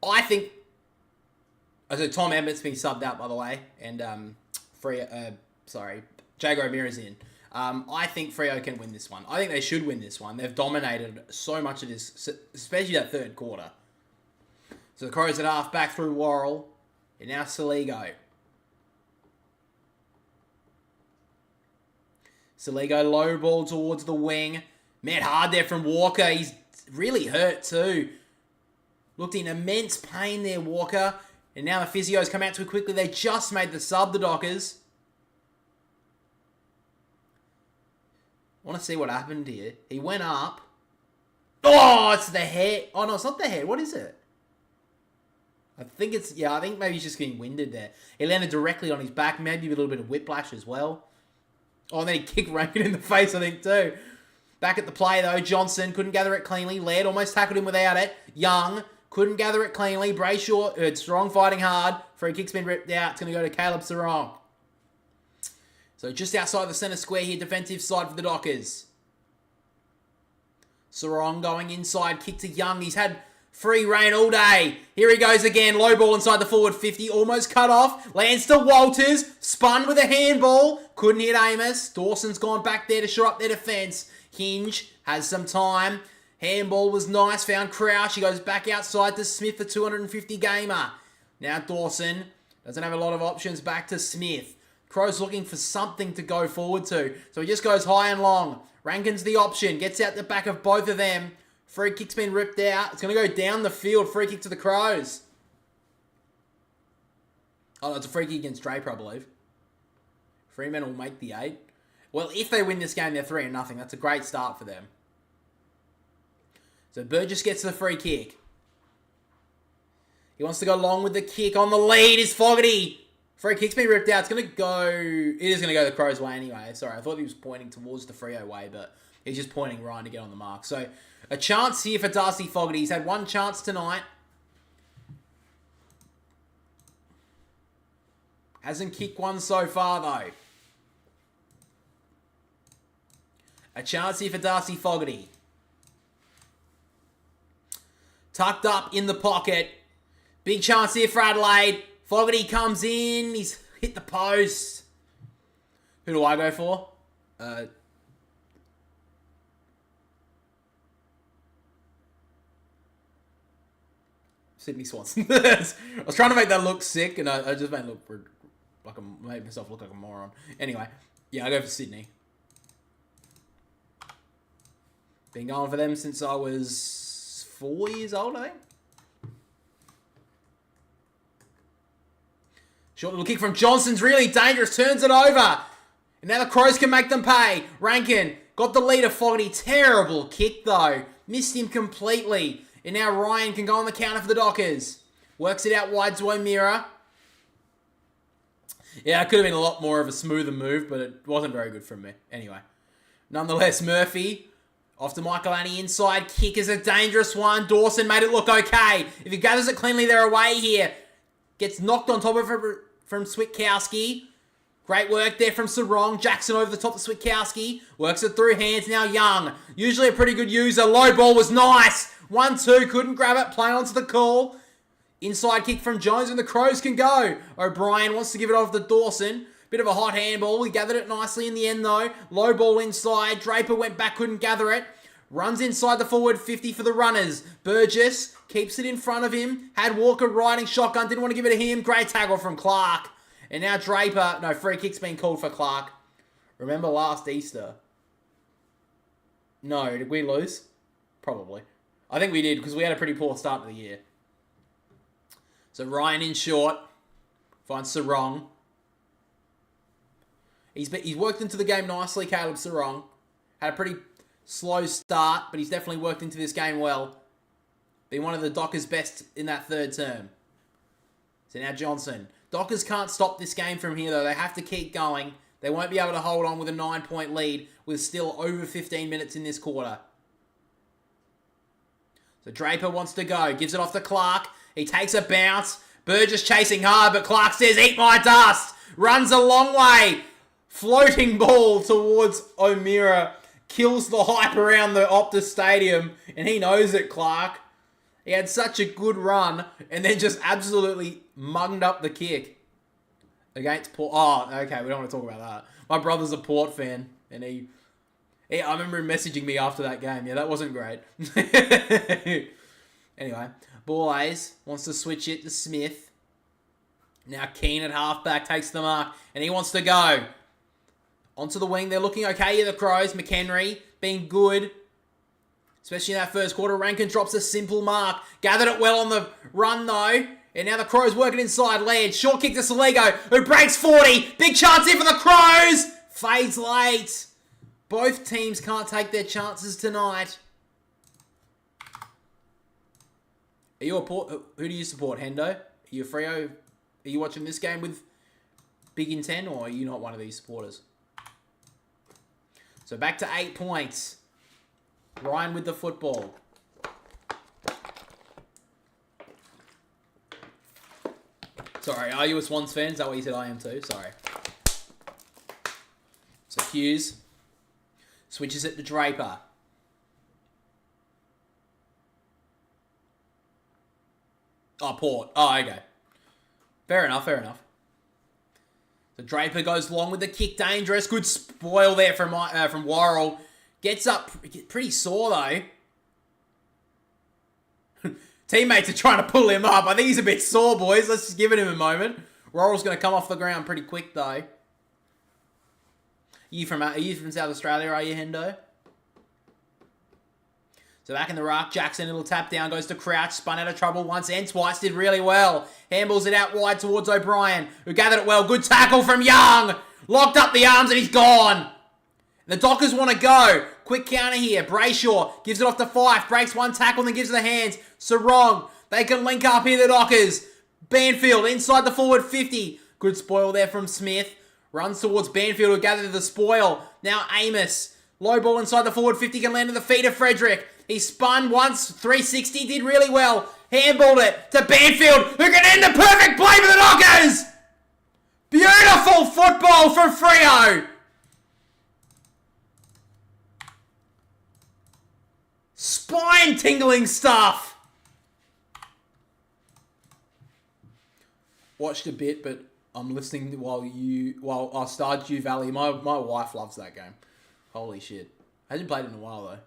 I think... So Tom Emmett's been subbed out, by the way, and Jago O'Meara's in. I think Freo can win this one. I think they should win this one. They've dominated so much of this, especially that third quarter. So the Crows at half back through Worrell, and now Saligo. Saligo low ball towards the wing. Met hard there from Walker. He's really hurt too. Looked in immense pain there, Walker. And now the physios come out too quickly. They just made the sub, the Dockers. I want to see what happened here. He went up. Oh, it's the head. Oh, no, it's not the head. What is it? I think maybe he's just getting winded there. He landed directly on his back. Maybe a little bit of whiplash as well. Oh, and then he kicked Rankin in the face, I think, too. Back at the play, though. Johnson couldn't gather it cleanly. Laird almost tackled him without it. Young couldn't gather it cleanly. Brayshaw, strong, fighting hard. Free kick's been ripped out. It's going to go to Caleb Sarong. So just outside the centre square here, defensive side for the Dockers. Sarong going inside. Kick to Young. He's had free reign all day. Here he goes again. Low ball inside the forward 50. Almost cut off. Lands to Walters. Spun with a handball. Couldn't hit Amos. Dawson's gone back there to shore up their defence. Hinge has some time. Handball was nice. Found Crouch. He goes back outside to Smith, the 250 gamer. Now Dawson doesn't have a lot of options. Back to Smith. Crow's looking for something to go forward to. So he just goes high and long. Rankin's the option. Gets out the back of both of them. Free kick's been ripped out. It's going to go down the field. Free kick to the Crows. Oh, no, it's a free kick against Draper, I believe. Fremantle will make the 8. Well, if they win this game, they're 3-0. That's a great start for them. So Burgess gets the free kick. He wants to go long with the kick. On the lead is Fogarty. Free kick's been ripped out. It's going to go... It is going to go the Crows' way anyway. Sorry, I thought he was pointing towards the Freo way, but he's just pointing right to get on the mark. So a chance here for Darcy Fogarty. He's had one chance tonight. Hasn't kicked one so far, though. A chance here for Darcy Fogarty. Tucked up in the pocket. Big chance here for Adelaide. Fogarty comes in. He's hit the post. Who do I go for? Sydney Swanson. I was trying to make that look sick, and I just made myself look like a moron. Anyway, yeah, I go for Sydney. Been going for them since I was 4 years old, I think. Short little kick from Johnson's really dangerous. Turns it over. And now the Crows can make them pay. Rankin got the lead of Fogarty. Terrible kick, though. Missed him completely. And now Ryan can go on the counter for the Dockers. Works it out wide to O'Meara. Yeah, it could have been a lot more of a smoother move, but it wasn't very good from me. Anyway. Nonetheless, Murphy, off to Michael Annie inside. Kick is a dangerous one. Dawson made it look okay. If he gathers it cleanly, they're away here. Gets knocked on top of it from Switkowski. Great work there from Sarong. Jackson over the top of Switkowski. Works it through hands. Now Young. Usually a pretty good user. Low ball was nice. 1-2. Couldn't grab it. Play onto the call. Inside kick from Jones and the Crows can go. O'Brien wants to give it off to Dawson. Bit of a hot handball. He gathered it nicely in the end though. Low ball inside. Draper went back, couldn't gather it. Runs inside the forward 50 for the runners. Burgess keeps it in front of him. Had Walker riding shotgun. Didn't want to give it to him. Great tackle from Clark. And now Draper. No, free kick's been called for Clark. Remember last Easter? No, did we lose? Probably. I think we did because we had a pretty poor start to the year. So Ryan in short. Finds Sarong. He's worked into the game nicely, Caleb Sarong. Had a pretty slow start, but he's definitely worked into this game well. Been one of the Dockers' best in that third term. So now Johnson. Dockers can't stop this game from here, though. They have to keep going. They won't be able to hold on with a 9-point lead with still over 15 minutes in this quarter. So Draper wants to go. Gives it off to Clark. He takes a bounce. Burgess chasing hard, but Clark says, eat my dust. Runs a long way. Floating ball towards O'Meara. Kills the hype around the Optus Stadium. And he knows it, Clark. He had such a good run. And then just absolutely mugged up the kick. Against Port. Oh, okay. We don't want to talk about that. My brother's a Port fan. And I remember him messaging me after that game. Yeah, that wasn't great. Anyway. Ball A's wants to switch it to Smith. Now Keane at halfback takes the mark. And he wants to go. Onto the wing. They're looking okay here, the Crows. McHenry being good. Especially in that first quarter. Rankin drops a simple mark. Gathered it well on the run, though. And now the Crows working inside. Laird. Short kick to Saligo, who breaks 40. Big chance here for the Crows. Fades late. Both teams can't take their chances tonight. Are you who do you support, Hendo? Are you a Freo? Are you watching this game with Big Intent, or are you not one of these supporters? So back to 8 points. Ryan with the football. Sorry, are you a Swans fan? Is that what you said? I am too. Sorry. So Hughes switches it to Draper. Oh, Port. Oh, okay. Fair enough, fair enough. So Draper goes long with the kick. Dangerous. Good spoil there from Worrell. Gets up pretty sore, though. Teammates are trying to pull him up. I think he's a bit sore, boys. Let's just give it him a moment. Worrell's going to come off the ground pretty quick, though. Are you from South Australia, are you, Hendo? So back in the ruck, Jackson, little tap down, goes to Crouch, spun out of trouble once and twice, did really well. Handballs it out wide towards O'Brien, who gathered it well. Good tackle from Young. Locked up the arms and he's gone. The Dockers want to go. Quick counter here. Brayshaw gives it off to Fife, breaks one tackle and then gives it the hands. Sarong, they can link up here, the Dockers. Banfield inside the forward 50. Good spoil there from Smith. Runs towards Banfield, who gathered the spoil. Now Amos. Low ball inside the forward 50, can land at the feet of Frederick. He spun once, 360, did really well. Handballed it to Banfield, who can end the perfect play for the Dockers! Beautiful football from Freo! Spine-tingling stuff! Watched a bit, but I'm listening while I Stardew Valley. My wife loves that game. Holy shit. Hasn't played it in a while, though.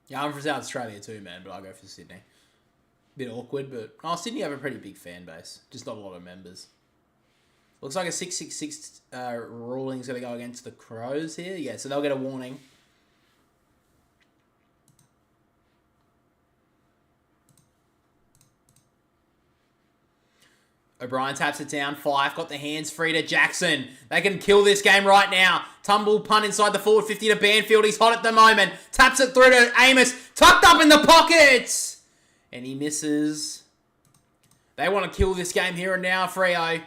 Yeah, I'm from South Australia too, man, but I go for Sydney. Bit awkward, but Sydney have a pretty big fan base. Just not a lot of members. Looks like a 666 ruling is going to go against the Crows here. Yeah, so they'll get a warning. O'Brien taps it down. Fife got the hands free to Jackson. They can kill this game right now. Tumble punt inside the forward 50 to Banfield. He's hot at the moment. Taps it through to Amos. Tucked up in the pockets. And he misses. They want to kill this game here and now, Freo.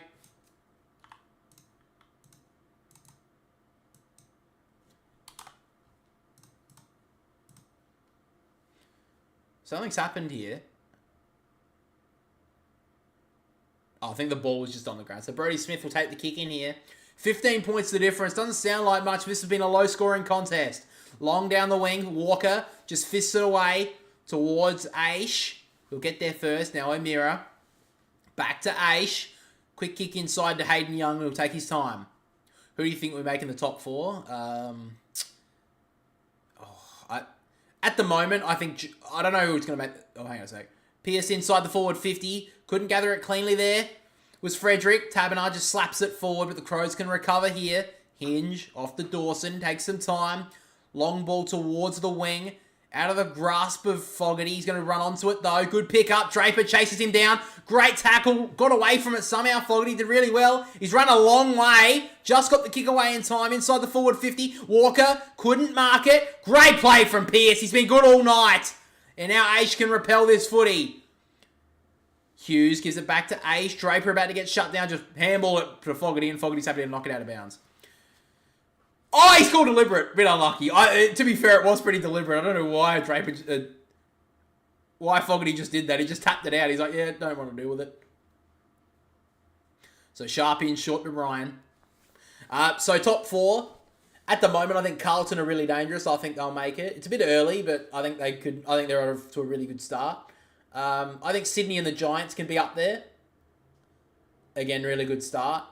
Something's happened here. Oh, I think the ball was just on the ground. So Brodie Smith will take the kick in here. 15 points the difference. Doesn't sound like much. This has been a low-scoring contest. Long down the wing. Walker just fists it away towards Aish. He'll get there first. Now O'Meara. Back to Aish. Quick kick inside to Hayden Young. Who'll take his time. Who do you think we're making the top four? At the moment, I think... I don't know who's going to make... Oh, hang on a sec. Pierce inside the forward 50. Couldn't gather it cleanly there. Was Frederick. Tabernar just slaps it forward, but the Crows can recover here. Hinge off the Dawson. Takes some time. Long ball towards the wing. Out of the grasp of Fogarty. He's going to run onto it, though. Good pick up. Draper chases him down. Great tackle. Got away from it somehow. Fogarty did really well. He's run a long way. Just got the kick away in time. Inside the forward 50. Walker couldn't mark it. Great play from Pierce. He's been good all night. And now Aish can repel this footy. Hughes gives it back to Aish. Draper about to get shut down. Just handball it to Fogarty, and Fogarty's happy to knock it out of bounds. Oh, he's called deliberate. Bit unlucky. To be fair, it was pretty deliberate. I don't know why Draper... why Fogarty just did that. He just tapped it out. He's like, yeah, don't want to deal with it. So Sharpie and short to Ryan. So top four. At the moment, I think Carlton are really dangerous. I think they'll make it. It's a bit early, but I think they could. I think they're off to a really good start. I think Sydney and the Giants can be up there. Again, really good start.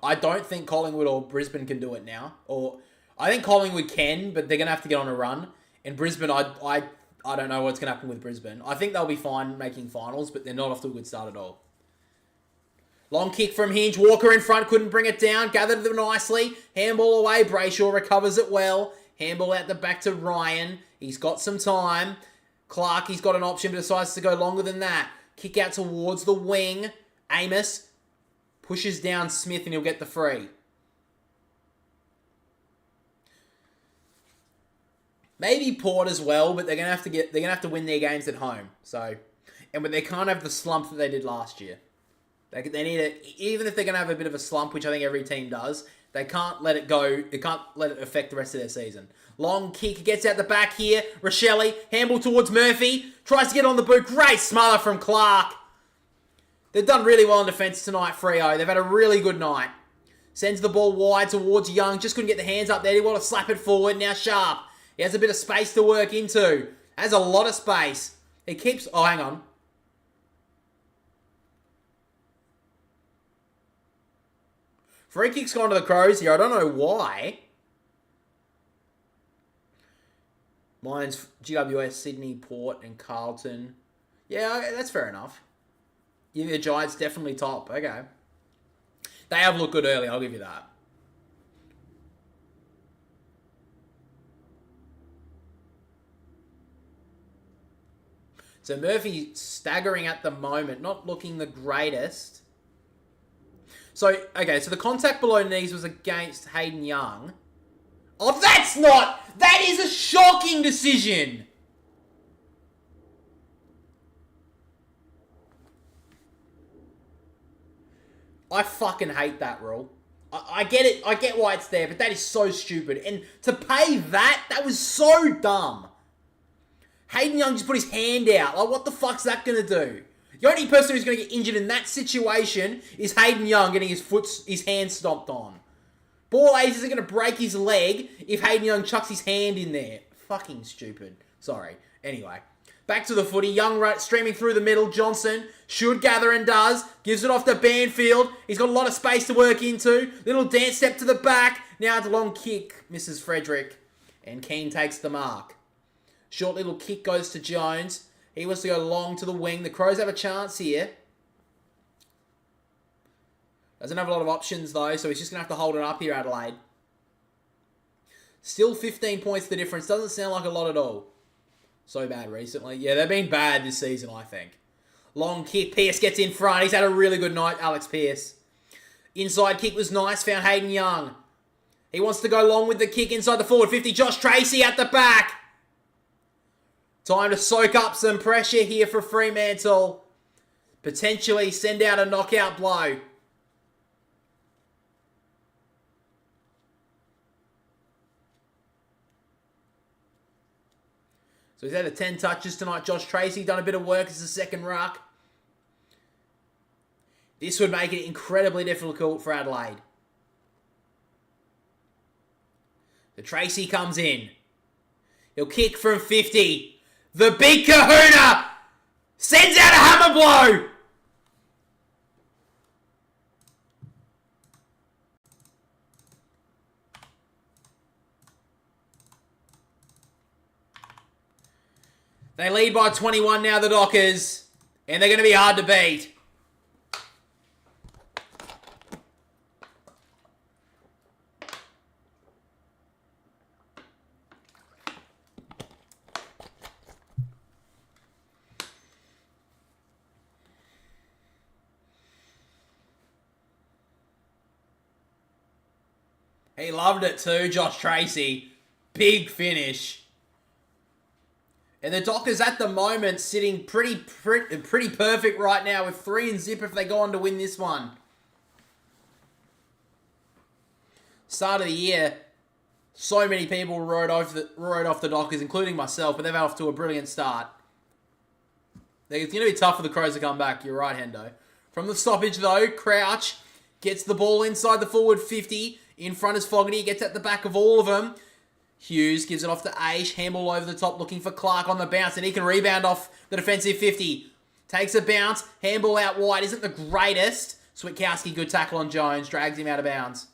I don't think Collingwood or Brisbane can do it now. Or I think Collingwood can, but they're going to have to get on a run. And Brisbane, I don't know what's going to happen with Brisbane. I think they'll be fine making finals, but they're not off to a good start at all. Long kick from Hinge. Walker in front, couldn't bring it down. Gathered them nicely. Handball away. Brayshaw recovers it well. Handball out the back to Ryan. He's got some time. Clark, he's got an option, but decides to go longer than that. Kick out towards the wing. Amos pushes down Smith, and he'll get the free. Maybe Port as well, but they're gonna have to win their games at home. So, but they can't have the slump that they did last year. They need to, even if they're gonna have a bit of a slump, which I think every team does. They can't let it go. They can't let it affect the rest of their season. Long kick, gets out the back here. Rochelle, handball towards Murphy, tries to get on the boot. Great smother from Clark. They've done really well in defence tonight, Freo. They've had a really good night. Sends the ball wide towards Young. Just couldn't get the hands up there. He wanted to slap it forward. Now Sharp. He has a bit of space to work into. Has a lot of space. He keeps... Oh, hang on. Free kick's gone to the Crows here. I don't know why. Mine's GWS, Sydney, Port, and Carlton. Yeah, that's fair enough. Yeah, the Giants definitely top. Okay. They have looked good early, I'll give you that. So Murphy staggering at the moment, not looking the greatest. So, okay, so the contact below knees was against Hayden Young. Oh, that's not... That is a shocking decision! I fucking hate that rule. I get it. I get why it's there, but that is so stupid. And to pay that was so dumb. Hayden Young just put his hand out. Like, what the fuck's that going to do? The only person who's going to get injured in that situation is Hayden Young getting his hand stomped on. Ball Ace isn't going to break his leg if Hayden Young chucks his hand in there. Fucking stupid. Sorry. Anyway. Back to the footy. Young streaming through the middle. Johnson should gather and does. Gives it off to Banfield. He's got a lot of space to work into. Little dance step to the back. Now it's a long kick. Misses Frederick. And Keane takes the mark. Short little kick goes to Jones. He wants to go long to the wing. The Crows have a chance here. Doesn't have a lot of options, though, so he's just going to have to hold it up here, Adelaide. Still 15 points the difference. Doesn't sound like a lot at all. So bad recently. Yeah, they've been bad this season, I think. Long kick. Pearce gets in front. He's had a really good night, Alex Pearce. Inside kick was nice. Found Hayden Young. He wants to go long with the kick inside the forward 50. Josh Tracy at the back. Time to soak up some pressure here for Fremantle. Potentially send out a knockout blow. So he's had 10 touches tonight. Josh Tracy done a bit of work as a second ruck. This would make it incredibly difficult for Adelaide. The Tracy comes in. He'll kick from 50. The big kahuna sends out a hammer blow. They lead by 21 now, the Dockers. And they're going to be hard to beat. He loved it too, Josh Tracy. Big finish. And the Dockers at the moment sitting pretty perfect right now with 3 in zip if they go on to win this one. Start of the year, so many people wrote off the Dockers, including myself, but they've off to a brilliant start. It's going to be tough for the Crows to come back. You're right, Hendo. From the stoppage, though, Crouch gets the ball inside the forward 50. In front is Fogarty. Gets at the back of all of them. Hughes gives it off to Aish. Handball over the top looking for Clark on the bounce. And he can rebound off the defensive 50. Takes a bounce. Handball out wide. Isn't the greatest. Switkowski, good tackle on Jones. Drags him out of bounds.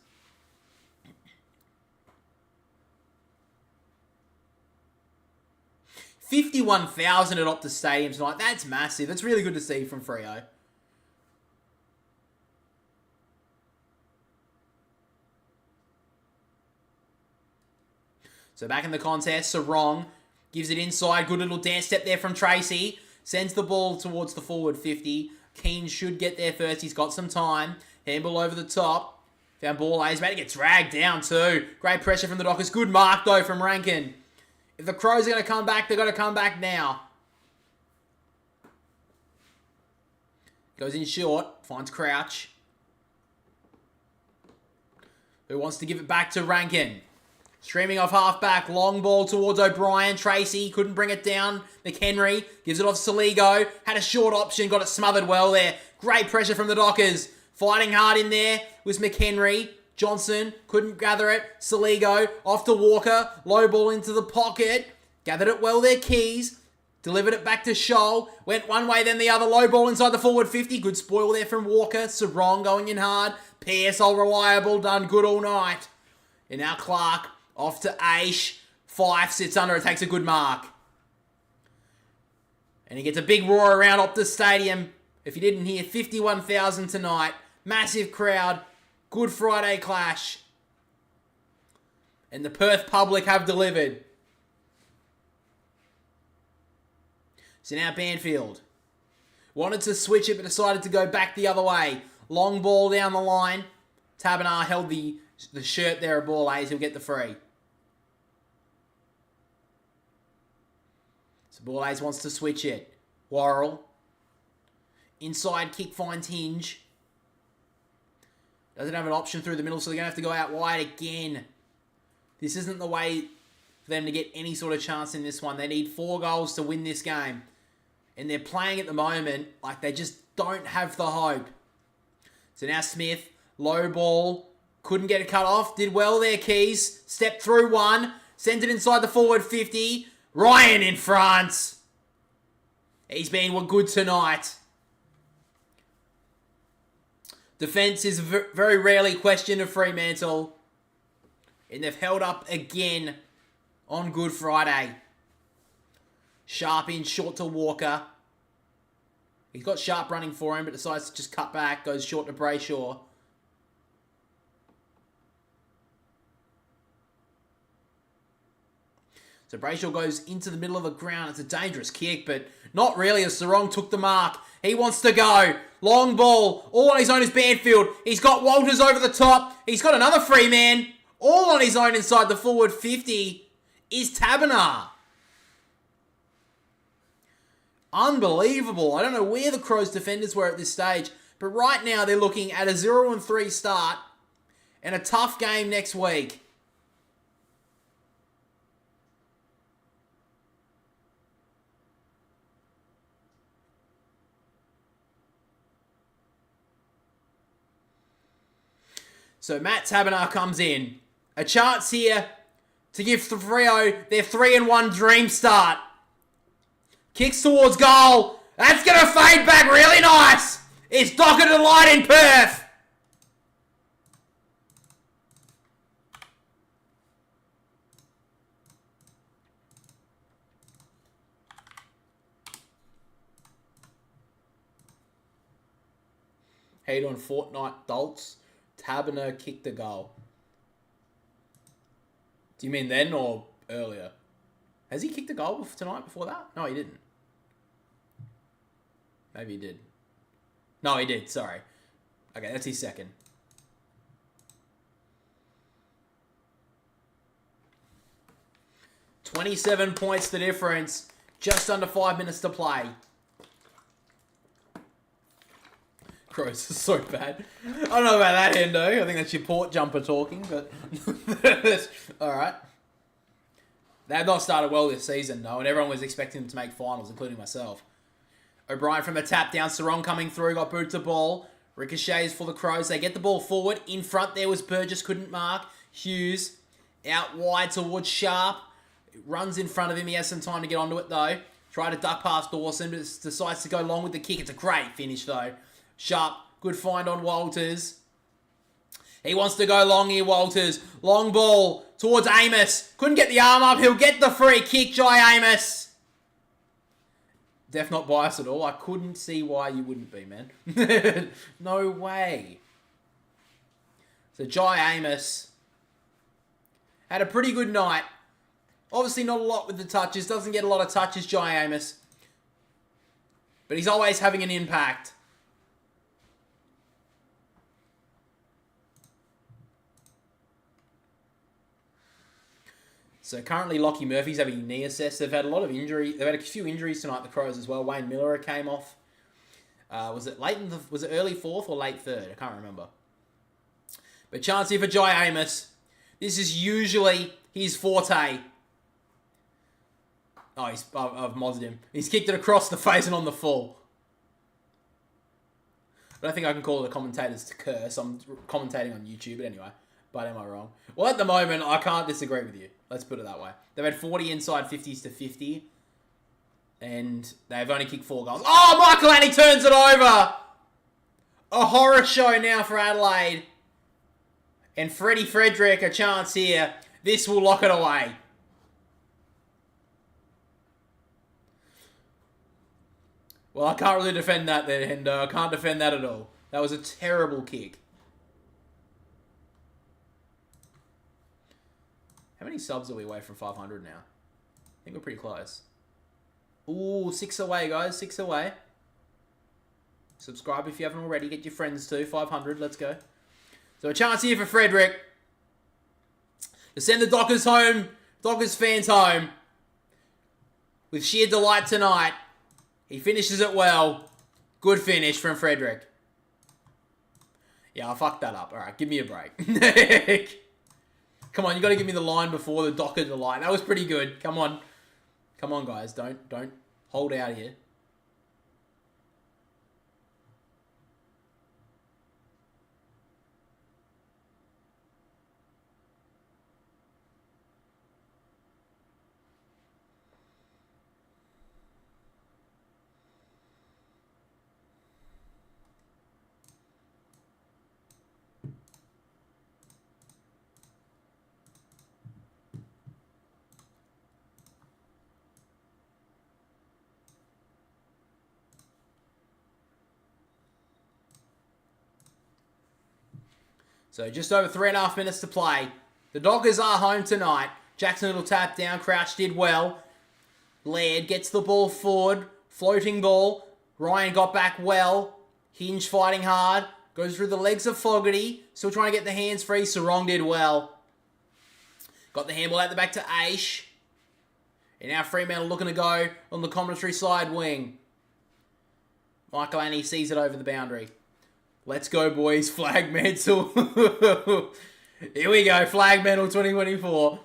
$51,000 at Optus Stadium tonight. That's massive. That's really good to see from Freo. So back in the contest, Sarong gives it inside. Good little dance step there from Tracy. Sends the ball towards the forward 50. Keane should get there first. He's got some time. Handball over the top. Found ball. He's about to get dragged down too. Great pressure from the Dockers. Good mark though from Rankin. If the Crows are going to come back, they've got to come back now. Goes in short. Finds Crouch. Who wants to give it back to Rankin. Streaming off half-back. Long ball towards O'Brien. Tracy couldn't bring it down. McHenry gives it off Saligo. Had a short option. Got it smothered well there. Great pressure from the Dockers. Fighting hard in there was McHenry. Johnson couldn't gather it. Saligo off to Walker. Low ball into the pocket. Gathered it well there, Keys. Delivered it back to Scholl. Went one way, then the other. Low ball inside the forward 50. Good spoil there from Walker. Sarong going in hard. Pearce all reliable. Done good all night. And now Clark off to Aish. Fife sits under it. Takes a good mark. And he gets a big roar around Optus Stadium. If you didn't hear, 51,000 tonight. Massive crowd. Good Friday clash. And the Perth public have delivered. So now Banfield. Wanted to switch it, but decided to go back the other way. Long ball down the line. Tabernar held the shirt there of Ball A's. He'll get the free. So Ball A's wants to switch it. Worrell. Inside kick finds Hinge. Doesn't have an option through the middle, so they're going to have to go out wide again. This isn't the way for them to get any sort of chance in this one. They need 4 goals to win this game. And they're playing at the moment like they just don't have the hope. So now Smith, low ball, couldn't get it cut off. Did well there, Keys. Stepped through one, sent it inside the forward 50. Ryan in front. He's been good tonight. Defence is very rarely questioned of Fremantle. And they've held up again on Good Friday. Sharp in, short to Walker. He's got Sharp running for him, but decides to just cut back. Goes short to Brayshaw. So Brayshaw goes into the middle of the ground. It's a dangerous kick, but not really as Sarong took the mark. He wants to go. Long ball. All on his own is Banfield. He's got Walters over the top. He's got another free man. All on his own inside the forward 50 is Taberner. Unbelievable. I don't know where the Crows defenders were at this stage, but right now they're looking at a 0-3 start and a tough game next week. So Matt Taberner comes in. A chance here to give Freo their 3-1 dream start. Kicks towards goal. That's going to fade back really nice. It's Docker Delight in Perth. Hate on Fortnite Dolts. Taberner kicked the goal. Do you mean then or earlier? Has he kicked a goal tonight before that? No, he didn't. Maybe he did. No, he did. Sorry. Okay, that's his second. $27 points the difference. Just under 5 minutes to play. Crows is so bad. I don't know about that, Hendo. I think that's your port jumper talking, but... Alright. They have not started well this season, though, and everyone was expecting them to make finals, including myself. O'Brien from the tap down. Sarong coming through. Got boot to ball. Ricochets for the Crows. They get the ball forward. In front there was Burgess. Couldn't mark. Hughes out wide towards Sharp. Runs in front of him. He has some time to get onto it, though. Try to duck past Dawson, but decides to go long with the kick. It's a great finish, though. Sharp. Good find on Walters. He wants to go long here, Walters. Long ball towards Amos. Couldn't get the arm up. He'll get the free kick, Jai Amos. Def not biased at all. I couldn't see why you wouldn't be, man. No way. So Jai Amos had a pretty good night. Obviously not a lot with the touches. Doesn't get a lot of touches, Jai Amos. But he's always having an impact. So currently Lockie Murphy's having a knee assessed. They've had a lot of injury. They've had a few injuries tonight, the Crows as well. Wayne Miller came off. Was it early fourth or late third? I can't remember. But chance here for Jai Amos. This is usually his forte. Oh, I've modded him. He's kicked it across the face and on the full. I don't think I can call it a commentator's curse. I'm commentating on YouTube, but anyway. But am I wrong? Well, at the moment, I can't disagree with you. Let's put it that way. They've had 40 inside 50s to 50. And they've only kicked 4 goals. Oh, Michael Annie turns it over! A horror show now for Adelaide. And Freddie Frederick, a chance here. This will lock it away. Well, I can't really defend that there, Hendo. I can't defend that at all. That was a terrible kick. How many subs are we away from 500 now? I think we're pretty close. Ooh, 6 away, guys. 6 away. Subscribe if you haven't already. Get your friends too. 500. Let's go. So a chance here for Frederick to send the Dockers home. Dockers fans home. With sheer delight tonight. He finishes it well. Good finish from Frederick. Yeah, I fucked that up. Alright, give me a break. Come on, you got to give me the line before the Docker delight. That was pretty good. Come on. Come on, guys. Don't hold out here. So just over 3.5 minutes to play. The Dockers are home tonight. Jackson little tap down. Crouch did well. Laird gets the ball forward. Floating ball. Ryan got back well. Hinge fighting hard. Goes through the legs of Fogarty. Still trying to get the hands free. Sarong did well. Got the handball out the back to Aish. And now Fremantle looking to go on the commentary side wing. Michael Annie sees it over the boundary. Let's go, boys. Flag mantle. Here we go. Flag mantle 2024.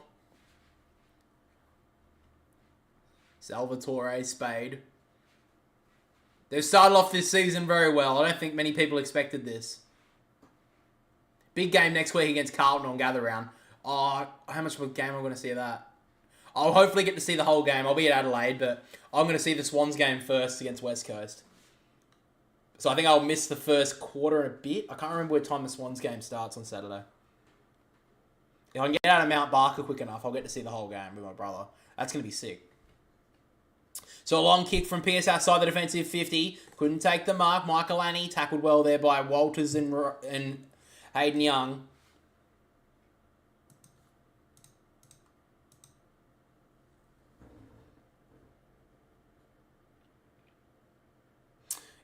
Salvatore Spade. They've started off this season very well. I don't think many people expected this. Big game next week against Carlton on Gather Round. Oh, how much of a game am I going to see of that? I'll hopefully get to see the whole game. I'll be at Adelaide, but I'm going to see the Swans game first against West Coast. So I think I'll miss the first quarter and a bit. I can't remember what time the Swans game starts on Saturday. If I can get out of Mount Barker quick enough, I'll get to see the whole game with my brother. That's going to be sick. So a long kick from Pearce outside the defensive 50. Couldn't take the mark. Michael Annie tackled well there by Walters and Hayden Young.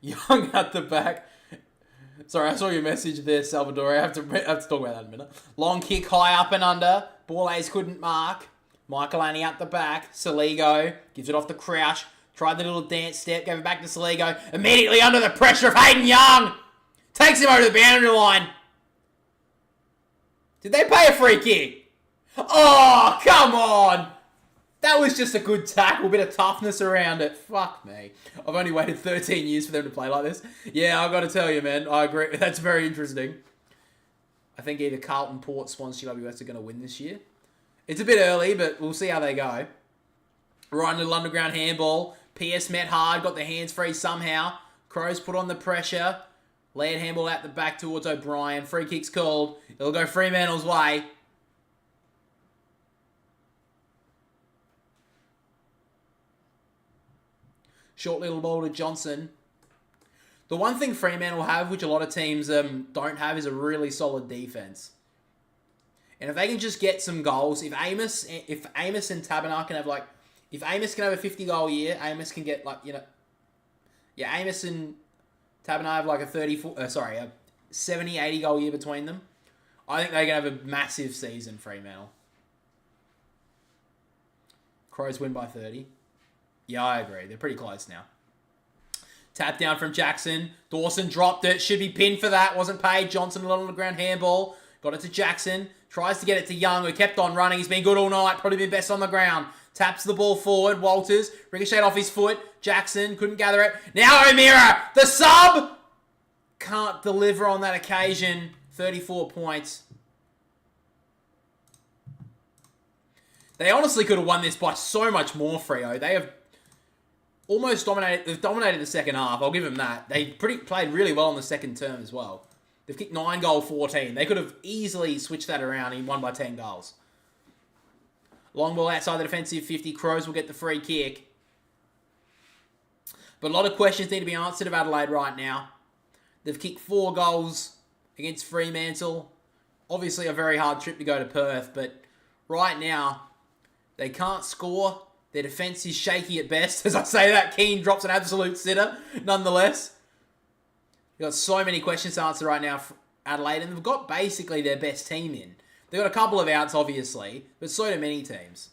Young at the back. Sorry, I saw your message there, Salvador. I have to talk about that in a minute. Long kick, high up and under. Ball A's couldn't mark. Michael Annie at the back. Saligo gives it off to Crouch. Tried the little dance step, gave it back to Saligo. Immediately under the pressure of Hayden Young. Takes him over the boundary line. Did they pay a free kick? Oh, come on. That was just a good tackle, a bit of toughness around it. Fuck me. I've only waited 13 years for them to play like this. Yeah, I've got to tell you, man. I agree. That's very interesting. I think either Carlton, Port, Swans, GWS are going to win this year. It's a bit early, but we'll see how they go. Right, little underground handball. PS met hard, got the hands free somehow. Crows put on the pressure. Laird handball out the back towards O'Brien. Free kick's called. It'll go Fremantle's way. Short little ball to Johnson. The one thing Fremantle have, which a lot of teams don't have, is a really solid defense. And if they can just get some goals, if Amos and Taberner can have if Amos can have a 50-goal year, Amos can get Amos and Taberner have a 70, 80-goal year between them. I think they can have a massive season, Fremantle. Crows win by 30. Yeah, I agree. They're pretty close now. Tap down from Jackson. Dawson dropped it. Should be pinned for that. Wasn't paid. Johnson a little on the ground handball. Got it to Jackson. Tries to get it to Young, who kept on running. He's been good all night. Probably been best on the ground. Taps the ball forward. Walters. Ricocheted off his foot. Jackson couldn't gather it. Now O'Meara. The sub. Can't deliver on that occasion. 34 points. They honestly could have won this by so much more, Freo. They have almost dominated. They've dominated the second half. I'll give them that. They played really well in the second term as well. They've kicked 9 goal 14. They could have easily switched that around and won by 10 goals. Long ball outside the defensive 50. Crows will get the free kick. But a lot of questions need to be answered of Adelaide right now. They've kicked 4 goals against Fremantle. Obviously a very hard trip to go to Perth, but right now they can't score. Their defence is shaky at best. As I say that, Keane drops an absolute sitter, nonetheless. You've got so many questions to answer right now for Adelaide, and they've got basically their best team in. They've got a couple of outs, obviously, but so do many teams.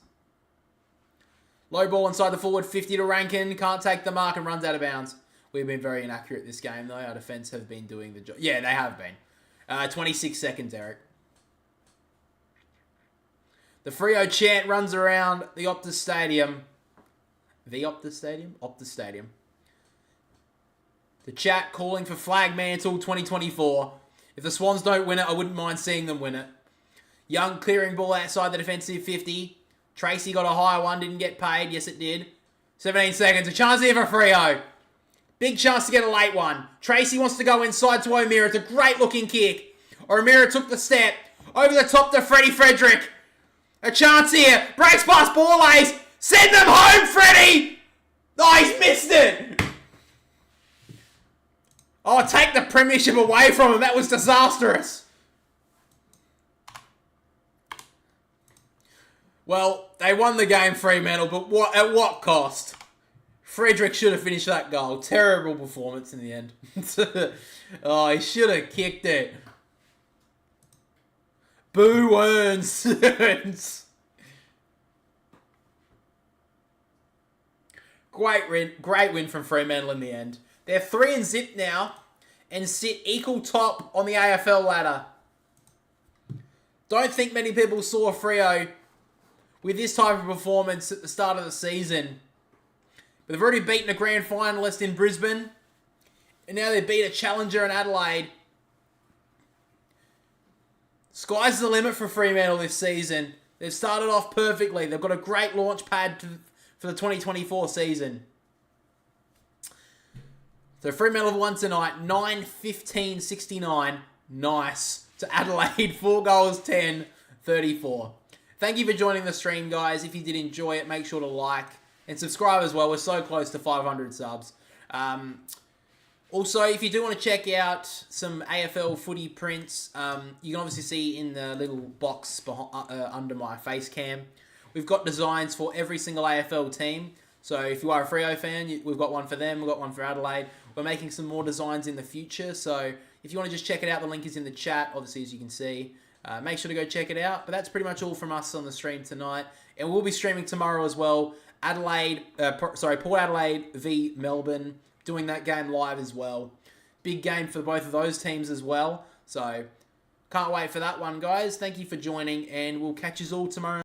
Low ball inside the forward, 50 to Rankin. Can't take the mark and runs out of bounds. We've been very inaccurate this game, though. Our defence have been doing the job. Yeah, they have been. 26 seconds, Eric. The Freo chant runs around the Optus Stadium. The Optus Stadium? Optus Stadium. The chat calling for Flag Mantle 2024. If the Swans don't win it, I wouldn't mind seeing them win it. Young clearing ball outside the defensive 50. Tracy got a higher one, didn't get paid. Yes, it did. 17 seconds. A chance here for Freo. Big chance to get a late one. Tracy wants to go inside to O'Meara. It's a great looking kick. O'Meara took the step. Over the top to Freddie Frederick. A chance here. Breaks past Borlays. Send them home, Freddie! Oh, he's missed it. Oh, take the premiership away from him. That was disastrous. Well, they won the game, Fremantle, but at what cost? Frederick should have finished that goal. Terrible performance in the end. Oh, he should have kicked it. Boo Earns. Great win from Fremantle in the end. They're 3-0 now and sit equal top on the AFL ladder. Don't think many people saw Freo with this type of performance at the start of the season. But they've already beaten a grand finalist in Brisbane. And now they beat a challenger in Adelaide. Sky's the limit for Fremantle this season. They've started off perfectly. They've got a great launch pad for the 2024 season. So Fremantle have won tonight, 9-15-69. Nice. To Adelaide, 4 goals, 10-34. Thank you for joining the stream, guys. If you did enjoy it, make sure to like and subscribe as well. We're so close to 500 subs. Also, if you do want to check out some AFL footy prints, you can obviously see in the little box under my face cam, we've got designs for every single AFL team. So if you are a Freo fan, we've got one for them, we've got one for Adelaide. We're making some more designs in the future. So if you want to just check it out, the link is in the chat, obviously, as you can see. Make sure to go check it out. But that's pretty much all from us on the stream tonight. And we'll be streaming tomorrow as well. Port Adelaide v Melbourne. Doing that game live as well. Big game for both of those teams as well. So, can't wait for that one, guys. Thank you for joining, and we'll catch you all tomorrow.